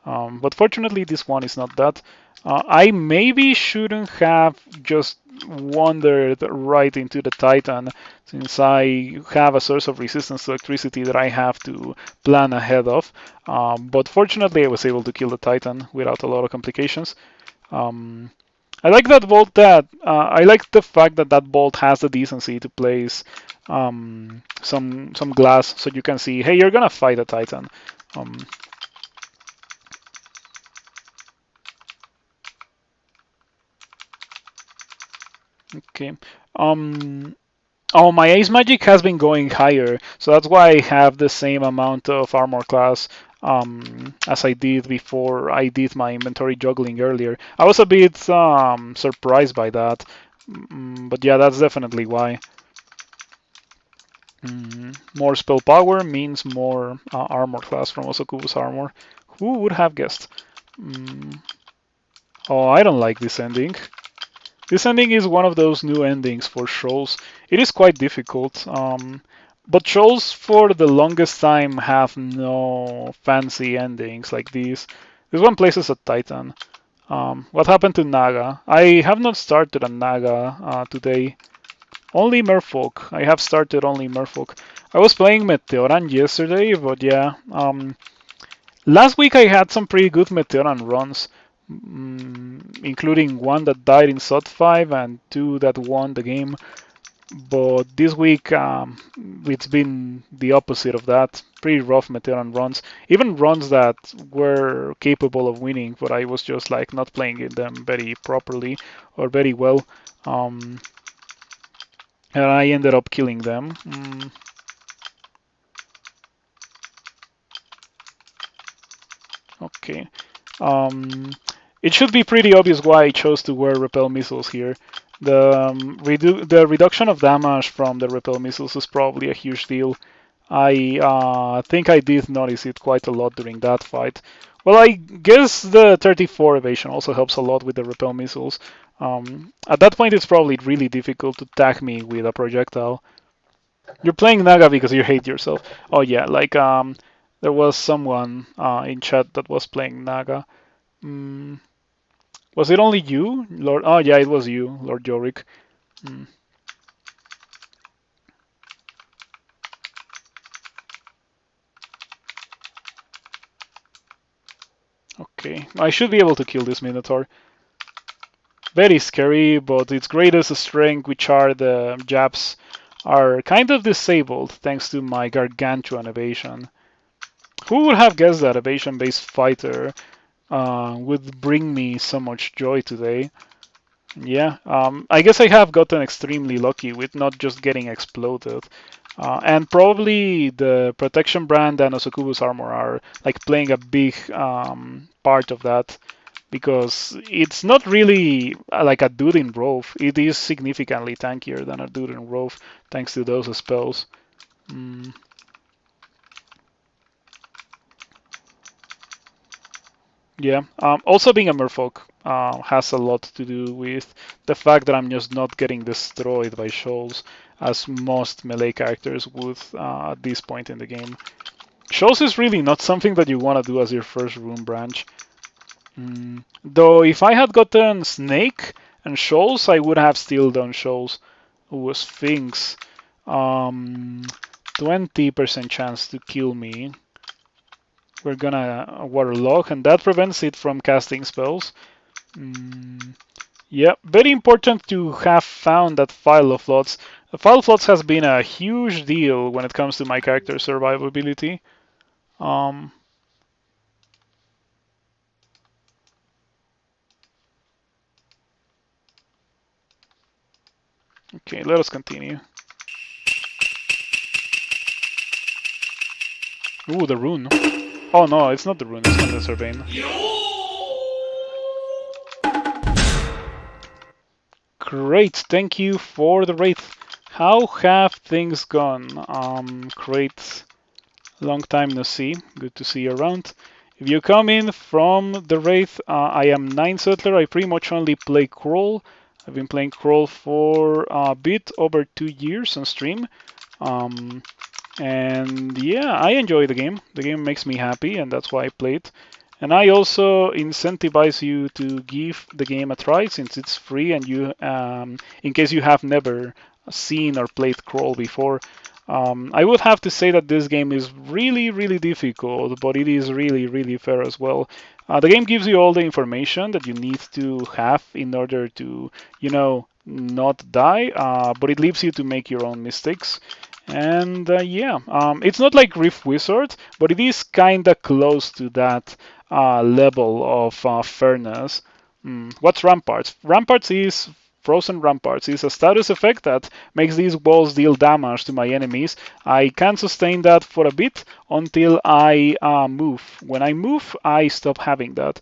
But fortunately, this one is not that. I maybe shouldn't have just wandered right into the Titan, since I have a source of resistance to electricity that I have to plan ahead of. But fortunately, I was able to kill the Titan without a lot of complications. Um, I like that bolt. I like the fact that that bolt has the decency to place some glass so you can see, hey, you're gonna fight a Titan. Um, Okay. Um. Oh, my Ace Magic has been going higher, so that's why I have the same amount of armor class as I did before I did my inventory juggling earlier. I was a bit surprised by that, but yeah, that's definitely why. More spell power means more armor class from Osokubo's armor. Who would have guessed? Mm, oh, I don't like this ending. This ending is one of those new endings for shows. It is quite difficult, but shows for the longest time have no fancy endings like these. This one places a Titan. What happened to Naga? I have not started a Naga today. Only Merfolk. I have started only Merfolk. I was playing Meteoran yesterday, but yeah. Last week I had some pretty good Meteoran runs, including one that died in SOT 5 and two that won the game. But this week it's been the opposite of that. Pretty rough Meteoran runs, even runs that were capable of winning, but I was just like not playing them very properly or very well. Um, and I ended up killing them. Okay. Um, it should be pretty obvious why I chose to wear repel missiles here. The reduction of damage from the repel missiles is probably a huge deal. I think I did notice it quite a lot during that fight. Well, I guess the 34 evasion also helps a lot with the repel missiles. At that point, it's probably really difficult to tag me with a projectile. You're playing Naga because you hate yourself. Oh yeah, like there was someone in chat that was playing Naga. Mm, was it only you, Lord? Oh yeah, it was you, Lord Jorik. Mm, okay, I should be able to kill this Minotaur. Very scary, but its greatest strength, which are the jabs, are kind of disabled thanks to my gargantuan evasion. Who would have guessed that evasion-based fighter would bring me so much joy today? Yeah, I guess I have gotten extremely lucky with not just getting exploded. And probably the protection brand and Osokubu's armor are like playing a big part of that because it's not really like a dude in Rove. It is significantly tankier than a dude in Rove thanks to those spells. Mm, yeah. Also, being a merfolk has a lot to do with the fact that I'm just not getting destroyed by shoals as most melee characters would at this point in the game. Shoals is really not something that you want to do as your first rune branch. Though if I had gotten Snake and Shoals, I would have still done Shoals. Ooh, Sphinx. Um, 20% chance to kill me. We're gonna Waterlog, and that prevents it from casting spells. Mm, yeah, very important to have found that File of Floods. File of Floods has been a huge deal when it comes to my character's survivability. Um, okay, let us continue. Ooh, the rune. Oh no, it's not the rune, it's Condenser Vein. Great, thank you for the wraith. How have things gone? Great, long time no see. Good to see you around. If you come in from the wraith, I am Nine Settler. I pretty much only play Crawl. I've been playing Crawl for a bit over 2 years on stream. Um, and yeah, I enjoy the game. The game makes me happy, and that's why I play it. And I also incentivize you to give the game a try since it's free, and in case you have never seen or played Crawl before. I would have to say that this game is really, really difficult, but it is really, really fair as well. The game gives you all the information that you need to have in order to, not die, but it leaves you to make your own mistakes. And yeah, it's not like Rift Wizard, but it is kind of close to that level of fairness. What's Ramparts? Ramparts is Frozen Ramparts. It's a status effect that makes these walls deal damage to my enemies. I can sustain that for a bit until I move. When I move, I stop having that.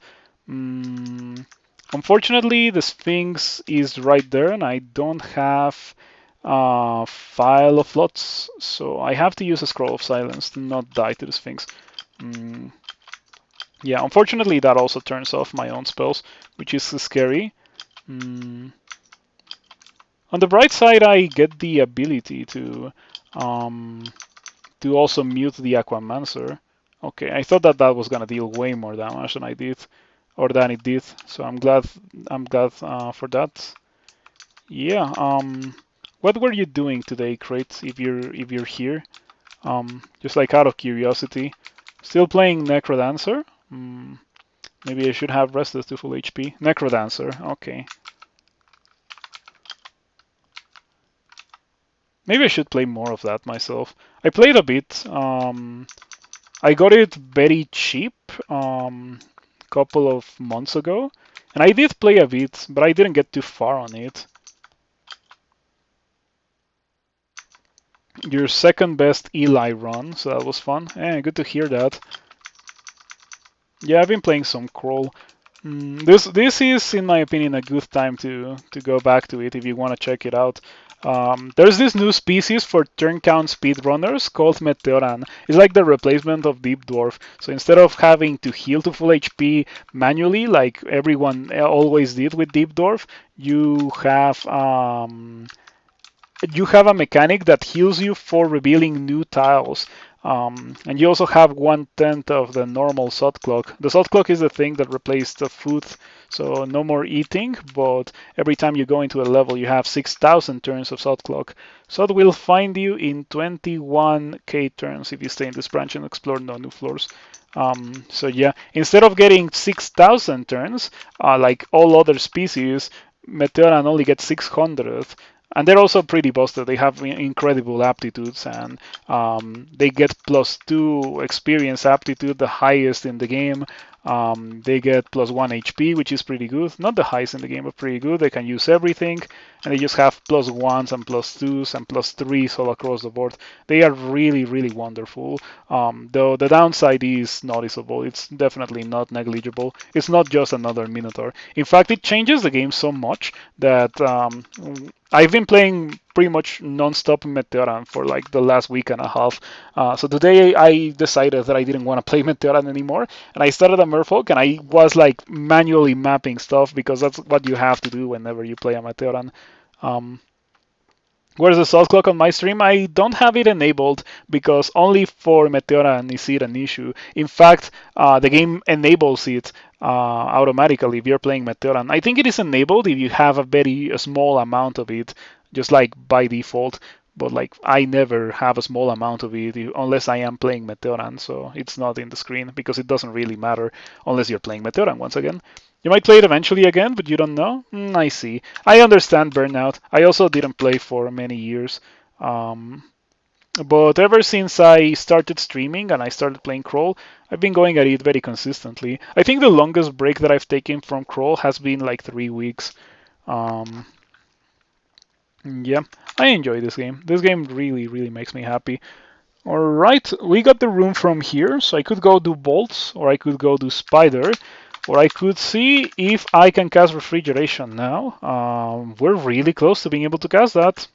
Mm, Unfortunately, the Sphinx is right there, and I don't have a file of lots, so I have to use a Scroll of Silence to not die to the Sphinx. Mm, yeah, unfortunately, that also turns off my own spells, which is scary. Mm, on the bright side, I get the ability um, to also mute the Aquamancer. Okay, I thought that that was gonna deal way more damage than I did, or than it did. So I'm glad. For that. Yeah. What were you doing today, Crate? If you're here, just like out of curiosity, still playing Necrodancer? Maybe I should have rested to full HP. Necrodancer. Okay. Maybe I should play more of that myself. I played a bit. I got it very cheap couple of months ago, and I did play a bit, but I didn't get too far on it. Your second best Eli run, so that was fun. Good to hear that. Yeah, I've been playing some Crawl. This is, in my opinion, a good time to go back to it if you want to check it out. There's this new species for turn count speedrunners called Meteoran. It's like the replacement of Deep Dwarf. So instead of having to heal to full HP manually, like everyone always did with Deep Dwarf, you have a mechanic that heals you for revealing new tiles. And you also have 1/10 of the normal sod clock. The sod clock is the thing that replaced the food, so no more eating, but every time you go into a level, you have 6,000 turns of sod clock. Sod will find you in 21k turns if you stay in this branch and explore no new floors. So yeah, instead of getting 6,000 turns, like all other species, Meteoran only gets 600, and they're also pretty busted. They have incredible aptitudes, and they get +2 experience aptitude, the highest in the game. They get +1 HP, which is pretty good. Not the highest in the game, but pretty good. They can use everything, and they just have +1s and +2s and +3s all across the board. They are really, really wonderful. Though the downside is noticeable. It's definitely not negligible. It's not just another Minotaur. In fact, it changes the game so much that I've been playing pretty much non-stop Meteoran for like the last week and a half. So today I decided that I didn't want to play Meteoran anymore, and I started a Merfolk, and I was like manually mapping stuff because that's what you have to do whenever you play a Meteoran. Um, Whereas the salt clock on my stream, I don't have it enabled because only for Meteoran is it an issue. In fact, the game enables it automatically if you're playing Meteoran. I think it is enabled if you have a very small amount of it, just like by default. But like I never have a small amount of it unless I am playing Meteoran, so it's not in the screen because it doesn't really matter unless you're playing Meteoran once again. You might play it eventually again, but you don't know? I see. I understand burnout. I also didn't play for many years. Um, but ever since I started streaming and I started playing Crawl, I've been going at it very consistently. I think the longest break that I've taken from Crawl has been like 3 weeks. Um, yeah, I enjoy this game. This game really, really makes me happy. Alright, we got the room from here, so I could go do bolts, or I could go do spider, or I could see if I can cast refrigeration now. We're really close to being able to cast that.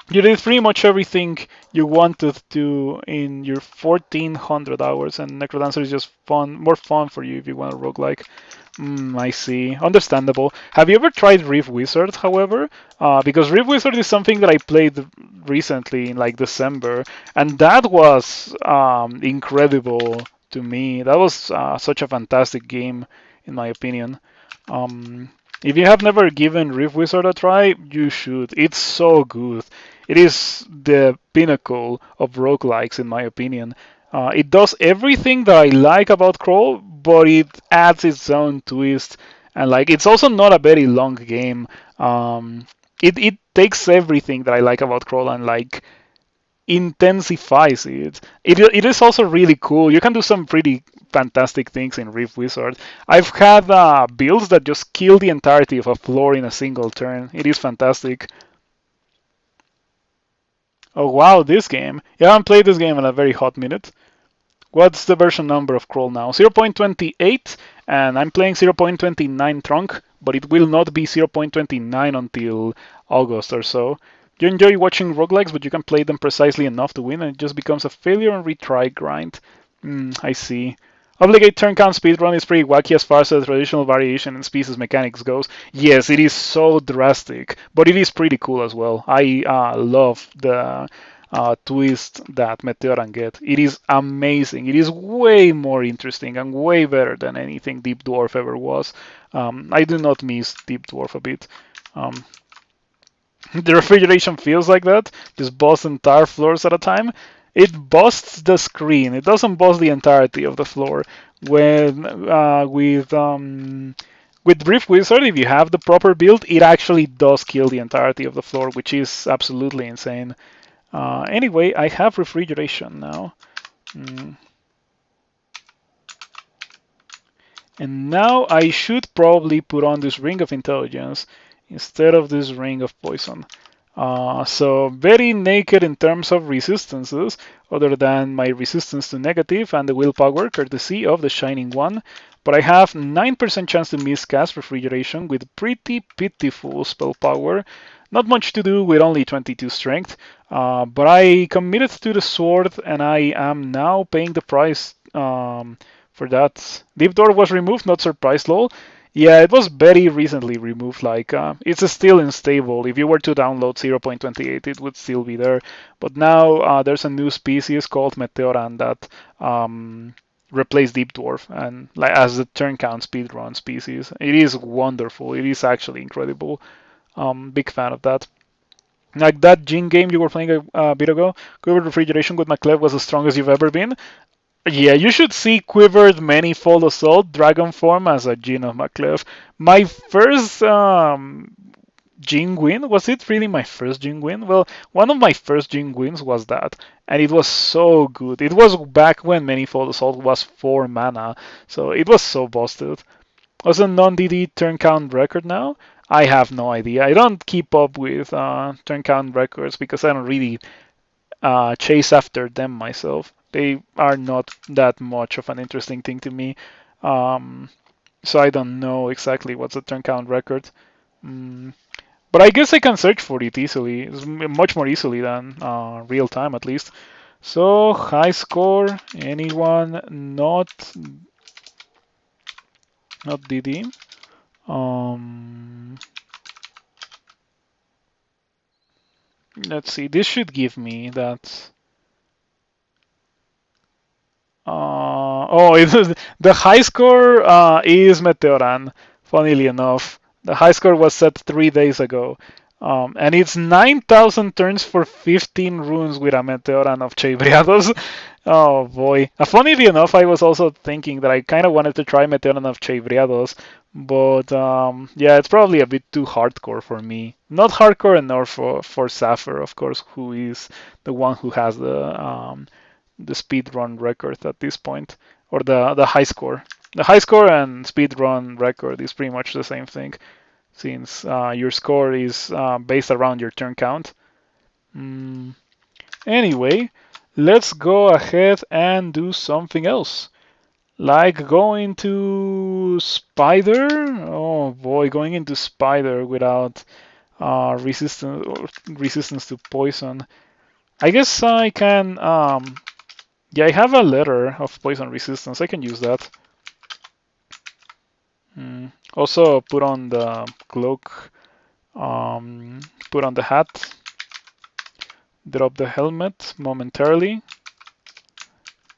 You did pretty much everything you wanted to in your 1400 hours, and Necrodancer is just fun, more fun for you if you want a roguelike. I see. Understandable. Have you ever tried Rift Wizard, however? Because Rift Wizard is something that I played recently in like December, and that was incredible to me. That was such a fantastic game, in my opinion. Um, if you have never given Rift Wizard a try, you should. It's so good. It is the pinnacle of roguelikes, in my opinion. It does everything that I like about Crawl, but it adds its own twist. And like, it's also not a very long game. It takes everything that I like about Crawl and like intensifies it. It is also really cool. You can do some pretty fantastic things in Rift Wizard. I've had builds that just kill the entirety of a floor in a single turn. It is fantastic. Oh wow, this game. Yeah, I haven't played this game in a very hot minute. What's the version number of Crawl now? 0.28, and I'm playing 0.29 Trunk, but it will not be 0.29 until August or so. You enjoy watching roguelikes, but you can play them precisely enough to win, and it just becomes a failure and retry grind. I see. Obligate turn count speedrun is pretty wacky as far as the traditional variation and species mechanics goes. Yes, it is so drastic, but it is pretty cool as well. I love the twist that Meteoran get. It is amazing. It is way more interesting and way better than anything Deep Dwarf ever was. I do not miss Deep Dwarf a bit. Um, the refrigeration feels like that. Just busts entire floors at a time. It busts the screen. It doesn't bust the entirety of the floor. When with Rift Wizard, if you have the proper build, it actually does kill the entirety of the floor, which is absolutely insane. Anyway, I have refrigeration now. Mm. And now I should probably put on this Ring of Intelligence instead of this Ring of Poison. So very naked in terms of resistances, other than my resistance to negative and the willpower, courtesy of the Shining One. But I have 9% chance to miscast Refrigeration with pretty pitiful spell power. Not much to do with only 22 strength, but I committed to the sword and I am now paying the price for that. Deep Door was removed, not surprised, lol. Yeah, it was very recently removed. Like, it's still unstable. If you were to download 0.28, it would still be there. But now there's a new species called Meteoran that replaced Deep Dwarf and like as the turn count speedrun species. It is wonderful. It is actually incredible. Big fan of that. Like that Jin game you were playing a bit ago, Quivered Refrigeration with Maclev was the strongest you've ever been. Yeah, you should see Quivered Manifold Assault Dragon Form as a Jin of Maclev. My first Jin win, was it really my first Jin win? Well, one of my first Jin wins was that, and it was so good. It was back when Manifold Assault was 4 mana, so it was so busted. What's a non-DD turn count record now? I have no idea. I don't keep up with turn count records because I don't really chase after them myself. They are not that much of an interesting thing to me. Um, so I don't know exactly what's the turn count record. Mm, but I guess I can search for it easily. It's much more easily than real time, at least. So high score. Anyone not DD? Um, let's see. This should give me that. Oh, the high score is Meteoran, funnily enough. The high score was set 3 days ago. And it's 9,000 turns for 15 runes with a Meteoran of Chevriados. Oh boy. Funnily enough, I was also thinking that I kind of wanted to try Meteoran of Chevriados, but yeah, it's probably a bit too hardcore for me. Not hardcore enough for Sapphire, of course, who is the one who has the speed run record at this point, or the high score. The high score and speed run record is pretty much the same thing, since your score is based around your turn count. Mm. Anyway, let's go ahead and do something else. Like going to Spider. Oh boy, going into Spider without resistance to poison. I guess I can yeah, I have a letter of poison resistance. I can use that. Also, put on the cloak, put on the hat, drop the helmet momentarily,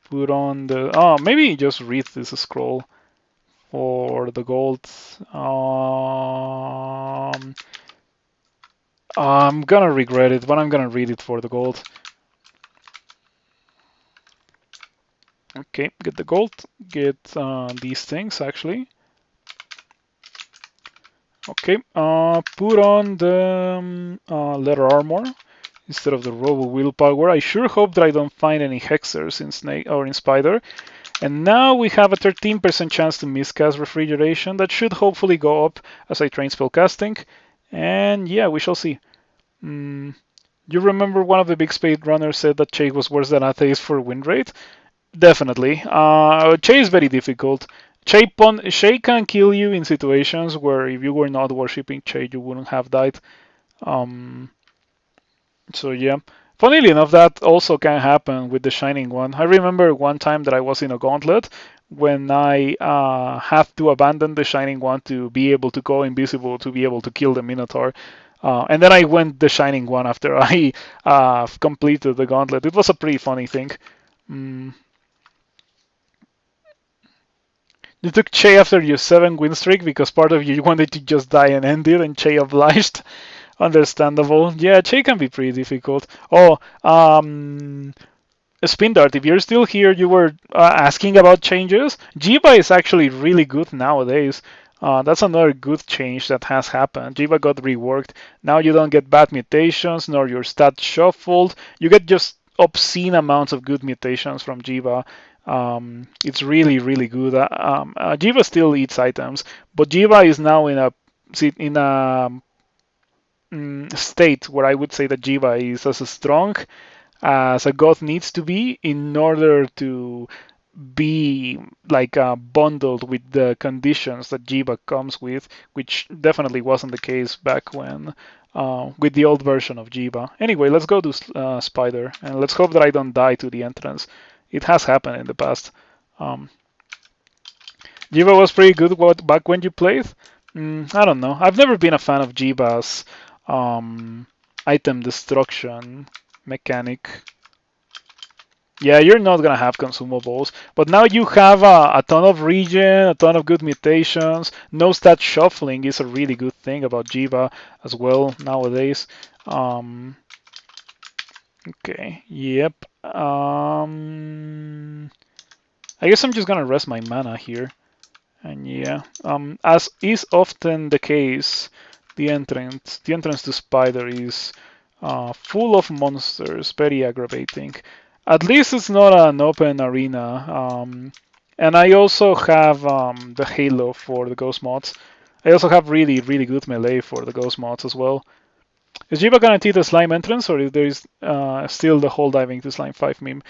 put on the. Oh, maybe just read this scroll for the gold. I'm gonna regret it, but I'm gonna read it for the gold. Okay, get the gold, get these things actually. Okay, put on the leather armor. instead of the Robo Willpower. I sure hope that I don't find any Hexers in Snake or in Spider. And now we have a 13% chance to miscast Refrigeration. That should hopefully go up as I train spellcasting. And yeah, we shall see. Mm, you remember one of the big speed runners said that Che was worse than Atheist for win rate? Definitely. Che is very difficult. Che can kill you in situations where if you were not worshipping Che, you wouldn't have died. Um, so yeah. Funnily enough, that also can happen with the Shining One. I remember one time that I was in a gauntlet when I had to abandon the Shining One to be able to go invisible to be able to kill the Minotaur. And then I went the Shining One after I completed the gauntlet. It was a pretty funny thing. Mm. You took Che after your 7 win streak because part of you wanted to just die and end it, and Che obliged. Understandable. Yeah, Che can be pretty difficult. Oh, Spin Dart, if you're still here, you were asking about changes. Jiva is actually really good nowadays. That's another good change that has happened. Jiva got reworked. Now you don't get bad mutations, nor your stats shuffled. You get just obscene amounts of good mutations from Jiva. It's really, really good. Jiva still eats items, but Jiva is now in a state where I would say that Jiva is as strong as a god needs to be in order to be like bundled with the conditions that Jiva comes with, which definitely wasn't the case back when with the old version of Jiva. Anyway, let's go to Spider and let's hope that I don't die to the entrance. It has happened in the past. Um, Jiva was pretty good back when you played. I don't know. I've never been a fan of Jiva's um, item destruction mechanic. Yeah, you're not gonna have consumables, but now you have a ton of regen, a ton of good mutations. No stat shuffling is a really good thing about Jiva as well nowadays. Um, okay, yep. I guess I'm just gonna rest my mana here. And yeah, as is often the case, the entrance to Spider is full of monsters, very aggravating. At least it's not an open arena. And I also have the Halo for the Ghost mods. I also have really, really good melee for the Ghost mods as well. Is Jiva guaranteed a slime entrance, or is there still the whole diving to slime 5 meme?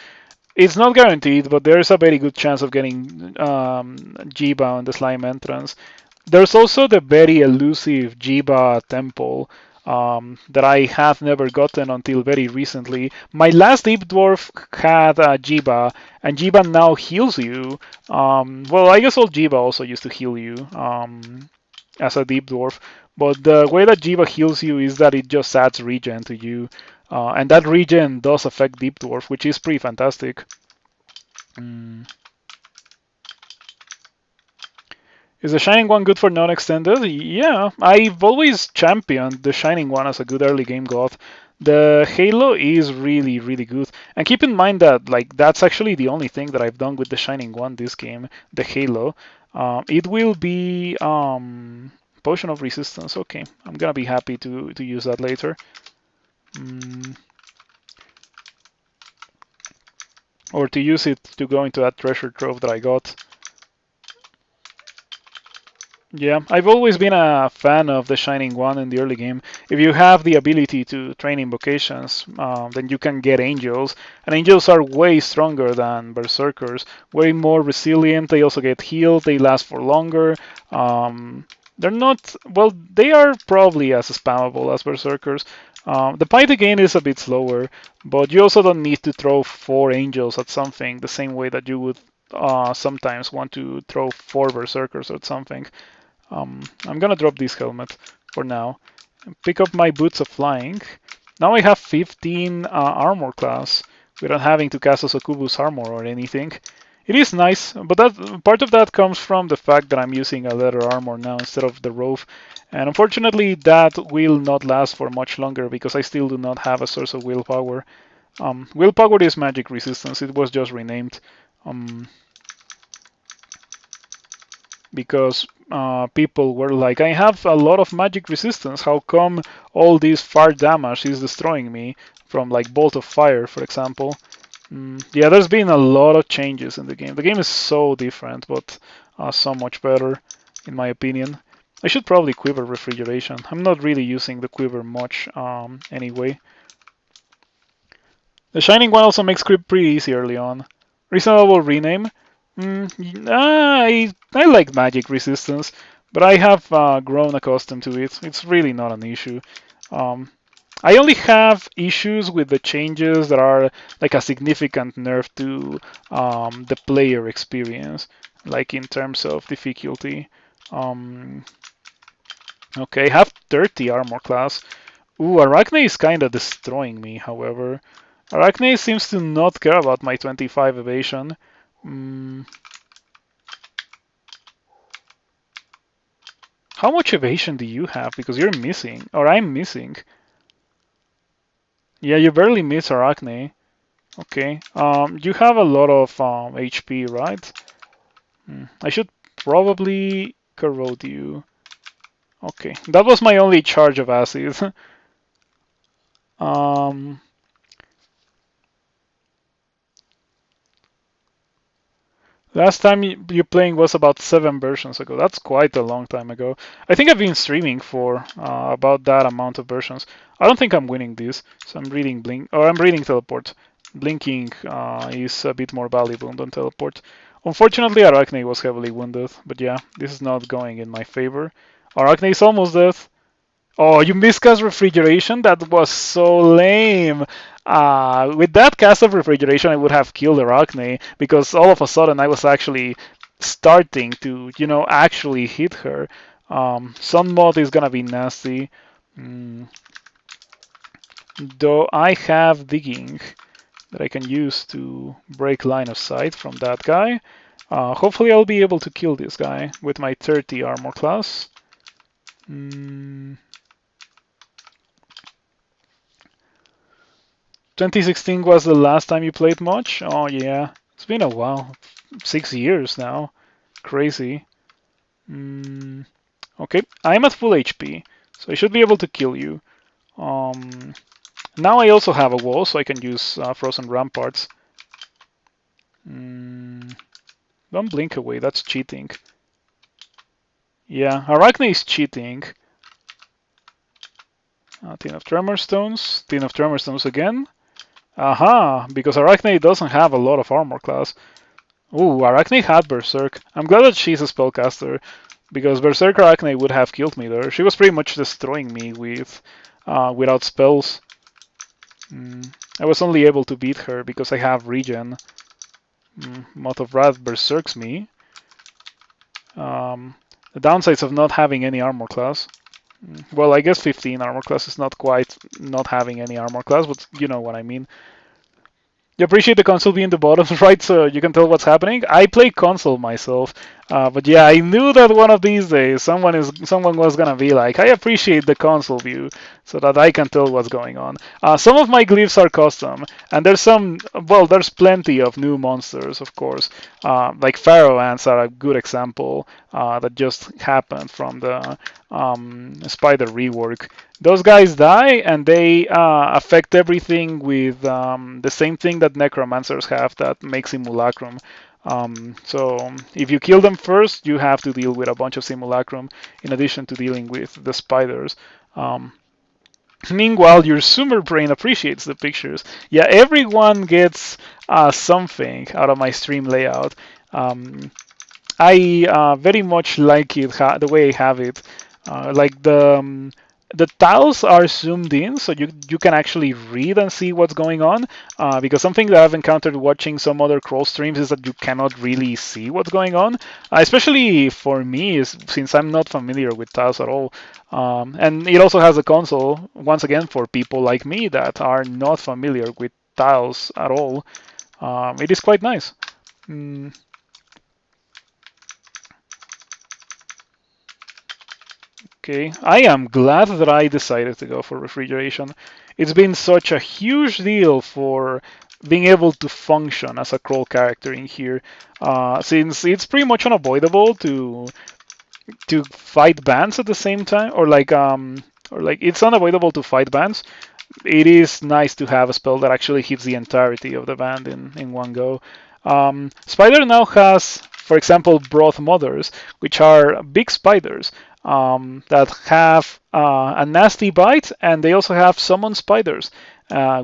It's not guaranteed, but there's a very good chance of getting Jiba on the slime entrance. There's also the very elusive Jiba temple that I have never gotten until very recently. My last Deep Dwarf had Jiba, and Jiba now heals you. Well, I guess all Jiba also used to heal you as a Deep Dwarf, but the way that Jiba heals you is that it just adds regen to you. And that regen does affect Deep Dwarf, which is pretty fantastic. Mm. Is the Shining One good for non-extended? Yeah, I've always championed the Shining One as a good early game god. The Halo is really, really good. And keep in mind that like that's actually the only thing that I've done with the Shining One this game, the Halo. It will be Potion of Resistance. Okay, I'm gonna be happy to use that later. Mm. Or to use it to go into that treasure trove that I got. Yeah, I've always been a fan of the Shining One in the early game. If you have the ability to train invocations, then you can get angels, and angels are way stronger than berserkers, way more resilient. They also get healed. They last for longer. They're not well. They are probably as spammable as berserkers. The fight again is a bit slower, but you also don't need to throw 4 angels at something the same way that you would sometimes want to throw 4 berserkers at something. I'm gonna drop this helmet for now. Pick up my boots of flying. Now I have 15 armor class without having to cast a Succubus armor or anything. It is nice, but that part of that comes from the fact that I'm using a leather armor now instead of the robe. And unfortunately, that will not last for much longer because I still do not have a source of willpower. Willpower is magic resistance. It was just renamed. Because people were like, I have a lot of magic resistance. How come all this fire damage is destroying me? from like Bolt of Fire, for example. Yeah, there's been a lot of changes in the game. The game is so different, but so much better, in my opinion. I should probably quiver refrigeration. I'm not really using the quiver much anyway. The Shining one also makes creep pretty easy early on. Reasonable rename. I like magic resistance, but I have grown accustomed to it. It's really not an issue. Um, I only have issues with the changes that are like a significant nerf to the player experience, like in terms of difficulty. Um, okay, have 30 armor class. Ooh, Arachne is kinda destroying me, however. Arachne seems to not care about my 25 evasion. Mm, how much evasion do you have? Because you're missing, or I'm missing. Yeah, you barely miss Arachne. Okay. You have a lot of HP, right? I should probably corrode you. Okay, that was my only charge of acid. um, Last time you playing was about 7 versions ago. That's quite a long time ago. I think I've been streaming for about that amount of versions. I don't think I'm winning this, so I'm reading blink or I'm reading teleport. Blinking is a bit more valuable than teleport. Unfortunately, Arachne was heavily wounded, but yeah, this is not going in my favor. Arachne is almost dead. Oh, you miscast refrigeration? That was so lame. With that cast of refrigeration, I would have killed Arachne because all of a sudden I was actually starting to, actually hit her. Sun mod is gonna be nasty. Mm, though I have digging that I can use to break line of sight from that guy. Hopefully I'll be able to kill this guy with my 30 armor class. Mm, 2016 was the last time you played much? Oh yeah, it's been a while. 6 years now. Crazy. Mm, okay, I'm at full HP, so I should be able to kill you. Um, Now I also have a wall, so I can use frozen ramparts. Mm, don't blink away, that's cheating. Yeah, Arachne is cheating. Tin of Tremor Stones. Tin of Tremor Stones again. Aha, because Arachne doesn't have a lot of armor class. Ooh, Arachne had Berserk. I'm glad that she's a spellcaster, because Berserk Arachne would have killed me there. She was pretty much destroying me without spells. I was only able to beat her because I have regen. Moth of Wrath Berserks me. The downsides of not having any armor class. Well, I guess 15 armor class is not quite not having any armor class, but you know what I mean. You appreciate the console being the bottom right, so you can tell what's happening. I play console myself, but yeah, I knew that one of these days someone was gonna be like, I appreciate the console view, so that I can tell what's going on. Some of my glyphs are custom, and there's plenty of new monsters, of course. Like Pharaoh ants are a good example that just happened from the Spider rework. Those guys die and they affect everything with the same thing that necromancers have that makes simulacrum. So if you kill them first, you have to deal with a bunch of simulacrum in addition to dealing with the spiders. Meanwhile, your Sumer brain appreciates the pictures. Yeah, everyone gets something out of my stream layout. I very much like it the way I have it. Like the tiles are zoomed in, so you can actually read and see what's going on. Because something that I've encountered watching some other crawl streams is that you cannot really see what's going on. Especially for me, since I'm not familiar with tiles at all. And it also has a console once again for people like me that are not familiar with tiles at all. It is quite nice. Mm, Okay, I am glad that I decided to go for refrigeration. It's been such a huge deal for being able to function as a crawl character in here, since it's pretty much unavoidable to fight bans at the same time, or like it's unavoidable to fight bans, it is nice to have a spell that actually hits the entirety of the band in one go. Spider now has, for example, Broth Mothers, which are big spiders that have a nasty bite, and they also have Summon Spiders,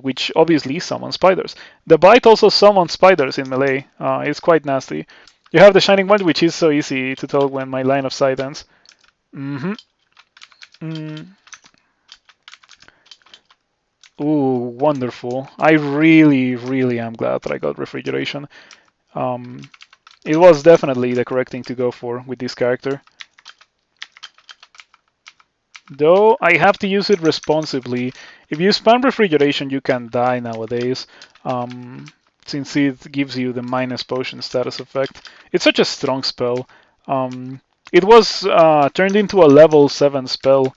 which obviously summon spiders. The bite also summons spiders in melee. It's quite nasty. You have the Shining One, which is so easy to tell when my line of sight ends. Mm-hmm. Mm. Ooh, wonderful. I really, really am glad that I got refrigeration. Um, it was definitely the correct thing to go for with this character. Though I have to use it responsibly. If you spam refrigeration, you can die nowadays, um, since it gives you the minus potion status effect. It's such a strong spell. Um, it was turned into a level 7 spell.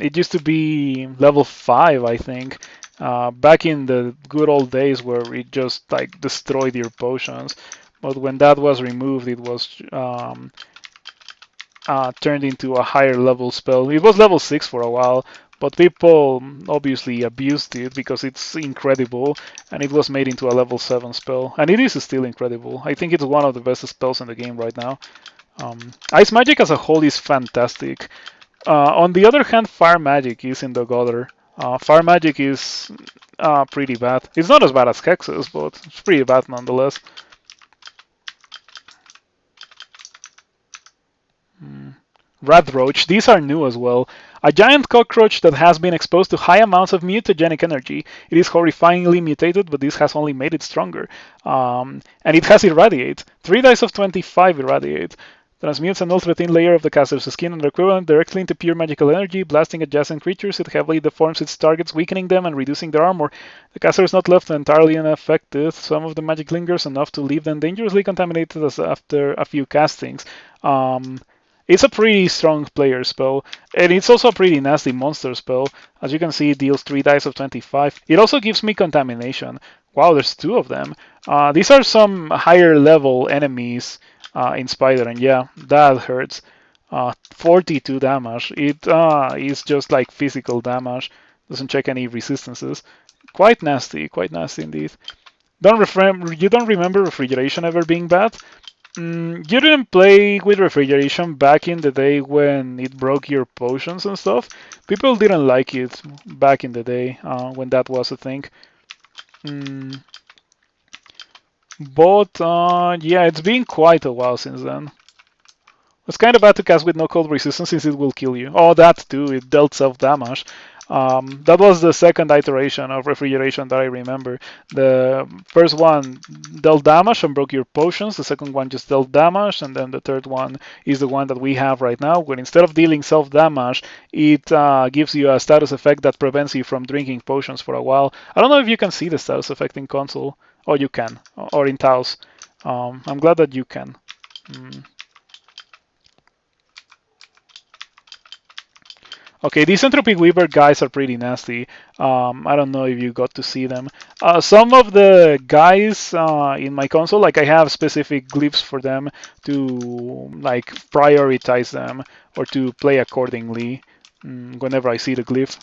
It used to be level 5, I think, back in the good old days where it just like destroyed your potions. But when that was removed, it was turned into a higher level spell. It was level 6 for a while, but people obviously abused it because it's incredible, and it was made into a level 7 spell. And it is still incredible. I think it's one of the best spells in the game right now. Ice Magic as a whole is fantastic. On the other hand, Fire Magic is in the gutter. Fire Magic is pretty bad. It's not as bad as Hexes, but it's pretty bad nonetheless. Radroach, these are new as well. A giant cockroach that has been exposed to high amounts of mutagenic energy. It is horrifyingly mutated, but this has only made it stronger. And it has Irradiate. 3 dice of 25 Irradiate. Transmutes an ultra thin layer of the caster's skin and equivalent directly into pure magical energy, blasting adjacent creatures. It heavily deforms its targets, weakening them and reducing their armor. The caster is not left entirely unaffected. Some of the magic lingers enough to leave them dangerously contaminated as after a few castings. It's a pretty strong player spell, and it's also a pretty nasty monster spell. As you can see, it deals 3 dice of 25. It also gives me Contamination. Wow, there's 2 of them. These are some higher level enemies in Spider, and yeah, that hurts. 42 damage. It is just like physical damage. Doesn't check any resistances. Quite nasty indeed. You don't remember Refrigeration ever being bad? You didn't play with refrigeration back in the day when it broke your potions and stuff. People didn't like it back in the day when that was a thing. Mm, but yeah, it's been quite a while since then. It's kind of bad to cast with no cold resistance since it will kill you. Oh, that too, it dealt self damage. That was the second iteration of refrigeration that I remember. The first one dealt damage and broke your potions. The second one just dealt damage, and then the third one is the one that we have right now, where instead of dealing self damage, it gives you a status effect that prevents you from drinking potions for a while. I don't know if you can see the status effect in console. Oh, you can, or in Taos. I'm glad that you can. Mm. Okay, these Entropy Weaver guys are pretty nasty. I don't know if you got to see them. Some of the guys in my console, like I have specific glyphs for them to like prioritize them or to play accordingly whenever I see the glyph.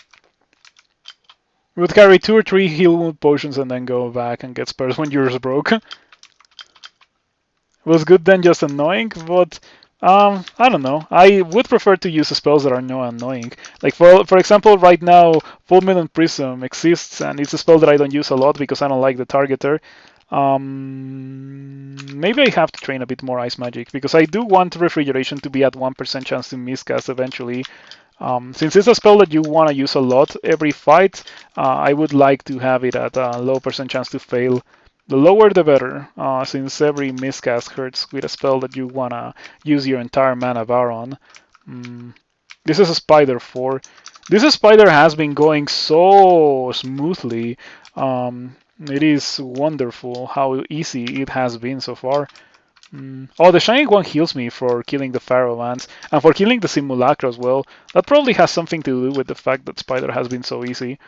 We would carry 2 or 3 heal wound potions and then go back and get spells when yours broke. Was good then just annoying, but I don't know. I would prefer to use spells that are not annoying. Like for example, right now, Fulminant Prism exists, and it's a spell that I don't use a lot because I don't like the targeter. Maybe I have to train a bit more Ice Magic because I do want Refrigeration to be at 1% chance to miscast eventually. Since it's a spell that you want to use a lot every fight, I would like to have it at a low percent chance to fail. The lower the better, since every miscast hurts with a spell that you wanna use your entire mana bar on. This is a Spider 4. This Spider has been going so smoothly. It is wonderful how easy it has been so far. Oh, the Shining One heals me for killing the Pharaoh Ants and for killing the Simulacra as well. That probably has something to do with the fact that Spider has been so easy.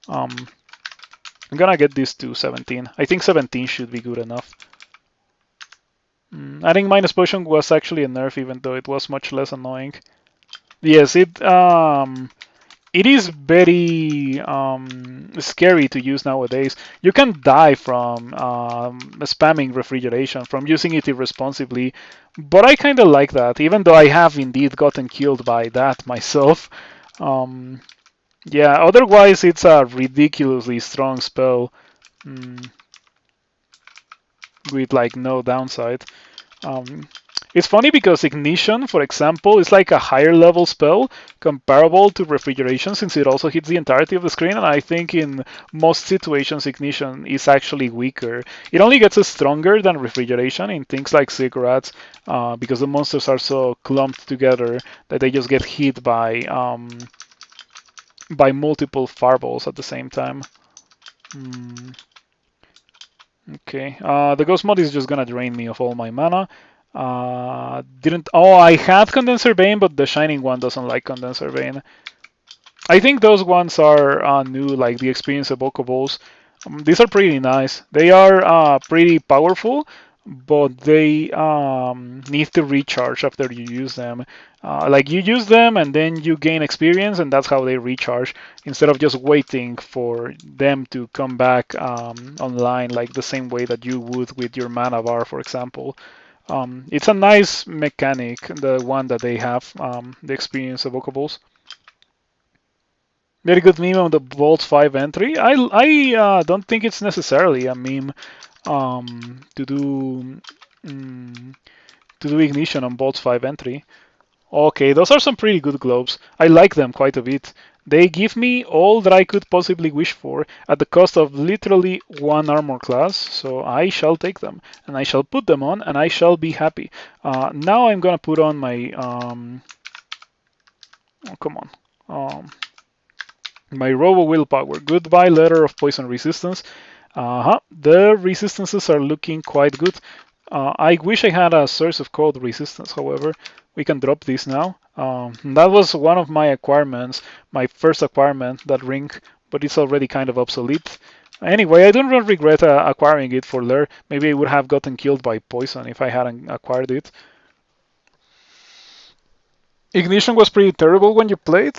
Um, I'm gonna get this to 17. I think 17 should be good enough. Adding minus potion was actually a nerf, even though it was much less annoying. Yes, it is very scary to use nowadays. You can die from spamming refrigeration, from using it irresponsibly, but I kind of like that, even though I have indeed gotten killed by that myself. Um, yeah, otherwise it's a ridiculously strong spell mm, with like no downside. Um, it's funny because Ignition, for example, is like a higher level spell comparable to Refrigeration since it also hits the entirety of the screen, and I think in most situations Ignition is actually weaker. It only gets stronger than Refrigeration in things like cigarettes because the monsters are so clumped together that they just get hit by multiple fireballs at the same time. Hmm. Okay, the ghost mod is just gonna drain me of all my mana. Didn't. Oh, I had Condenser Bane, but the Shining one doesn't like Condenser Bane. I think those ones are new, like the Experience Evocables. These are pretty nice. They are pretty powerful, but they need to recharge after you use them. Like you use them and then you gain experience, and that's how they recharge. Instead of just waiting for them to come back online, like the same way that you would with your mana bar, for example. It's a nice mechanic, the one that they have, the Experience Evocables. Very good meme on the Vault 5 entry. I don't think it's necessarily a meme to do mm, to do ignition on Vault 5 entry. Okay, those are some pretty good globes. I like them quite a bit. They give me all that I could possibly wish for at the cost of literally one armor class, so I shall take them and I shall put them on and I shall be happy. Now I'm gonna put on my oh, come on. My Robo Willpower. Goodbye, letter of poison resistance. The resistances are looking quite good. I wish I had a source of cold resistance, however. We can drop this now. That was one of my acquirements, my first acquirement, that ring, but it's already kind of obsolete. Anyway, I don't really regret acquiring it for Lair. Maybe I would have gotten killed by poison if I hadn't acquired it. Ignition was pretty terrible when you played.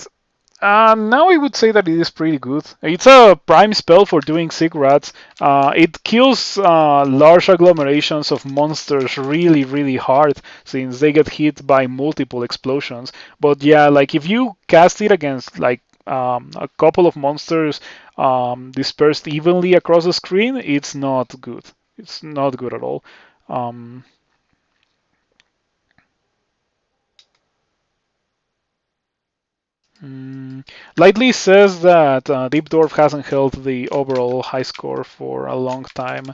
Now I would say that it is pretty good. It's a prime spell for doing cigarettes. It kills large agglomerations of monsters really, really hard since they get hit by multiple explosions. But yeah, like if you cast it against like a couple of monsters dispersed evenly across the screen, it's not good. It's not good at all. Um, Mm, Lightly says that Deep Dwarf hasn't held the overall high score for a long time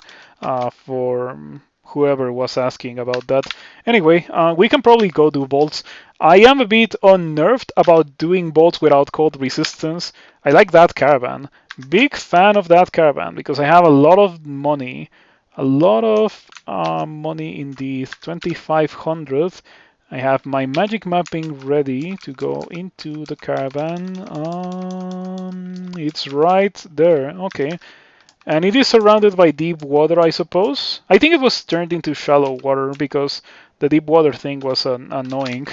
for whoever was asking about that. Anyway, we can probably go do bolts. I am a bit unnerved about doing bolts without cold resistance. I like that caravan. Big fan of that caravan because I have a lot of money. A lot of money indeed. 2,500. I have my magic mapping ready to go into the caravan. It's right there. Okay. And it is surrounded by deep water, I suppose. I think it was turned into shallow water because the deep water thing was annoying.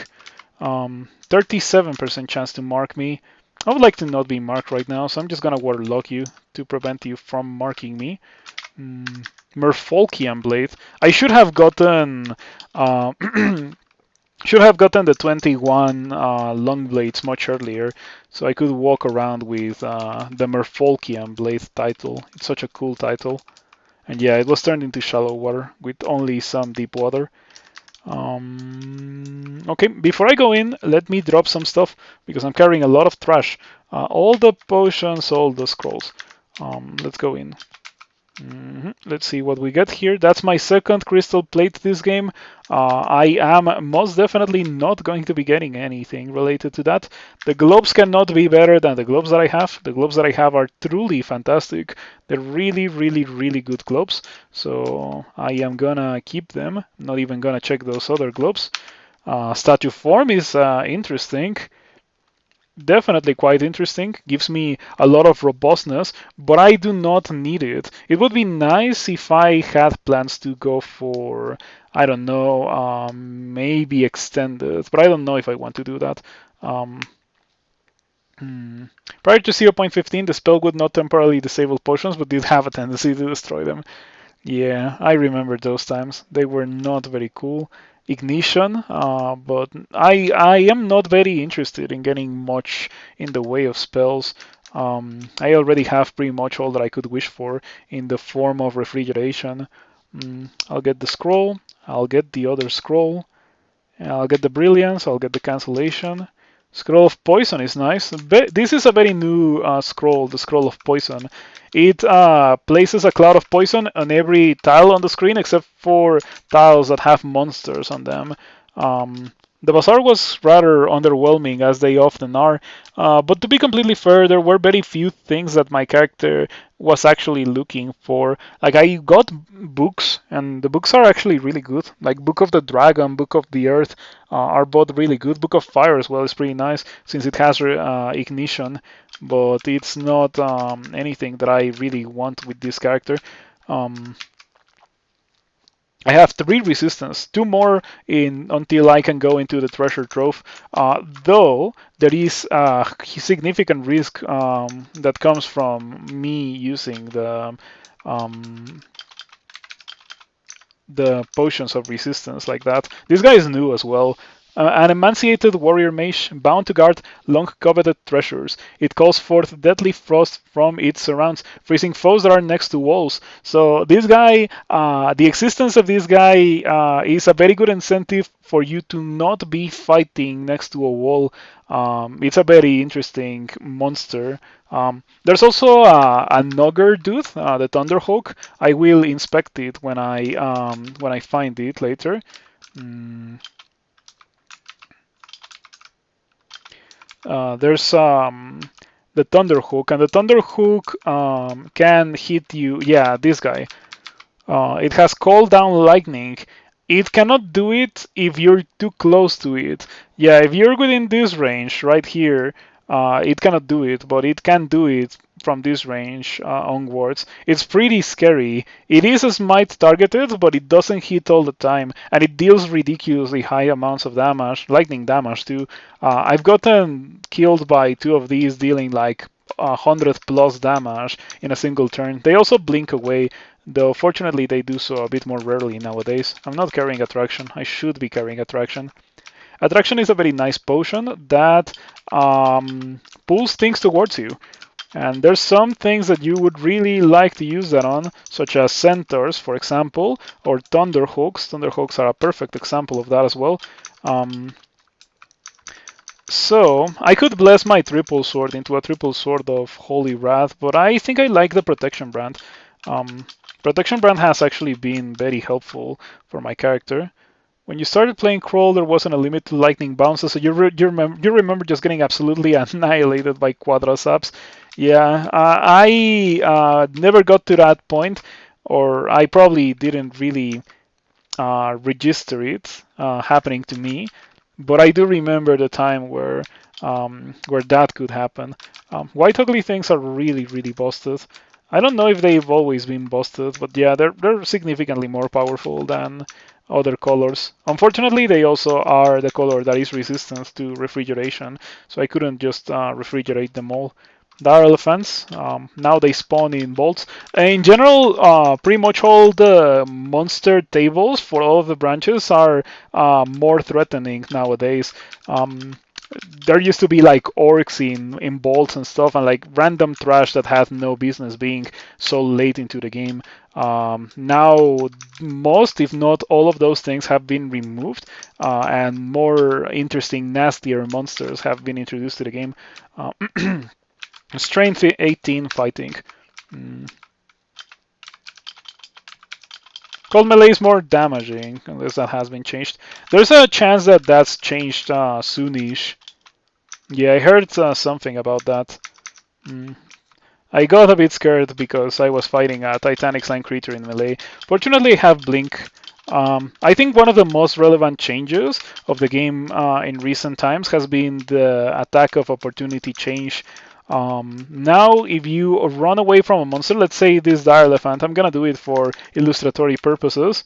37% chance to mark me. I would like to not be marked right now, so I'm just gonna waterlock you to prevent you from marking me. Merfolkian blade. I should have gotten uh, should have gotten the 21 long blades much earlier, so I could walk around with the Merfolkian blade title. It's such a cool title. And yeah, it was turned into shallow water with only some deep water. Okay, before I go in, let me drop some stuff because I'm carrying a lot of trash. All the potions, all the scrolls. Let's go in. Let's see what we get here. That's my second crystal plate this game. I am most definitely not going to be getting anything related to that. The globes cannot be better than the globes that I have. The globes that I have are truly fantastic. They're really, really, really good globes. So I am gonna keep them. Not even gonna check those other globes. Statue form is interesting. Definitely quite interesting, gives me a lot of robustness, but I do not need it. It would be nice if I had plans to go for, I don't know, maybe extended, but I don't know if I want to do that. Um, Hmm. Prior to 0.15, the spell would not temporarily disable potions, but did have a tendency to destroy them. Yeah, I remember those times. They were not very cool. Ignition, but I am not very interested in getting much in the way of spells. I already have pretty much all that I could wish for in the form of refrigeration. I'll get the scroll. I'll get the other scroll. I'll get the brilliance. I'll get the cancellation. Scroll of poison is nice. This is a very new scroll, the scroll of poison. It places a cloud of poison on every tile on the screen except for tiles that have monsters on them. The bazaar was rather underwhelming, as they often are, but to be completely fair, there were very few things that my character was actually looking for. Like, I got books, and the books are actually really good. Like, Book of the Dragon, Book of the Earth are both really good. Book of Fire as well is pretty nice since it has ignition, but it's not anything that I really want with this character. Um, I have three resistance, two more in until I can go into the treasure trove. Though there is a significant risk that comes from me using um, the potions of resistance like that. This guy is new as well. An emancipated warrior mage bound to guard long coveted treasures. It calls forth deadly frost from its surrounds, freezing foes that are next to walls. So this guy, the existence of this guy is a very good incentive for you to not be fighting next to a wall. It's a very interesting monster. There's also a Nogger dude, the Thunderhawk. I will inspect it when I find it later. Mm, there's the Thunderhawk, and the Thunderhawk can hit you. Yeah, this guy. It has call down lightning. It cannot do it if you're too close to it. Yeah, if you're within this range right here, it cannot do it, but it can do it from this range onwards. It's pretty scary. It is a smite targeted, but it doesn't hit all the time, and it deals ridiculously high amounts of damage, lightning damage too. I've gotten killed by two of these, dealing like 100 plus damage in a single turn. They also blink away, though fortunately they do so a bit more rarely nowadays. I'm not carrying Attraction. I should be carrying Attraction. Attraction is a very nice potion that pulls things towards you. And there's some things that you would really like to use that on, such as centaurs, for example, or thunderhawks. Thunderhawks are a perfect example of that as well. Um, so I could bless my triple sword into a triple sword of Holy Wrath, but I think I like the protection brand. Um, protection brand has actually been very helpful for my character. When you started playing Crawl, there wasn't a limit to lightning bounces, so you remember just getting absolutely annihilated by Quadrasaps. Yeah, I never got to that point, or I probably didn't really register it happening to me. But I do remember the time where that could happen. White ugly things are really really busted. I don't know if they've always been busted, but yeah, they're significantly more powerful than other colors. Unfortunately, they also are the color that is resistant to refrigeration, so I couldn't just refrigerate them all. Dire elephants. Now they spawn in bolts. In general, pretty much all the monster tables for all of the branches are more threatening nowadays. There used to be like orcs in bolts and stuff, and like random trash that had no business being so late into the game. Now, most, if not all of those things have been removed, and more interesting, nastier monsters have been introduced to the game. Uh, Strength 18 fighting. Mm. Cold melee is more damaging, unless that has been changed. There's a chance that that's changed soonish. Yeah, I heard something about that. Mm. I got a bit scared because I was fighting a Titanic slime creature in melee. Fortunately, I have Blink. I think one of the most relevant changes of the game in recent times has been the attack of opportunity change. Now, if you run away from a monster, let's say this dire elephant, I'm gonna do it for illustratory purposes.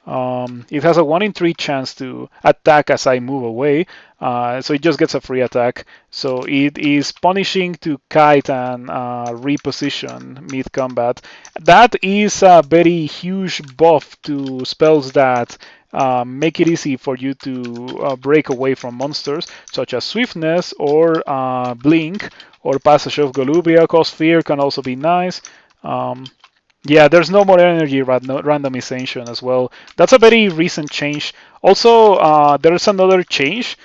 It has a 1 in 3 chance to attack as I move away, so it just gets a free attack. So it is punishing to kite and reposition mid combat. That is a very huge buff to spells that make it easy for you to break away from monsters, such as Swiftness or Blink or Passage of Golubia. Cause Fear can also be nice. Um, yeah, there's no more energy randomization as well. That's a very recent change. Also, there's another change,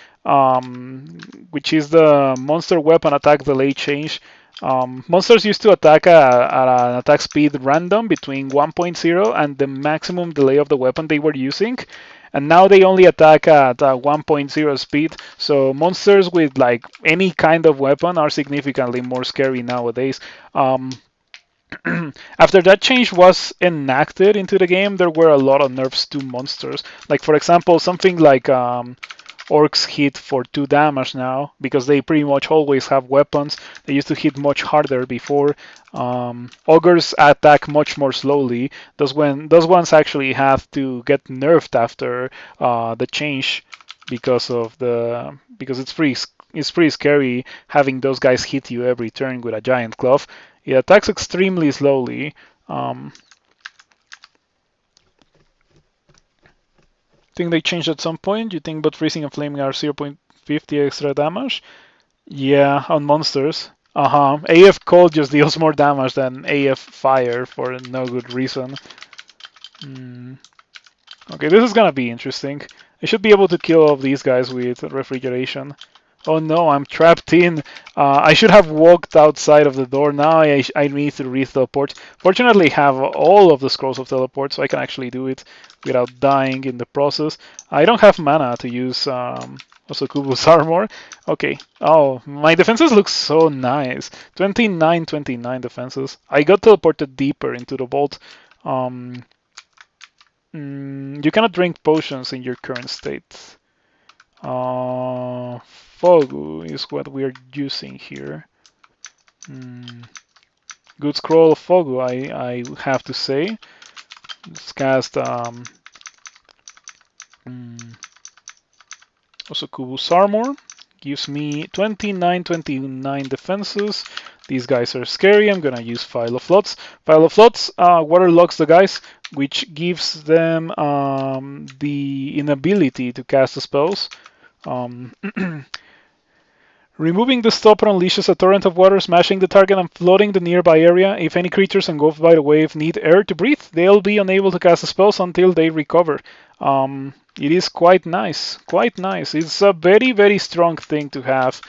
which is the monster weapon attack delay change. Monsters used to attack at an attack speed random between 1.0 and the maximum delay of the weapon they were using. And now they only attack at 1.0 speed. So monsters with like any kind of weapon are significantly more scary nowadays. After that change was enacted into the game, there were a lot of nerfs to monsters. Like, for example, something like orcs hit for 2 damage now because they pretty much always have weapons. They used to hit much harder before. Ogres attack much more slowly. Those ones actually have to get nerfed after the change because it's pretty scary having those guys hit you every turn with a giant glove. It attacks extremely slowly. Think they changed at some point? You think both freezing and flaming are 0.50 extra damage? Yeah, on monsters. Uh-huh. AF cold just deals more damage than AF fire for no good reason. Mm. Okay, this is gonna be interesting. I should be able to kill all of these guys with refrigeration. Oh no, I'm trapped in. I should have walked outside of the door. Now I need to re-teleport. Fortunately, I have all of the scrolls of teleport, so I can actually do it without dying in the process. I don't have mana to use Osokubu's armor. Okay. Oh, my defenses look so nice. 29 defenses. I got teleported deeper into the vault. Um, you cannot drink potions in your current state. Fogu is what we are using here. Good scroll of Fogu, I have to say. Let's cast also Kubu's armor. Gives me 29 defenses. These guys are scary. I'm gonna use File of Floods. File of Floods waterlocks the guys, which gives them the inability to cast spells. Removing the stopper unleashes a torrent of water, smashing the target and flooding the nearby area. If any creatures engulfed by the wave need air to breathe, they'll be unable to cast spells until they recover. It is quite nice, quite nice. It's a very, very strong thing to have,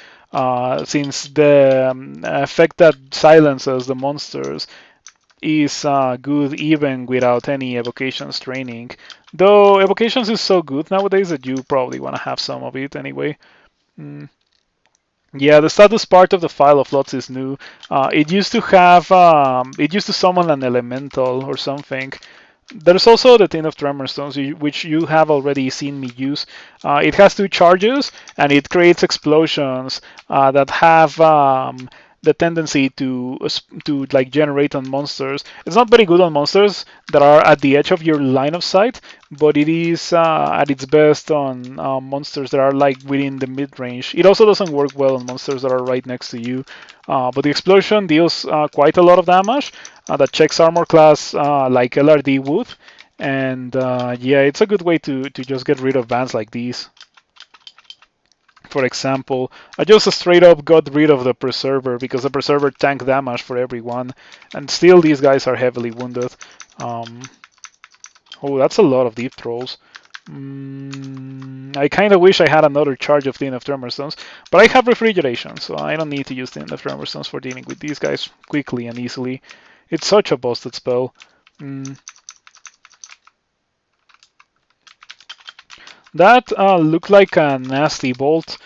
since the effect that silences the monsters is good even without any evocations training. Though evocations is so good nowadays that you probably want to have some of it anyway. Mm. Yeah, the status part of the File of Lots is new. It used to summon an elemental or something. There's also the Tin of Tremor Stones, which you have already seen me use. It has 2 charges, and it creates explosions that have the tendency to like generate on monsters. It's not very good on monsters that are at the edge of your line of sight, but it is at its best on monsters that are like within the mid range. It also doesn't work well on monsters that are right next to you. But the explosion deals quite a lot of damage that checks armor class like LRD would. And yeah, it's a good way to just get rid of bans like these. For example, I just straight up got rid of the Preserver because the Preserver tank damage for everyone, and still these guys are heavily wounded. Oh, that's a lot of deep trolls. I kind of wish I had another charge of Tin of Tremor Stones, but I have refrigeration, so I don't need to use Tin of Tremor Stones for dealing with these guys quickly and easily. It's such a busted spell. That looked like a nasty bolt.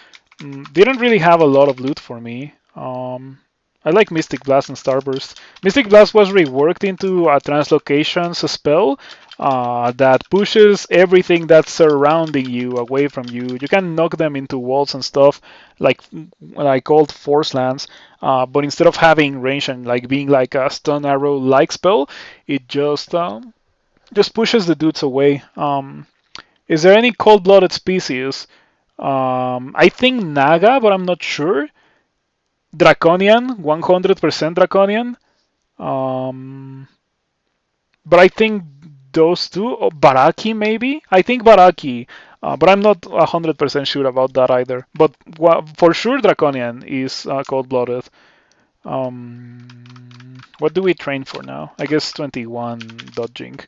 Didn't really have a lot of loot for me. I like Mystic Blast and Starburst. Mystic Blast was reworked into a translocations spell that pushes everything that's surrounding you away from you. You can knock them into walls and stuff, like old Force Lands, but instead of having range and like being like a stun arrow like spell, it just Just pushes the dudes away. Is there any cold-blooded species? I think Naga, but I'm not sure. Draconian, 100% Draconian. Um, but I think those two, or Baraki maybe. I think Baraki, but I'm not 100% sure about that either. But for sure, Draconian is cold-blooded. What do we train for now? I guess 21 dodging.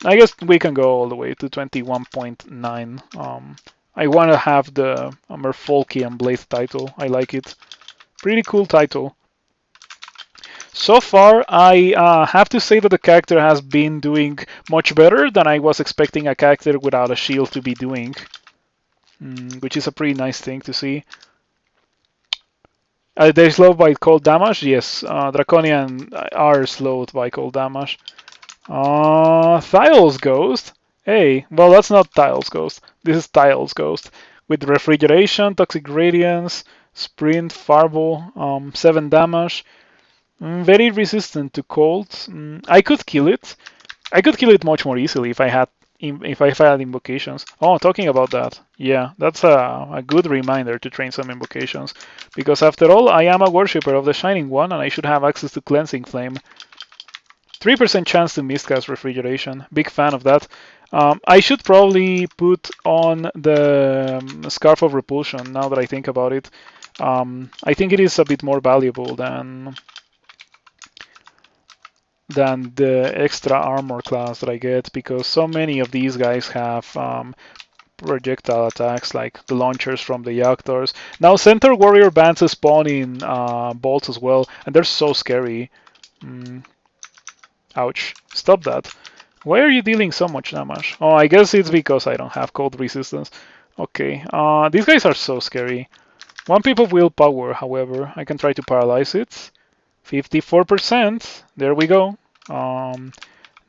I guess we can go all the way to 21.9. I want to have the Merfolk and Blade title. I like it. Pretty cool title. So far, I have to say that the character has been doing much better than I was expecting a character without a shield to be doing, which is a pretty nice thing to see. They're slowed by cold damage? Yes, Draconian are slowed by cold damage. Tiles Ghost? Hey, well, that's not Tiles Ghost. This is Tiles Ghost. With Refrigeration, Toxic Radiance, Sprint, Fireball, 7 damage. Very resistant to cold. I could kill it. I could kill it much more easily if I had invocations. Oh, talking about that, yeah, that's a good reminder to train some invocations, because after all, I am a worshipper of the Shining One, and I should have access to Cleansing Flame. 3% chance to miscast Refrigeration. Big fan of that. I should probably put on the Scarf of Repulsion now that I think about it. I think it is a bit more valuable than the extra armor class that I get, because so many of these guys have projectile attacks like the launchers from the Yagdars. Now Centaur Warrior bands spawn in bolts as well, and they're so scary. Ouch. Stop that. Why are you dealing so much damage? Oh, I guess it's because I don't have cold resistance. Okay, these guys are so scary. 1 pip of willpower, however. I can try to paralyze it. 54%. There we go.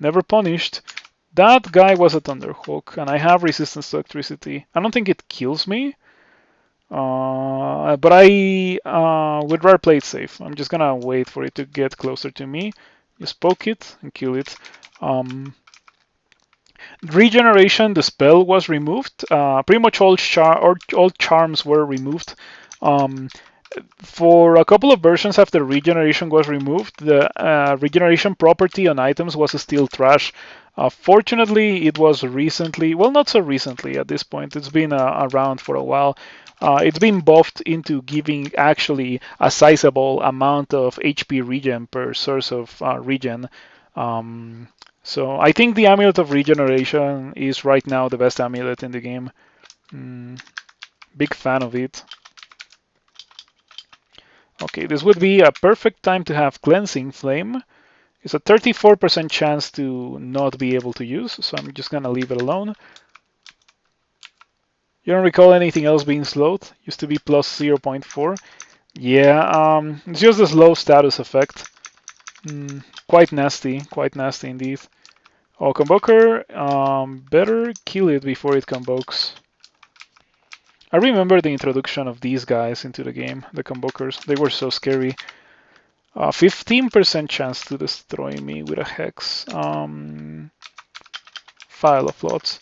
Never punished. That guy was a Thunderhawk, and I have resistance to electricity. I don't think it kills me, but I would rather play it safe. I'm just gonna wait for it to get closer to me. Just poke it and kill it. Regeneration, the spell was removed. Pretty much all charms were removed. For a couple of versions after regeneration was removed, the regeneration property on items was still trash. Fortunately, it was recently, well, not so recently at this point, it's been around for a while. It's been buffed into giving actually a sizable amount of HP regen per source of regen. So I think the Amulet of Regeneration is right now the best amulet in the game. Big fan of it. Okay, this would be a perfect time to have Cleansing Flame. It's a 34% chance to not be able to use, so I'm just gonna leave it alone. You don't recall anything else being slowed? Used to be plus 0.4. Yeah, it's just a slow status effect. Quite nasty indeed. Oh, Convoker, better kill it before it convokes. I remember the introduction of these guys into the game, the Convokers. They were so scary. 15% chance to destroy me with a Hex. File of Lots.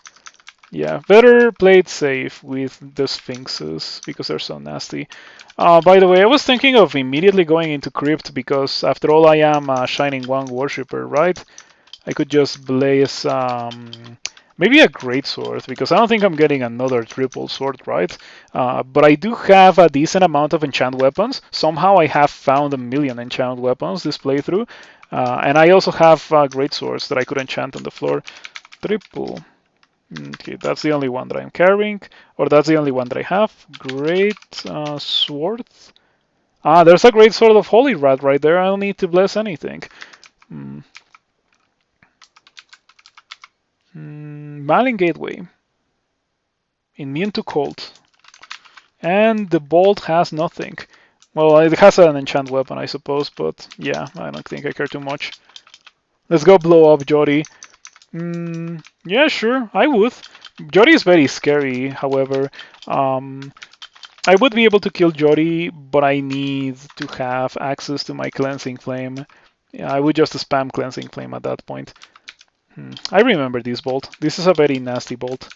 Yeah, better play it safe with the Sphinxes because they're so nasty. By the way, I was thinking of immediately going into Crypt because after all I am a Shining One worshipper, right? I could just blaze maybe a great sword, because I don't think I'm getting another triple sword, right? But I do have a decent amount of enchant weapons. Somehow I have found 1,000,000 enchant weapons this playthrough. And I also have great swords that I could enchant on the floor. Triple. Okay, that's the only one that I'm carrying, or that's the only one that I have. Great sword. There's a great sword of Holy Rat right there. I don't need to bless anything. Malin Gateway. Immune to cold. And the bolt has nothing. Well, it has an enchant weapon, I suppose, but yeah, I don't think I care too much. Let's go blow up Jody. Yeah, sure, I would. Jody is very scary, however. I would be able to kill Jody, but I need to have access to my Cleansing Flame. Yeah, I would just spam Cleansing Flame at that point. I remember this bolt. This is a very nasty bolt.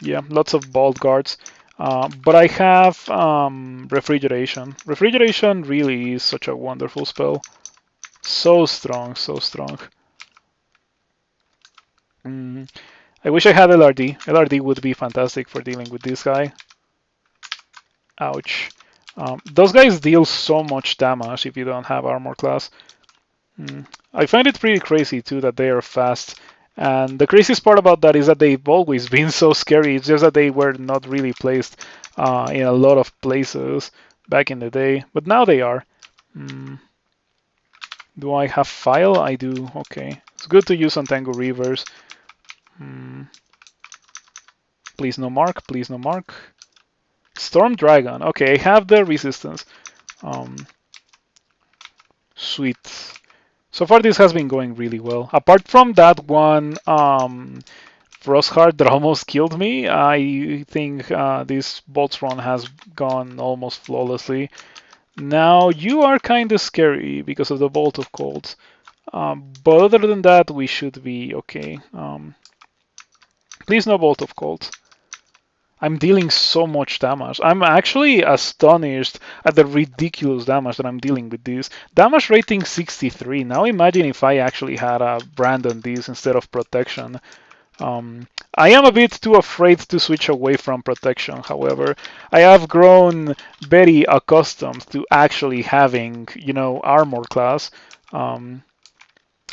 Yeah, lots of bolt guards. But I have refrigeration. Refrigeration really is such a wonderful spell. So strong, so strong. Mm, I wish I had LRD. LRD would be fantastic for dealing with this guy. Ouch. Those guys deal so much damage if you don't have armor class. I find it pretty crazy too that they are fast. And the craziest part about that is that they've always been so scary. It's just that they were not really placed in a lot of places back in the day. But now they are. Mm, do I have file? I do. Okay. It's good to use on Tango Reavers. Mm, please no mark. Please no mark. Storm Dragon. Okay, I have the resistance. Um, sweet. So far, this has been going really well. Apart from that one Frostheart that almost killed me, I think this Bolt's run has gone almost flawlessly. Now, you are kind of scary because of the Bolt of Cold. But other than that, we should be okay. Please no Bolt of Cold. I'm dealing so much damage. I'm actually astonished at the ridiculous damage that I'm dealing with this. Damage rating 63. Now imagine if I actually had a brand on this instead of protection. I am a bit too afraid to switch away from protection, however. I have grown very accustomed to actually having, armor class.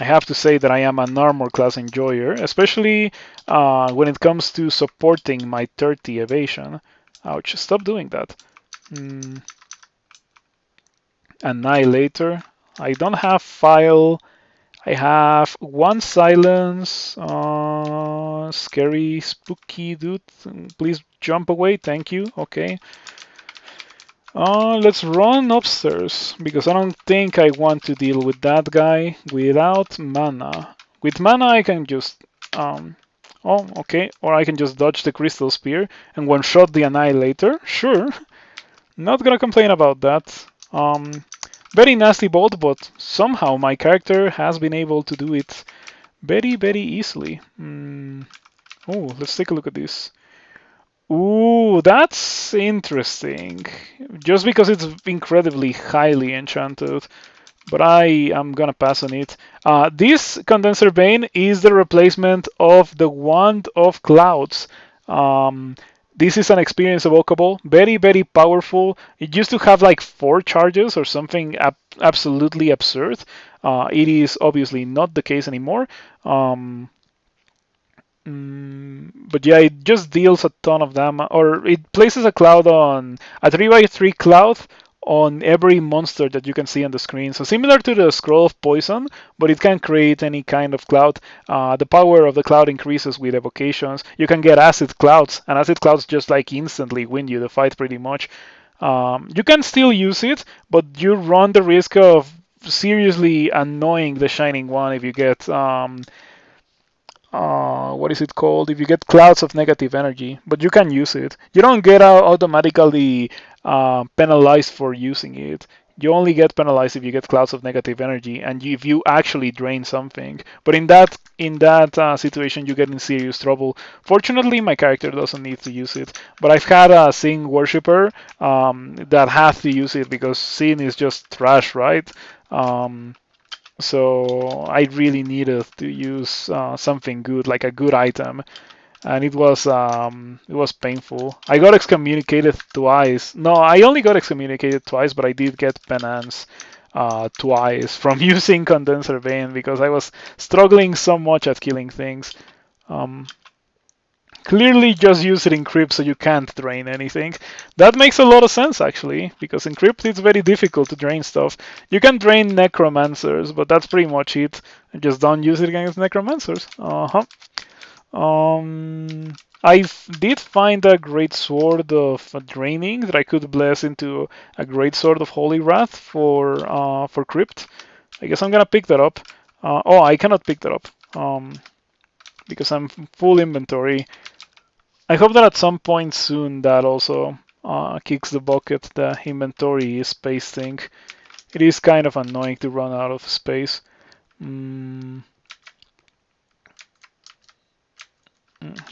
I have to say that I am an armor class enjoyer, especially when it comes to supporting my 30 evasion. Ouch, stop doing that. Annihilator. I don't have file. I have one silence. Scary, spooky dude. Please jump away. Thank you. Okay. Let's run upstairs because I don't think I want to deal with that guy without mana. With mana, I can just oh, okay, or I can just dodge the crystal spear and one-shot the annihilator. Sure, not gonna complain about that. Very nasty bolt, but somehow my character has been able to do it very, very easily. Oh, let's take a look at this. Ooh, that's interesting. Just because it's incredibly highly enchanted, but I am gonna pass on it. This Condenser Bane is the replacement of the Wand of Clouds. This is an experience evocable, very, very powerful. It used to have like 4 charges or something absolutely absurd. It is obviously not the case anymore. But yeah, it just deals a ton of damage, or it places a cloud on a 3x3 cloud on every monster that you can see on the screen. So similar to the Scroll of Poison, but it can create any kind of cloud. The power of the cloud increases with evocations. You can get acid clouds, and acid clouds just like instantly win you the fight pretty much. You can still use it, but you run the risk of seriously annoying the Shining One if you get what is it called? If you get clouds of negative energy, but you can use it. You don't get automatically penalized for using it. You only get penalized if you get clouds of negative energy and if you actually drain something. But in that situation, you get in serious trouble. Fortunately, my character doesn't need to use it. But I've had a Sin worshipper that has to use it because Sin is just trash, right? So I really needed to use something good, like a good item, and it was painful. I got excommunicated twice. No, I only got excommunicated twice, but I did get penance twice from using Condenser Vein because I was struggling so much at killing things. Um, Clearly just use it in Crypt so you can't drain anything. That makes a lot of sense actually, because in Crypt it's very difficult to drain stuff. You can drain Necromancers, but that's pretty much it. Just don't use it against Necromancers. I did find a great sword of draining that I could bless into a great sword of Holy Wrath for Crypt. I guess I'm gonna pick that up. Oh, I cannot pick that up because I'm full inventory. I hope that at some point soon that also kicks the bucket, the inventory space thing. It is kind of annoying to run out of space.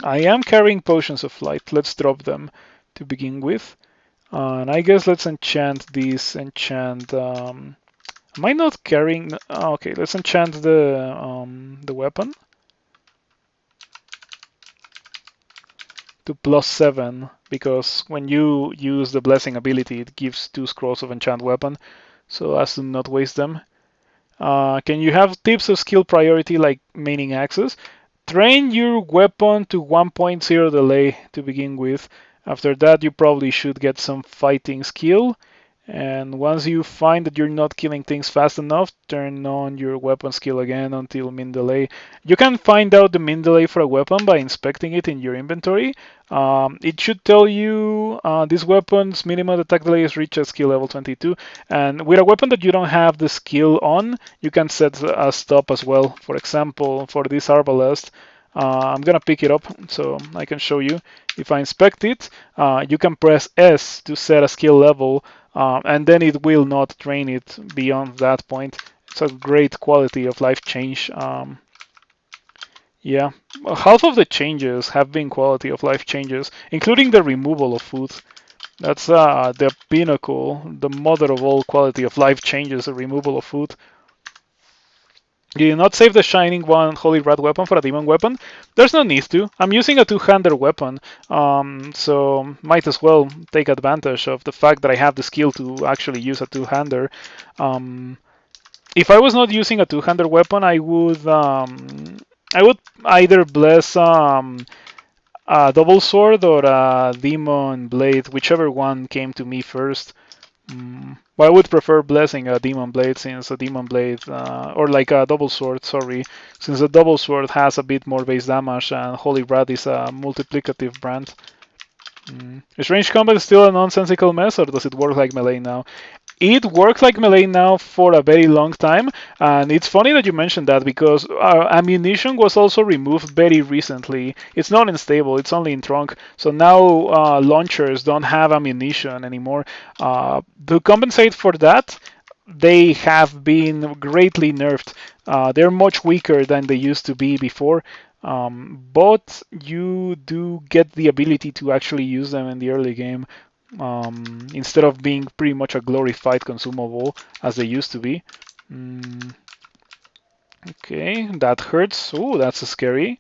I am carrying potions of light. Let's drop them to begin with. And I guess let's enchant these. Enchant. Am I not carrying? Okay, let's enchant the weapon to +7 because when you use the blessing ability, it gives 2 scrolls of enchant weapon. So as to not waste them. Can you have tips of skill priority like maining axes? Train your weapon to 1.0 delay to begin with. After that, you probably should get some fighting skill. And once you find that you're not killing things fast enough, turn on your weapon skill again until min delay. You can find out the min delay for a weapon by inspecting it in your inventory. It should tell you this weapon's minimum attack delay is reached at skill level 22. And with a weapon that you don't have the skill on, you can set a stop as well. For example, for this arbalest, I'm gonna pick it up so I can show you. If I inspect it, you can press S to set a skill level, and then it will not train it beyond that point. It's a great quality of life change. Yeah, half of the changes have been quality of life changes, including the removal of food. That's the pinnacle, the mother of all quality of life changes, the removal of food. You did not save the Shining One Holy Rat weapon for a demon weapon? There's no need to. I'm using a two-hander weapon, so might as well take advantage of the fact that I have the skill to actually use a two-hander. Um, if I was not using a two-hander weapon, I would either bless a double sword or a demon blade, whichever one came to me first. But I would prefer blessing a demon blade since a demon blade, or like a double sword, sorry, since a double sword has a bit more base damage and Holy Rat is a multiplicative brand. Is range combat still a nonsensical mess or does it work like melee now? It works like melee now for a very long time, and it's funny that you mentioned that because ammunition was also removed very recently. It's not unstable, it's only in trunk. So now launchers don't have ammunition anymore. To compensate for that, they have been greatly nerfed. They're much weaker than they used to be before. But you do get the ability to actually use them in the early game instead of being pretty much a glorified consumable as they used to be. Mm, okay, that hurts. Oh, that's scary.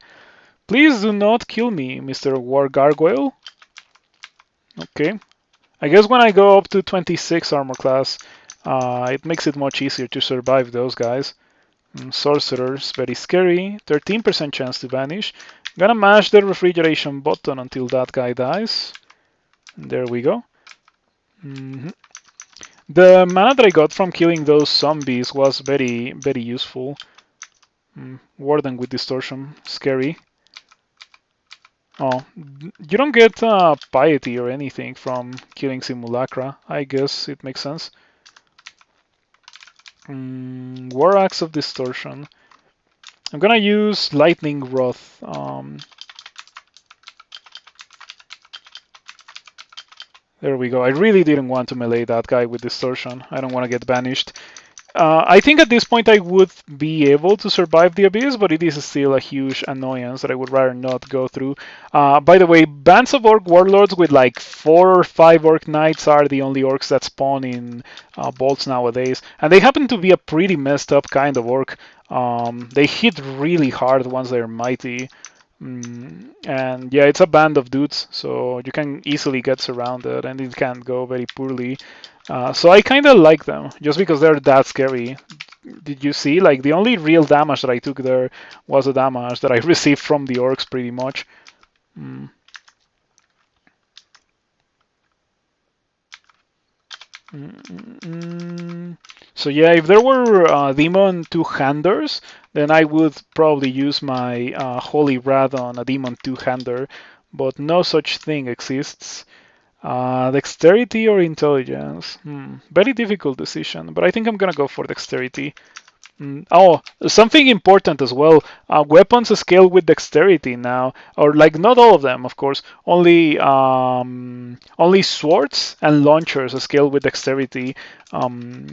Please do not kill me, Mr. War Gargoyle. Okay. I guess when I go up to 26 armor class, it makes it much easier to survive those guys. Sorcerers, very scary. 13% chance to vanish. Gonna mash the refrigeration button until that guy dies. There we go. Mm-hmm. The mana that I got from killing those zombies was very, very useful. Warden with distortion, scary. Oh, you don't get piety or anything from killing simulacra. I guess it makes sense. War Axe of Distortion. I'm gonna use Lightning Wrath. There we go. I really didn't want to melee that guy with Distortion. I don't want to get banished. I think at this point I would be able to survive the Abyss, but it is still a huge annoyance that I would rather not go through. By the way, bands of Orc Warlords with like 4 or 5 Orc Knights are the only Orcs that spawn in bolts nowadays. And they happen to be a pretty messed up kind of Orc. They hit really hard once they're mighty. And yeah, it's a band of dudes, so you can easily get surrounded and it can go very poorly. So I kind of like them just because they're that scary. Did you see? Like the only real damage that I took there was the damage that I received from the orcs, pretty much. Mm. So yeah, if there were demon two-handers, then I would probably use my holy wrath on a demon two-hander, but no such thing exists. Dexterity or intelligence? Very difficult decision, but I think I'm gonna go for dexterity. Oh, something important as well. Weapons scale with dexterity now, or like not all of them, of course. Only swords and launchers scale with dexterity. Um,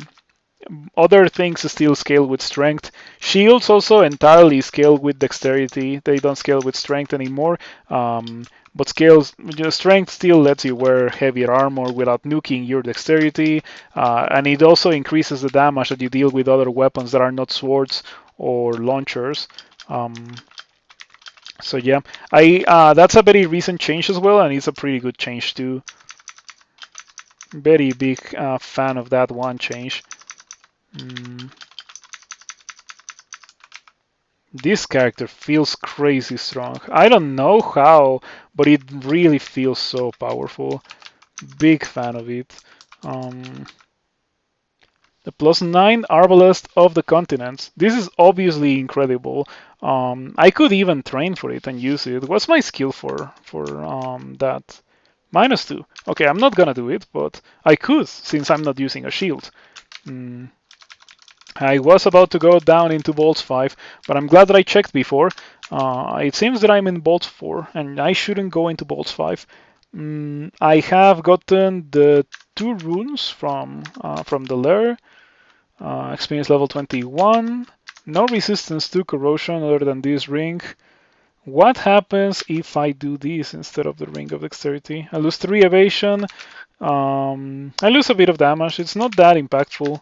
Other things still scale with strength. Shields also entirely scale with dexterity. They don't scale with strength anymore. But strength still lets you wear heavier armor without nuking your dexterity, and it also increases the damage that you deal with other weapons that are not swords or launchers. Um, so yeah, I that's a very recent change as well, and it's a pretty good change too. Very big fan of that one change. Mm. This character feels crazy strong. I don't know how, but it really feels so powerful. Big fan of it. Um, the +9 Arbalest of the Continents. This is obviously incredible. I could even train for it and use it. What's my skill for that? -2. Okay, I'm not gonna do it, but I could since I'm not using a shield. Mm. I was about to go down into Bolts 5, but I'm glad that I checked before. It seems that I'm in Bolts 4, and I shouldn't go into Bolts 5. I have gotten the 2 runes from the lair. Experience level 21. No resistance to corrosion other than this ring. What happens if I do this instead of the ring of dexterity? I lose 3 evasion. I lose a bit of damage. It's not that impactful.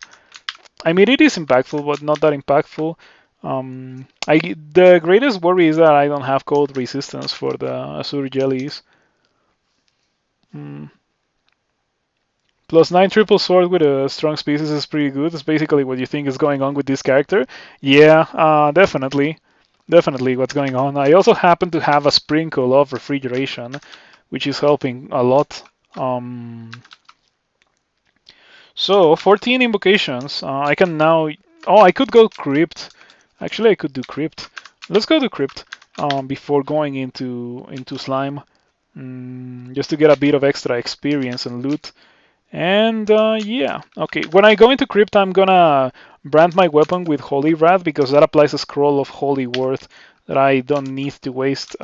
I mean, it is impactful, but not that impactful. The greatest worry is that I don't have cold resistance for the Azure Jellies. Mm. +9 triple sword with a strong species is pretty good. It's basically what you think is going on with this character. Yeah, definitely. Definitely what's going on. I also happen to have a sprinkle of refrigeration, which is helping a lot. So 14 invocations. I can now. Oh, I could go crypt. Actually, I could do crypt. Let's go to crypt before going into slime, just to get a bit of extra experience and loot. And yeah, okay. When I go into crypt, I'm gonna brand my weapon with Holy Wrath because that applies a scroll of Holy Worth that I don't need to waste.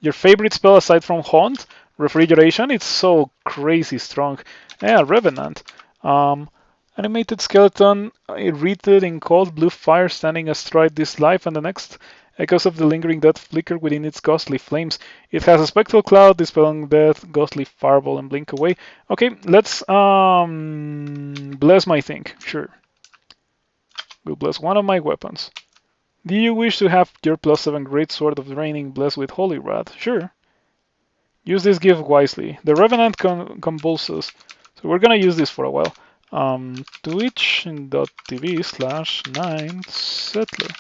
Your favorite spell aside from Haunt? Refrigeration? It's so crazy strong. Yeah, Revenant. Um, Animated skeleton, wreathed in cold blue fire, standing astride this life and the next. Echoes of the lingering death flicker within its ghostly flames. It has a spectral cloud, dispelling death, ghostly fireball, and blink away. Okay, let's bless my thing. Sure. We'll bless one of my weapons. Do you wish to have your +7 Great Sword of Draining blessed with Holy Wrath? Sure. Use this gift wisely. The Revenant convulses. So we're gonna use this for a while. Twitch.tv/9settler.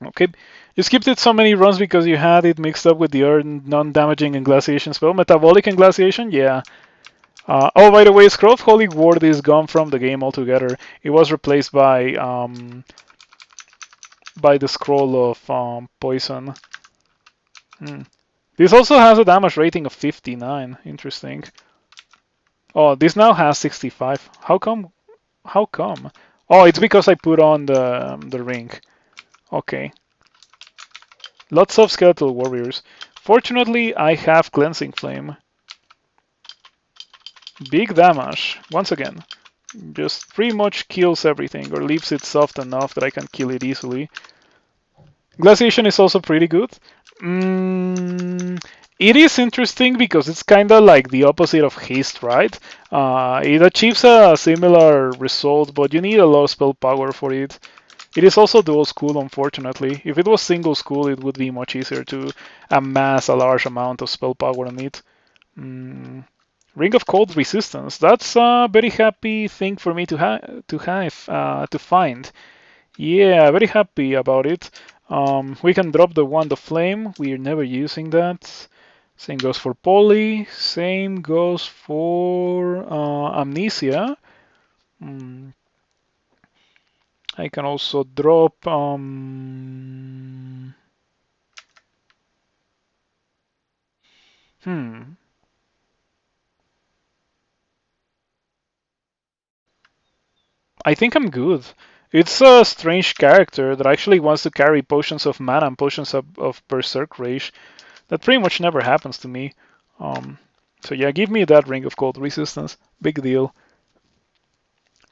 Okay. You skipped it so many runs because you had it mixed up with the other non-damaging and glaciation spell. Metabolic and glaciation? Yeah. Oh, by the way, Scroll of Holy Ward is gone from the game altogether. It was replaced by the Scroll of Poison. Hmm. This also has a damage rating of 59. Interesting. Oh, this now has 65. How come? How come? Oh, it's because I put on the ring. Okay. Lots of skeletal warriors. Fortunately, I have cleansing flame. Big damage. Once again. Just pretty much kills everything or leaves it soft enough that I can kill it easily. Glaciation is also pretty good. It is interesting because it's kind of like the opposite of haste, right? It achieves a similar result, but you need a lot of spell power for it. It is also dual school, unfortunately. If it was single school, it would be much easier to amass a large amount of spell power on it. Ring of Cold Resistance. That's a very happy thing for me to find. Yeah, very happy about it. We can drop the Wand of Flame. We're never using that. Same goes for Poly. Same goes for Amnesia. I can also drop. I think I'm good. It's a strange character that actually wants to carry potions of mana and potions of Berserk Rage. That pretty much never happens to me. Um, so yeah, give me that Ring of Cold Resistance. Big deal.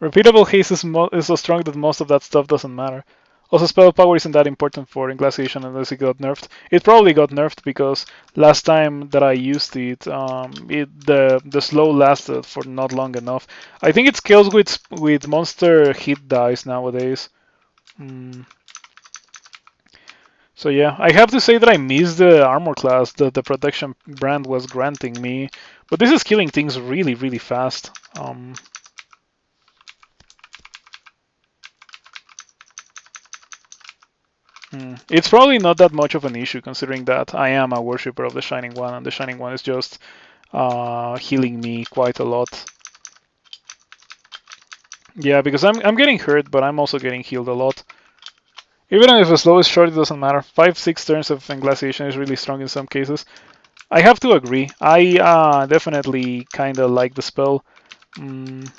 Repeatable haste is so strong that most of that stuff doesn't matter. Also, spell power isn't that important for glaciation unless it got nerfed. It probably got nerfed because last time that I used it, the slow lasted for not long enough. I think it scales with monster hit dice nowadays. Mm. So yeah, I have to say that I miss the armor class that the protection brand was granting me, but this is killing things really, really fast. It's probably not that much of an issue considering that I am a worshipper of the Shining One, and the Shining One is just healing me quite a lot. Yeah, because I'm getting hurt, but I'm also getting healed a lot. Even if the slow is short, it doesn't matter. 5-6 turns of glaciation is really strong in some cases. I have to agree. I definitely kind of like the spell. Mm,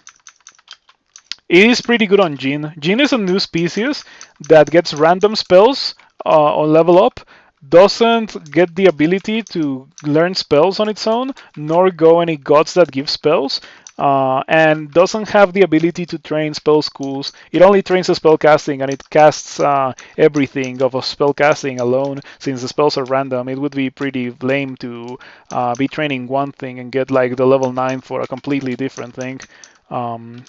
It is pretty good on Jin. Jin is a new species that gets random spells on level up, doesn't get the ability to learn spells on its own, nor go any gods that give spells, and doesn't have the ability to train spell schools. It only trains a spell casting, and it casts everything of a spell casting alone. Since the spells are random, it would be pretty lame to be training one thing and get like the level 9 for a completely different thing. Um,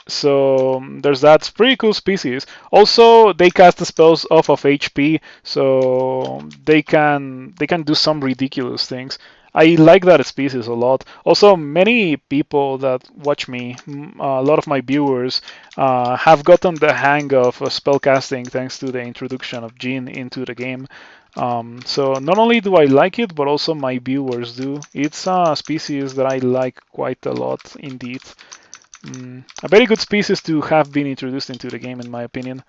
so there's that. It's pretty cool species. Also, they cast the spells off of HP, so they can do some ridiculous things. I like that species a lot. Also, many people that watch me, a lot of my viewers, have gotten the hang of spell casting thanks to the introduction of Jin into the game. So not only do I like it, but also my viewers do. It's a species that I like quite a lot indeed. A very good species to have been introduced into the game, in my opinion.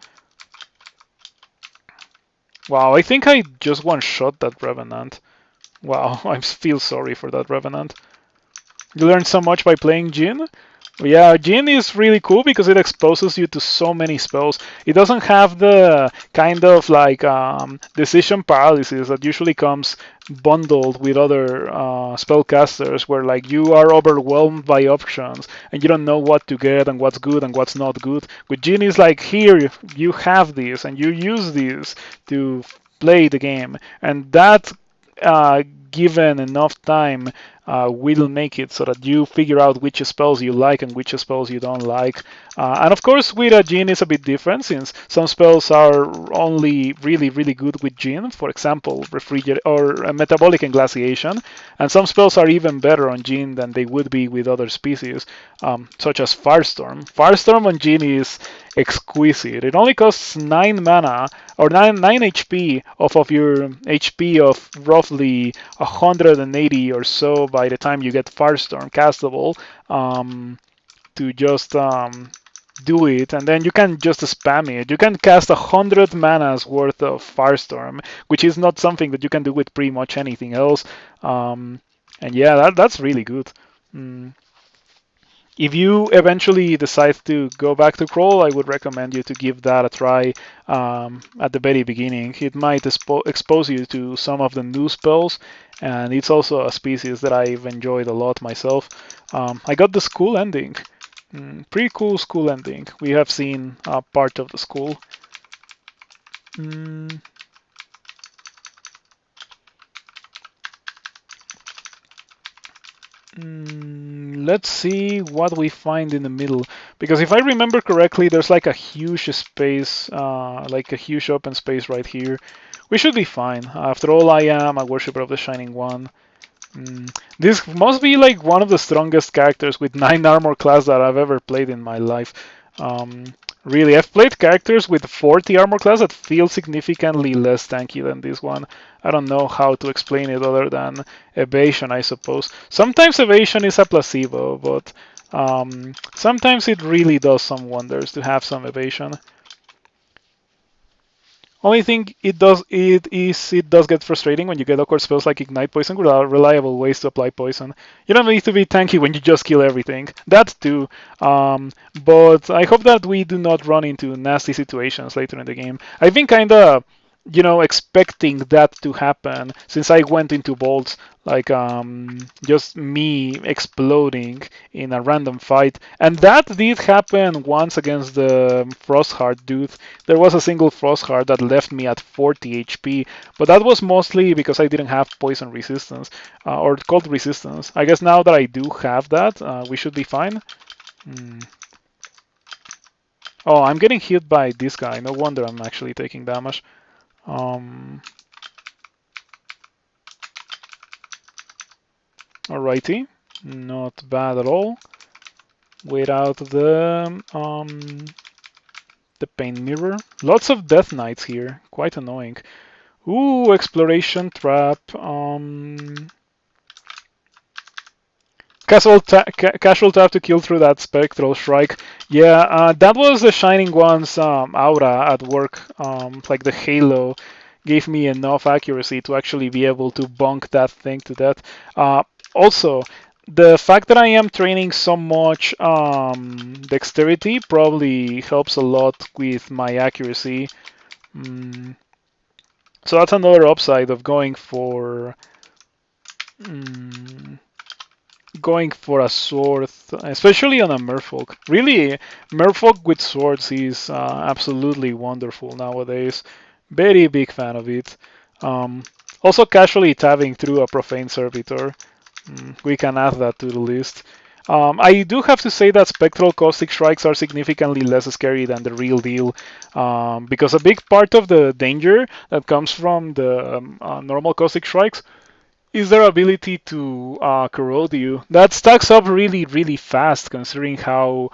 Wow, I think I just one-shot that Revenant. Wow, I feel sorry for that Revenant. You learn so much by playing Jin. Yeah, Jin is really cool because it exposes you to so many spells. It doesn't have the kind of like decision paralysis that usually comes bundled with other spellcasters, where like you are overwhelmed by options and you don't know what to get and what's good and what's not good. With Jin is like, here you have this and you use this to play the game, and that uh, given enough time, will make it so that you figure out which spells you like and which spells you don't like. And of course, with a Jin, it's a bit different since some spells are only really, really good with Jin. For example, refrigerate or metabolic and glaciation, and some spells are even better on Jin than they would be with other species, such as Firestorm. Firestorm on Jin is exquisite. It only costs 9 mana or 9 HP off of your HP of roughly 180 or so by the time you get Firestorm castable, to just do it, and then you can just spam it. You can cast 100 manas worth of Firestorm, which is not something that you can do with pretty much anything else. And yeah, that's really good. Mm. If you eventually decide to go back to Crawl, I would recommend you to give that a try at the very beginning. It might expose you to some of the new spells, and it's also a species that I've enjoyed a lot myself. I got the school ending. Pretty cool school ending. We have seen part of the school. Mm, let's see what we find in the middle. Because if I remember correctly, there's like a huge space, like a huge open space right here. We should be fine. After all, I am a worshipper of the Shining One. This must be like one of the strongest characters with 9 armor class that I've ever played in my life. Um, really, I've played characters with 40 armor class that feel significantly less tanky than this one. I don't know how to explain it other than evasion, I suppose. Sometimes evasion is a placebo, but sometimes it really does some wonders to have some evasion. Only thing it does get frustrating when you get awkward spells like Ignite Poison without reliable ways to apply poison. You don't need to be tanky when you just kill everything. That too. But I hope that we do not run into nasty situations later in the game. I've been kinda expecting that to happen since I went into bolts, like just me exploding in a random fight. And that did happen once against the Frostheart dude. There was a single Frostheart that left me at 40 HP, but that was mostly because I didn't have poison resistance or cold resistance. I guess now that I do have that, we should be fine. Hmm. Oh, I'm getting hit by this guy. No wonder I'm actually taking damage. Um, Alrighty, not bad at all. Without the pain mirror. Lots of death knights here, quite annoying. Ooh, exploration trap. Casual tap to kill through that spectral strike. Yeah, that was the Shining One's aura at work. Like the halo gave me enough accuracy to actually be able to bonk that thing to death. Also, the fact that I am training so much dexterity probably helps a lot with my accuracy. Mm, so that's another upside of mm, going for a sword, especially on a Merfolk. Really, Merfolk with swords is absolutely wonderful nowadays. Very big fan of it. Um, Also, casually tabbing through a profane servitor. We can add that to the list. I do have to say that spectral caustic strikes are significantly less scary than the real deal, because a big part of the danger that comes from the normal caustic strikes is their ability to corrode you. That stacks up really, really fast, considering how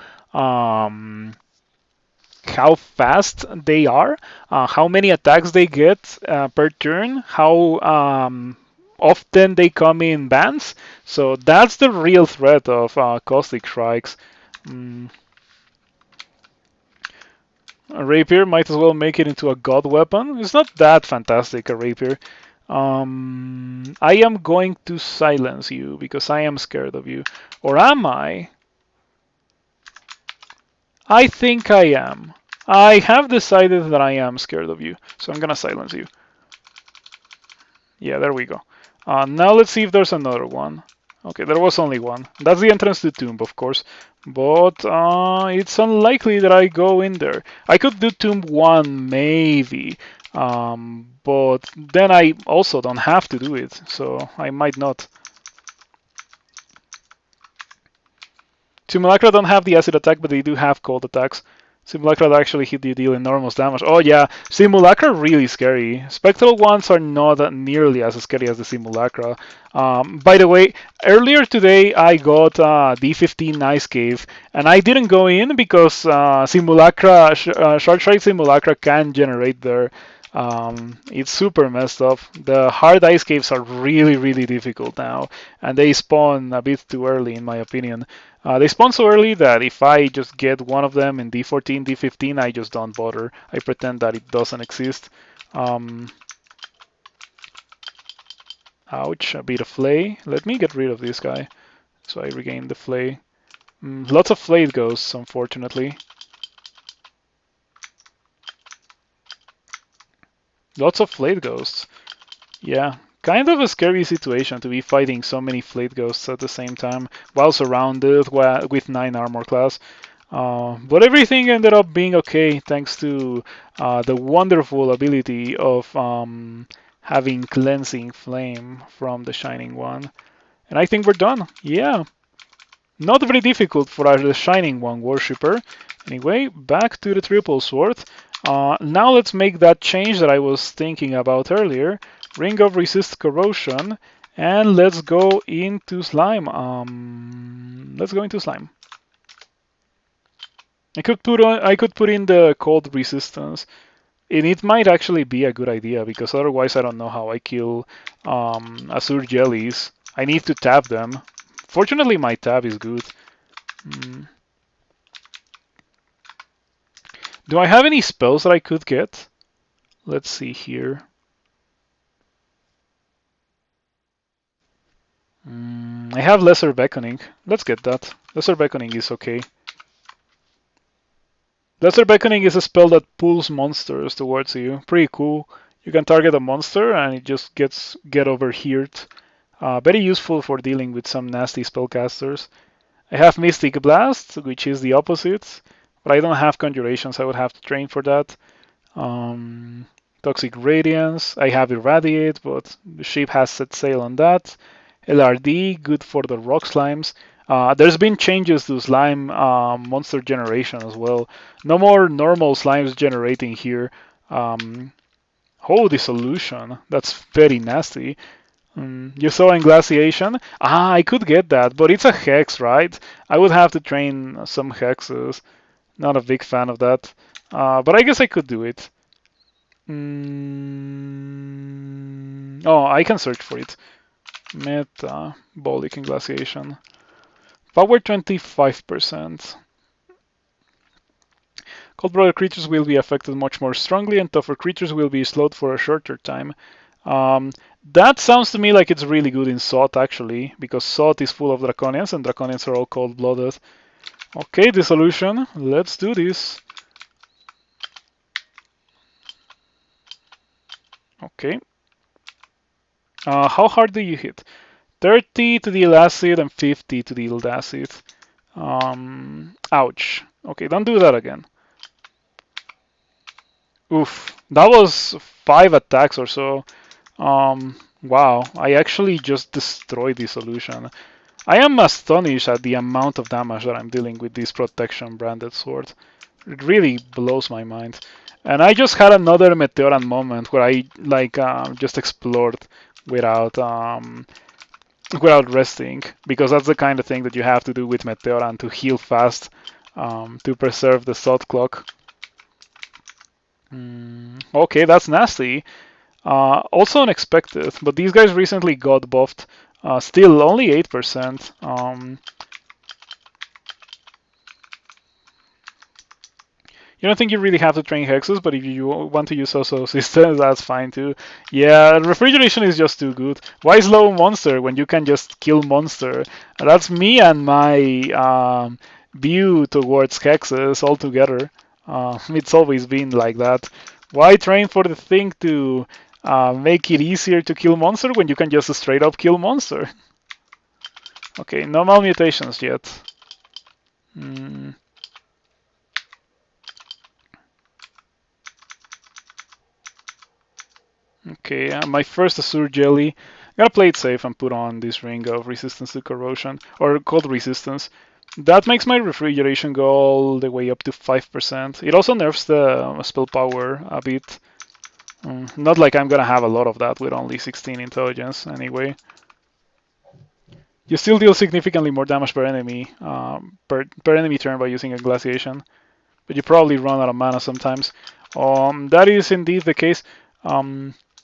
fast they are, how many attacks they get per turn, how often they come in bands. So that's the real threat of caustic strikes. Mm, a rapier might as well make it into a god weapon. It's not that fantastic, a rapier. I am going to silence you because I am scared of you. Or am I? I think I am. I have decided that I am scared of you, so I'm gonna silence you. Yeah, there we go. Now let's see if there's another one. Okay, there was only one. That's the entrance to Tomb, of course. But it's unlikely that I go in there. I could do Tomb 1, maybe. But then I also don't have to do it, so I might not. Simulacra don't have the acid attack, but they do have cold attacks. Simulacra actually hit the deal enormous damage. Oh yeah, Simulacra really scary. Spectral ones are not nearly as scary as the Simulacra. By the way, earlier today I got D15 Ice Cave, and I didn't go in because Shark Strike Simulacra can generate there. It's super messed up. The hard ice caves are really, really difficult now, and they spawn a bit too early, in my opinion. They spawn so early that if I just get one of them in D14, D15, I just don't bother. I pretend that it doesn't exist. Um, Ouch, a bit of flay. Let me get rid of this guy so I regain the flay. Lots of flayed ghosts, unfortunately. Lots of flayed ghosts. Yeah, kind of a scary situation to be fighting so many flayed ghosts at the same time while surrounded with 9 armor class. But everything ended up being okay thanks to the wonderful ability of having Cleansing Flame from the Shining One. And I think we're done. Yeah, not very difficult for the Shining One worshipper. Anyway, back to the triple sword. Now let's make that change that I was thinking about earlier. Ring of Resist Corrosion, and let's go into Slime. Let's go into Slime. I could put in the cold resistance, and it might actually be a good idea because otherwise I don't know how I kill Azure Jellies. I need to tap them. Fortunately, my tab is good. Mm. Do I have any spells that I could get? Let's see here. I have Lesser Beckoning. Let's get that. Lesser Beckoning is okay. Lesser Beckoning is a spell that pulls monsters towards you. Pretty cool. You can target a monster and it just get overheated. Very useful for dealing with some nasty spellcasters. I have Mystic Blast, which is the opposite, but I don't have Conjurations. I would have to train for that. Um, Toxic Radiance. I have Irradiate, but the ship has set sail on that. LRD, good for the rock slimes. There's been changes to slime monster generation as well. No more normal slimes generating here. Um, Dissolution. That's very nasty. You saw Inglaciation? I could get that, but it's a hex, right? I would have to train some hexes. Not a big fan of that. But I guess I could do it. Oh, I can search for it. Metabolic Inglaciation. Power 25%. Cold-blooded creatures will be affected much more strongly, and tougher creatures will be slowed for a shorter time. Um, that sounds to me like it's really good in SOT, actually, because SOT is full of Draconians, and Draconians are all cold-blooded. Okay, Dissolution. Let's do this. Okay. How hard do you hit? 30 to deal acid and 50 to deal acid. Ouch. Okay, don't do that again. Oof. That was 5 attacks or so. Wow. I actually just destroyed the solution. I am astonished at the amount of damage that I'm dealing with this protection branded sword. It really blows my mind. And I just had another Meteoran moment where I just explored without without resting, because that's the kind of thing that you have to do with Meteoran to heal fast, to preserve the thought clock. Okay, that's nasty. Also unexpected, but these guys recently got buffed. Still only 8%. You don't think you really have to train hexes, but if you want to use also systems, that's fine too. Yeah, refrigeration is just too good. Why slow monster when you can just kill monster? That's me and my view towards hexes altogether. It's always been like that. Why train for the thing to make it easier to kill monster when you can just straight up kill monster? Okay, no malmutations yet. Okay, my first Azure Jelly. Gotta play it safe and put on this ring of resistance to corrosion, or cold resistance. That makes my refrigeration go all the way up to 5%. It also nerfs the spell power a bit. Not like I'm gonna have a lot of that with only 16 intelligence anyway. You still deal significantly more damage per enemy per enemy turn by using a glaciation, but you probably run out of mana sometimes. That is indeed the case.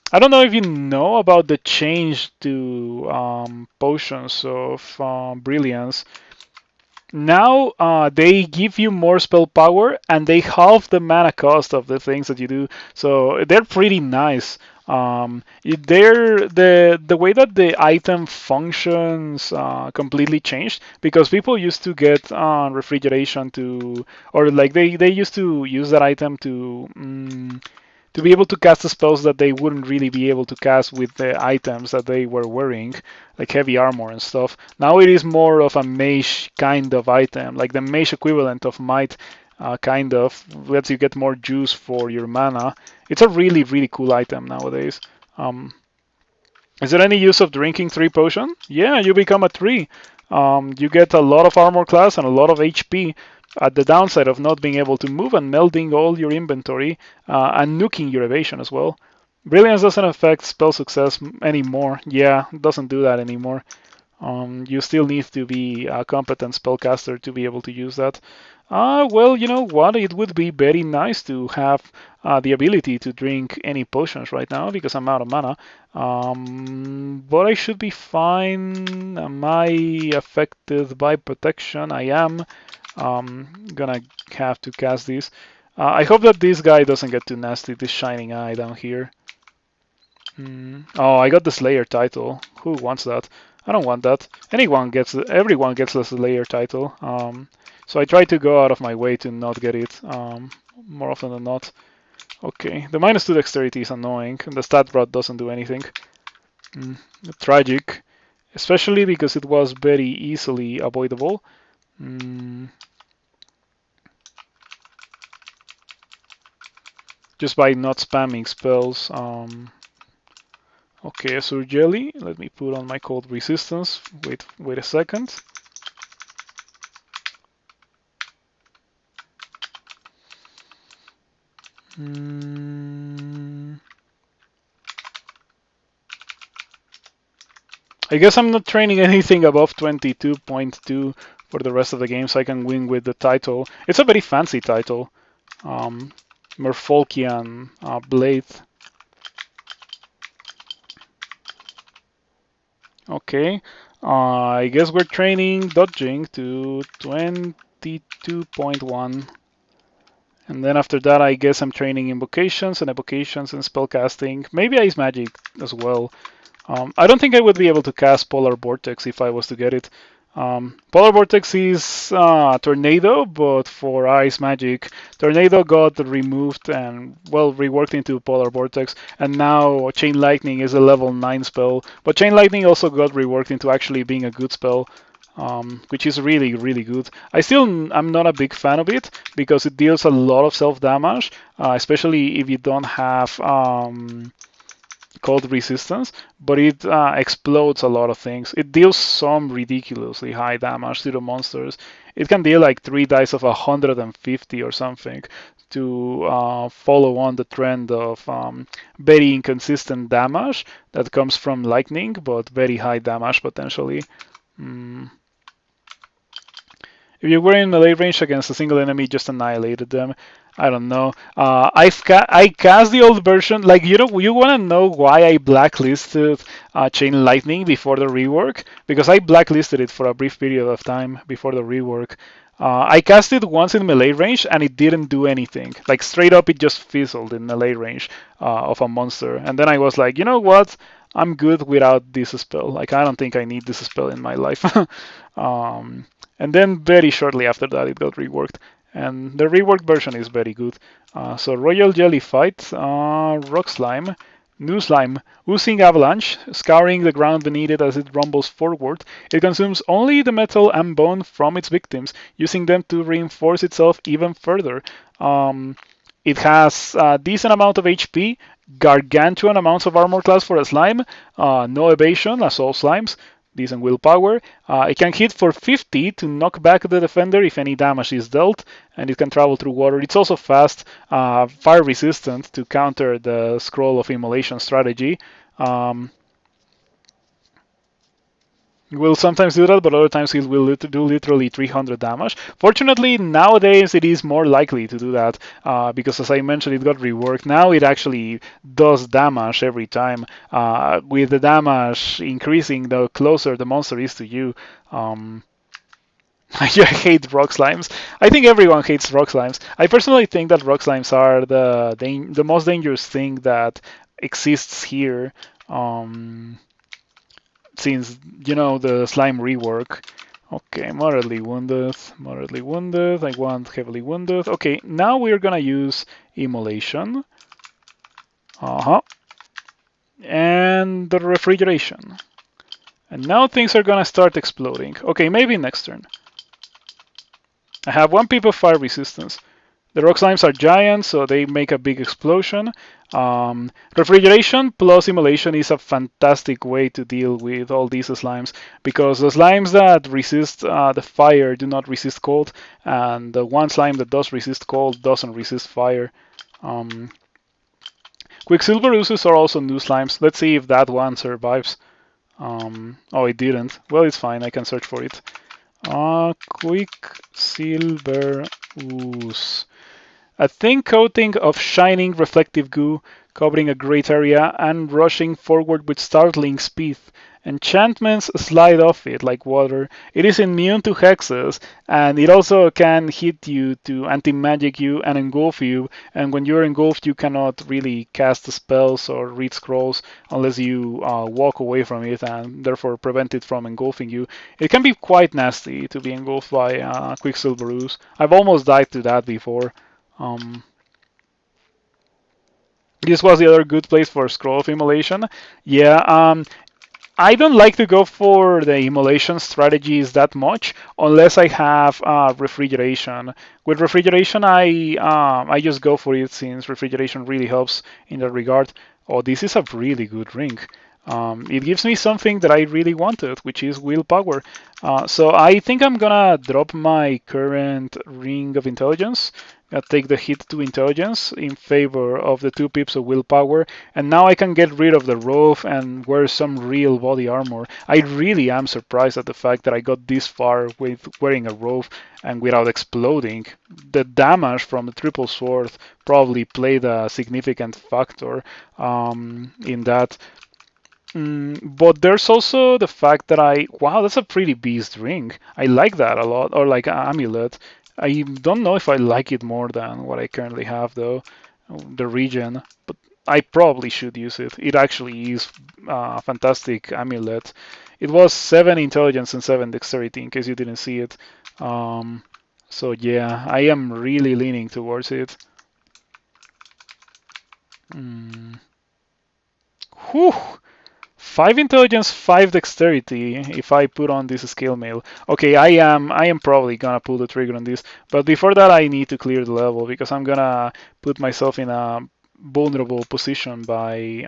I don't know if you know about the change to potions of brilliance. Now they give you more spell power and they halve the mana cost of the things that you do. So they're pretty nice. They're the way that the item functions completely changed, because people used to get refrigeration to, or like they used to use that item to be able to cast the spells that they wouldn't really be able to cast with the items that they were wearing, like heavy armor and stuff. Now it is more of a mage kind of item, like the mage equivalent of might, kind of lets you get more juice for your mana. It's a really, really cool item nowadays. Is there any use of drinking 3 potion? Yeah, you become a 3. You get a lot of armor class and a lot of HP, at the downside of not being able to move and melding all your inventory, and nuking your evasion as well. Brilliance doesn't affect spell success anymore. Yeah, it doesn't do that anymore. You still need to be a competent spellcaster to be able to use that. Well, you know what? It would be very nice to have the ability to drink any potions right now because I'm out of mana. But I should be fine. Am I affected by protection? I am. Gonna have to cast this. I hope that this guy doesn't get too nasty, this shining eye down here. Oh, I got the Slayer title. Who wants that? I don't want that. Everyone gets the Slayer title. So I try to go out of my way to not get it, more often than not. Okay, the -2 dexterity is annoying, and the stat rod doesn't do anything. Mm, tragic, especially because it was very easily avoidable. Mm, just by not spamming spells. Okay, Azure Jelly. Let me put on my cold resistance. Wait a second. Mm, I guess I'm not training anything above 22.2 for the rest of the game, so I can win with the title. It's a very fancy title. Um, Merfolkian Blade. Okay. I guess we're training dodging to 22.1. And then after that, I guess I'm training invocations and evocations and spellcasting. Maybe ice magic as well. I don't think I would be able to cast Polar Vortex if I was to get it. Polar Vortex is Tornado, but for Ice Magic, Tornado got removed and, well, reworked into Polar Vortex, and now Chain Lightning is a level 9 spell. But Chain Lightning also got reworked into actually being a good spell, which is really, really good. I'm not a big fan of it because it deals a lot of self damage, especially if you don't have. Cold resistance, but it explodes a lot of things. It deals some ridiculously high damage to the monsters. It can deal like 3 dice of 150 or something to follow on the trend of very inconsistent damage that comes from lightning, but very high damage potentially. Mm. If you were in melee range against a single enemy, just annihilated them. I don't know. I cast the old version. Like you wanna know why I blacklisted Chain Lightning before the rework? Because I blacklisted it for a brief period of time before the rework. I cast it once in melee range and it didn't do anything. Like straight up, it just fizzled in melee range of a monster. And then I was like, you know what? I'm good without this spell. Like I don't think I need this spell in my life. um, and then very shortly after that, it got reworked, and the reworked version is very good. So Royal Jelly Fight, Rock Slime, New Slime, Oozing Avalanche, scouring the ground beneath it as it rumbles forward. It consumes only the metal and bone from its victims, using them to reinforce itself even further. It has a decent amount of HP, gargantuan amounts of armor class for a slime, no evasion as all slimes, decent willpower. It can hit for 50 to knock back the defender if any damage is dealt, and it can travel through water. It's also fast, fire resistant to counter the scroll of immolation strategy. Um, will sometimes do that, but other times it will do literally 300 damage. Fortunately, nowadays it is more likely to do that because, as I mentioned, it got reworked. Now it actually does damage every time. With the damage increasing, the closer the monster is to you. Um, I hate rock slimes. I think everyone hates rock slimes. I personally think that rock slimes are the most dangerous thing that exists here. Um, since the slime rework. Okay, moderately wounded, moderately wounded. I want heavily wounded. Okay, now we're gonna use immolation. Uh-huh. And the refrigeration. And now things are gonna start exploding. Okay, maybe next turn. I have 1 pip of fire resistance. The rock slimes are giant, so they make a big explosion. Refrigeration plus immolation is a fantastic way to deal with all these slimes because the slimes that resist the fire do not resist cold, and the one slime that does resist cold doesn't resist fire. Um, Quicksilver oozes are also new slimes. Let's see if that one survives. Oh, it didn't. Well, it's fine. I can search for it. Quicksilver ooze. A thin coating of shining reflective goo covering a great area and rushing forward with startling speed. Enchantments slide off it like water. It is immune to hexes, and it also can hit you to anti-magic you and engulf you. And when you're engulfed, you cannot really cast spells or read scrolls unless you walk away from it, and therefore prevent it from engulfing you. It can be quite nasty to be engulfed by Quicksilver Ooze. I've almost died to that before. Um, This was the other good place for scroll of immolation. Yeah, I don't like to go for the immolation strategies that much unless I have refrigeration. With refrigeration, I just go for it since refrigeration really helps in that regard. Oh, this is a really good ring. It gives me something that I really wanted, which is willpower. So I think I'm gonna drop my current ring of intelligence, take the hit to intelligence in favor of the 2 pips of willpower, and now I can get rid of the robe and wear some real body armor. I really am surprised at the fact that I got this far with wearing a robe and without exploding. The damage from the triple sword probably played a significant factor in that. But there's also the fact that wow, that's a pretty beast ring. I like that a lot, or like an amulet. I don't know if I like it more than what I currently have though, the region, but I probably should use it. It actually is a fantastic amulet. It was 7 intelligence and 7 dexterity in case you didn't see it. Um, so yeah, I am really leaning towards it. Mm. Whew. 5 intelligence, 5 dexterity if I put on this scale mail. Okay, I am probably gonna pull the trigger on this, but before that I need to clear the level because I'm gonna put myself in a vulnerable position by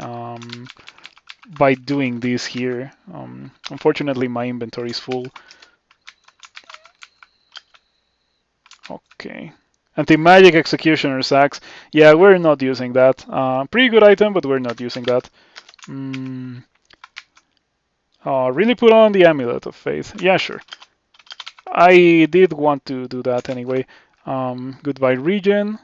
doing this here. Unfortunately my inventory is full. Okay. Anti-magic executioner's axe. Yeah, we're not using that. Pretty good item, but we're not using that. Mm, really put on the amulet of faith. Yeah, sure. I did want to do that anyway. Goodbye region.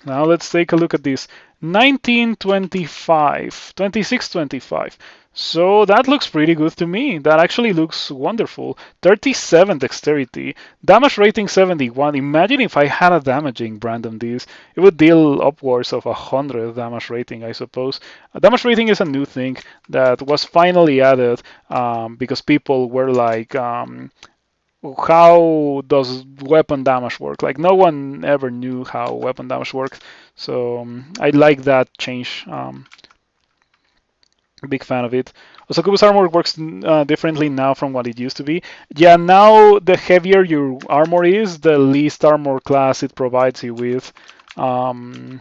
Now let's take a look at this. 1925, 2625. So that looks pretty good to me. That actually looks wonderful. 37 dexterity, damage rating 71. Imagine if I had a damaging brand on this. It would deal upwards of 100 damage rating, I suppose. Damage rating is a new thing that was finally added because people were like, how does weapon damage work? Like no one ever knew how weapon damage works, so I like that change. Big fan of it. Also, Kubus armor works differently now from what it used to be. Yeah, now the heavier your armor is, the least armor class it provides you with. Yeah,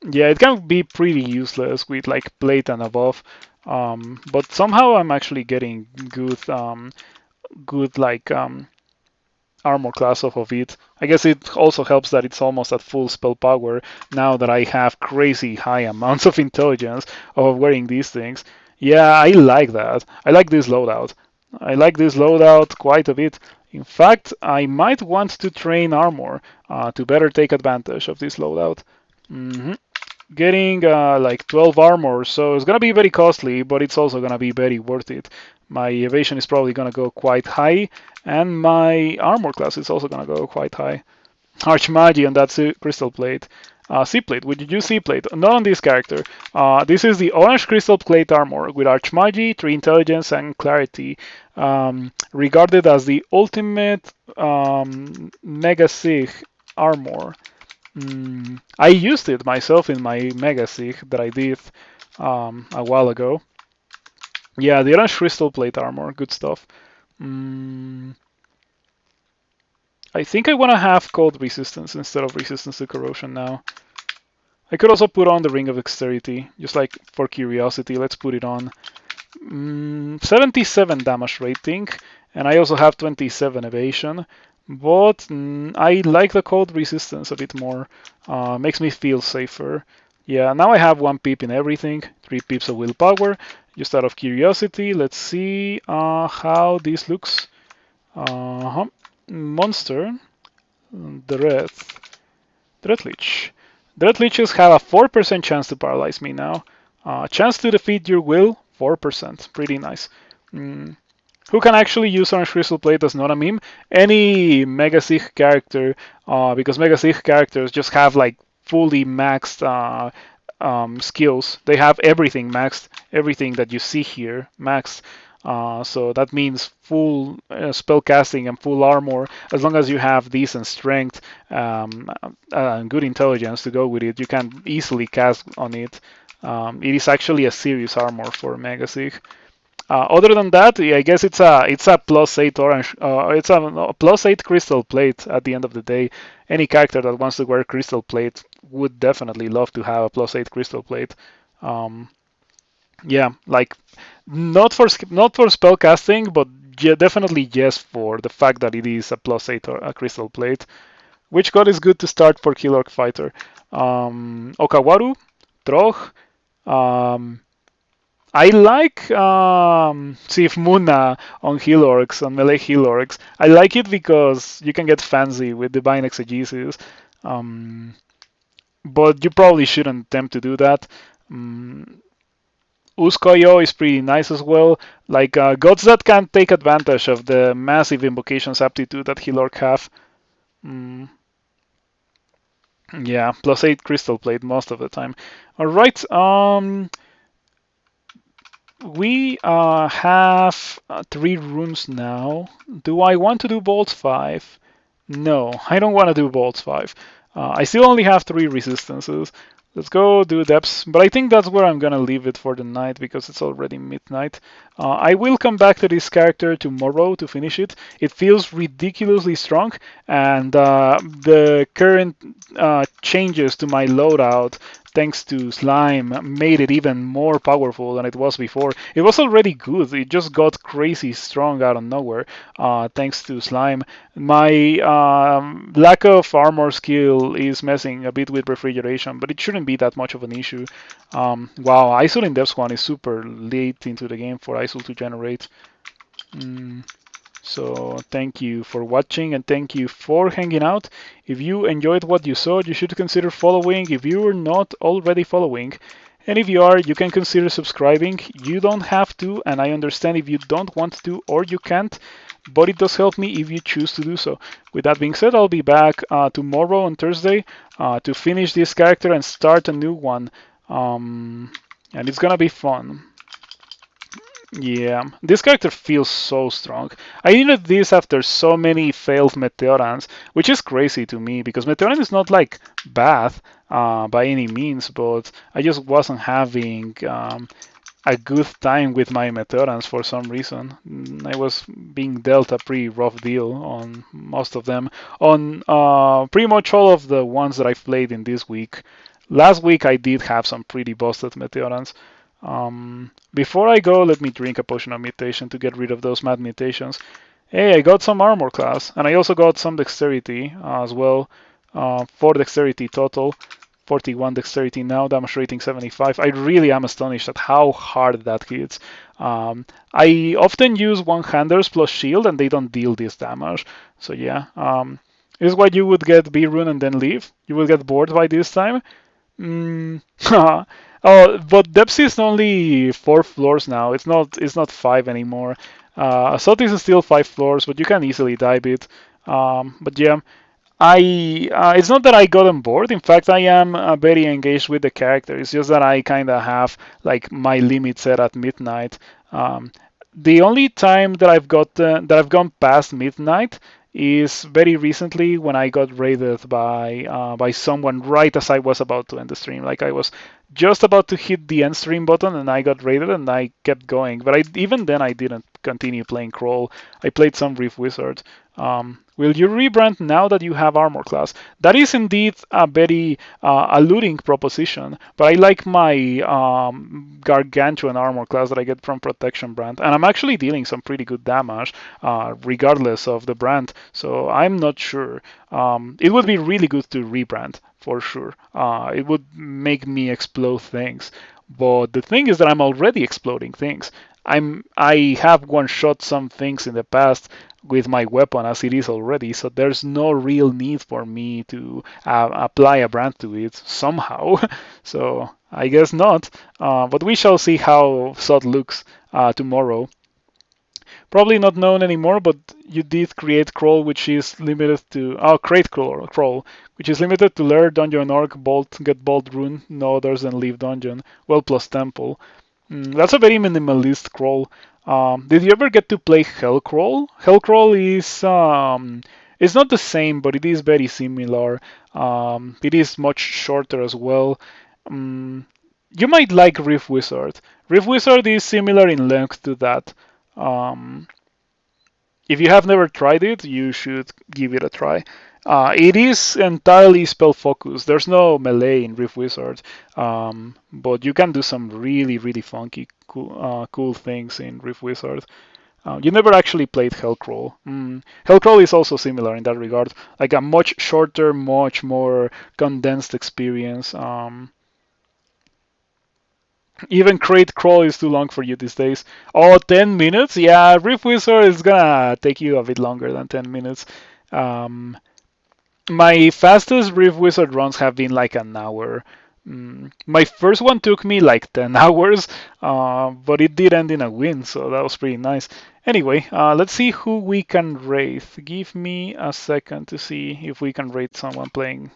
it can be pretty useless with like plate and above. But somehow I'm actually getting good like armor class off of it. I guess it also helps that it's almost at full spell power now that I have crazy high amounts of intelligence of wearing these things. Yeah, I like that. I like this loadout. I like this loadout quite a bit. In fact, I might want to train armor to better take advantage of this loadout. Mm-hmm. Getting like 12 armor, so it's gonna be very costly, but it's also gonna be very worth it. My evasion is probably gonna go quite high, and my armor class is also gonna go quite high. Archmagi on that crystal plate. C plate. Would you use C plate? Not on this character. This is the orange crystal plate armor with Archmagi, 3 intelligence, and clarity. Regarded as the ultimate Mega Sig armor. I used it myself in my Mega Sig that I did a while ago. Yeah, the orange crystal plate armor, good stuff. I think I want to have cold resistance instead of resistance to corrosion now. I could also put on the ring of dexterity, just like for curiosity. Let's put it on. 77 damage rating, and I also have 27 evasion. But I like the cold resistance a bit more. Makes me feel safer. Yeah, now I have 1 pip in everything, 3 pips of willpower. Just out of curiosity, let's see how this looks. Monster, Dread Leech. Dread Leeches have a 4% chance to paralyze me now. Chance to defeat your will, 4%. Pretty nice. Who can actually use Orange Crystal Plate as not a meme? Any Mega Sig character, because Mega Sig characters just have like fully maxed skills. They have everything maxed, everything that you see here maxed. So that means full spell casting and full armor. As long as you have decent strength and good intelligence to go with it, you can easily cast on it. It is actually a serious armor for Mega Sig. Other than that, I guess it's a +8 orange. It's a +8 crystal plate. At the end of the day, any character that wants to wear crystal plate would definitely love to have a +8 crystal plate. Um, yeah, like not for spell casting, but yeah, definitely yes for the fact that it is a +8 or a crystal plate. Which god is good to start for Killer Fighter? Okawaru, Trog. Um, I like Sif Muna on heal orcs, on melee heal orcs. I like it because you can get fancy with divine exegesis. Um, but you probably shouldn't attempt to do that. Um, Uskoyo is pretty nice as well. Like gods that can take advantage of the massive invocations aptitude that heal orc have. Mm, yeah, +8 crystal plate most of the time. All right. We have 3 runes now. Do I want to do Bolts 5? No, I don't want to do Bolts 5. I still only have 3 resistances. Let's go do depths, but I think that's where I'm gonna leave it for the night because it's already midnight. I will come back to this character tomorrow to finish it. It feels ridiculously strong, and the current changes to my loadout thanks to Slime made it even more powerful than it was before. It was already good, it just got crazy strong out of nowhere thanks to Slime. My lack of armor skill is messing a bit with refrigeration, but it shouldn't be that much of an issue. Wow, ISOL in Depths 1 is super late into the game for ISOL to generate. Mm, so thank you for watching and thank you for hanging out. If you enjoyed what you saw, you should consider following if you are not already following. And if you are, you can consider subscribing. You don't have to, and I understand if you don't want to or you can't, but it does help me if you choose to do so. With that being said, I'll be back tomorrow on Thursday to finish this character and start a new one. And it's gonna be fun. Yeah, this character feels so strong. I needed this after so many failed Meteorans, which is crazy to me because Meteoran is not like bad by any means, but I just wasn't having a good time with my Meteorans for some reason. I was being dealt a pretty rough deal on most of them, on pretty much all of the ones that I've played in this week. Last week I did have some pretty busted Meteorans. Before I go, let me drink a potion of mutation to get rid of those mad mutations. Hey, I got some armor class, and I also got some dexterity as well. 4 dexterity total, 41 dexterity now, damage rating 75. I really am astonished at how hard that hits. I often use one-handers plus shield, and they don't deal this damage. So yeah, this is why you would get B-rune and then leave. You will get bored by this time. Mm. Oh, but depth is only 4 floors now. It's not 5 anymore. Assault is still 5 floors, but you can easily dive it. But yeah, I it's not that I got on board. In fact, I am very engaged with the character. It's just that I kind of have like my limit set at midnight. The only time that I've gone past midnight is very recently when I got raided by someone right as I was about to end the stream. Like I was just about to hit the end stream button and I got raided and I kept going. But even then I didn't continue playing Crawl. I played some Reef Wizard. Will you rebrand now that you have armor class? That is indeed a very alluding proposition, but I like my gargantuan armor class that I get from Protection brand, and I'm actually dealing some pretty good damage regardless of the brand, so I'm not sure. It would be really good to rebrand for sure. It would make me explode things, but the thing is that I'm already exploding things. I have one shot some things in the past with my weapon as it is already, so there's no real need for me to apply a brand to it somehow. So I guess not. But we shall see how SOT looks tomorrow. Probably not known anymore, but you did create Crawl, which is limited to create Crawl, which is limited to Lair, Dungeon Orc, Bolt, Get Bolt Rune, no others than Leave Dungeon, well plus Temple. That's a very minimalist Crawl. Did you ever get to play Hellcrawl? Hellcrawl is it's not the same, but it is very similar. It is much shorter as well. Um, you might like Rift Wizard. Rift Wizard is similar in length to that. Um, if you have never tried it, you should give it a try. It is entirely spell focused. There's no melee in Rift Wizard, but you can do some really, really funky, cool things in Rift Wizard. You never actually played Hellcrawl. Hellcrawl is also similar in that regard, like a much shorter, much more condensed experience. Even Crate Crawl is too long for you these days. Oh, 10 minutes? Yeah, Rift Wizard is gonna take you a bit longer than 10 minutes. Um, my fastest Rift Wizard runs have been like an hour. My first one took me like 10 hours, but it did end in a win, so that was pretty nice. Anyway, let's see who we can rate. Give me a second to see if we can rate someone playing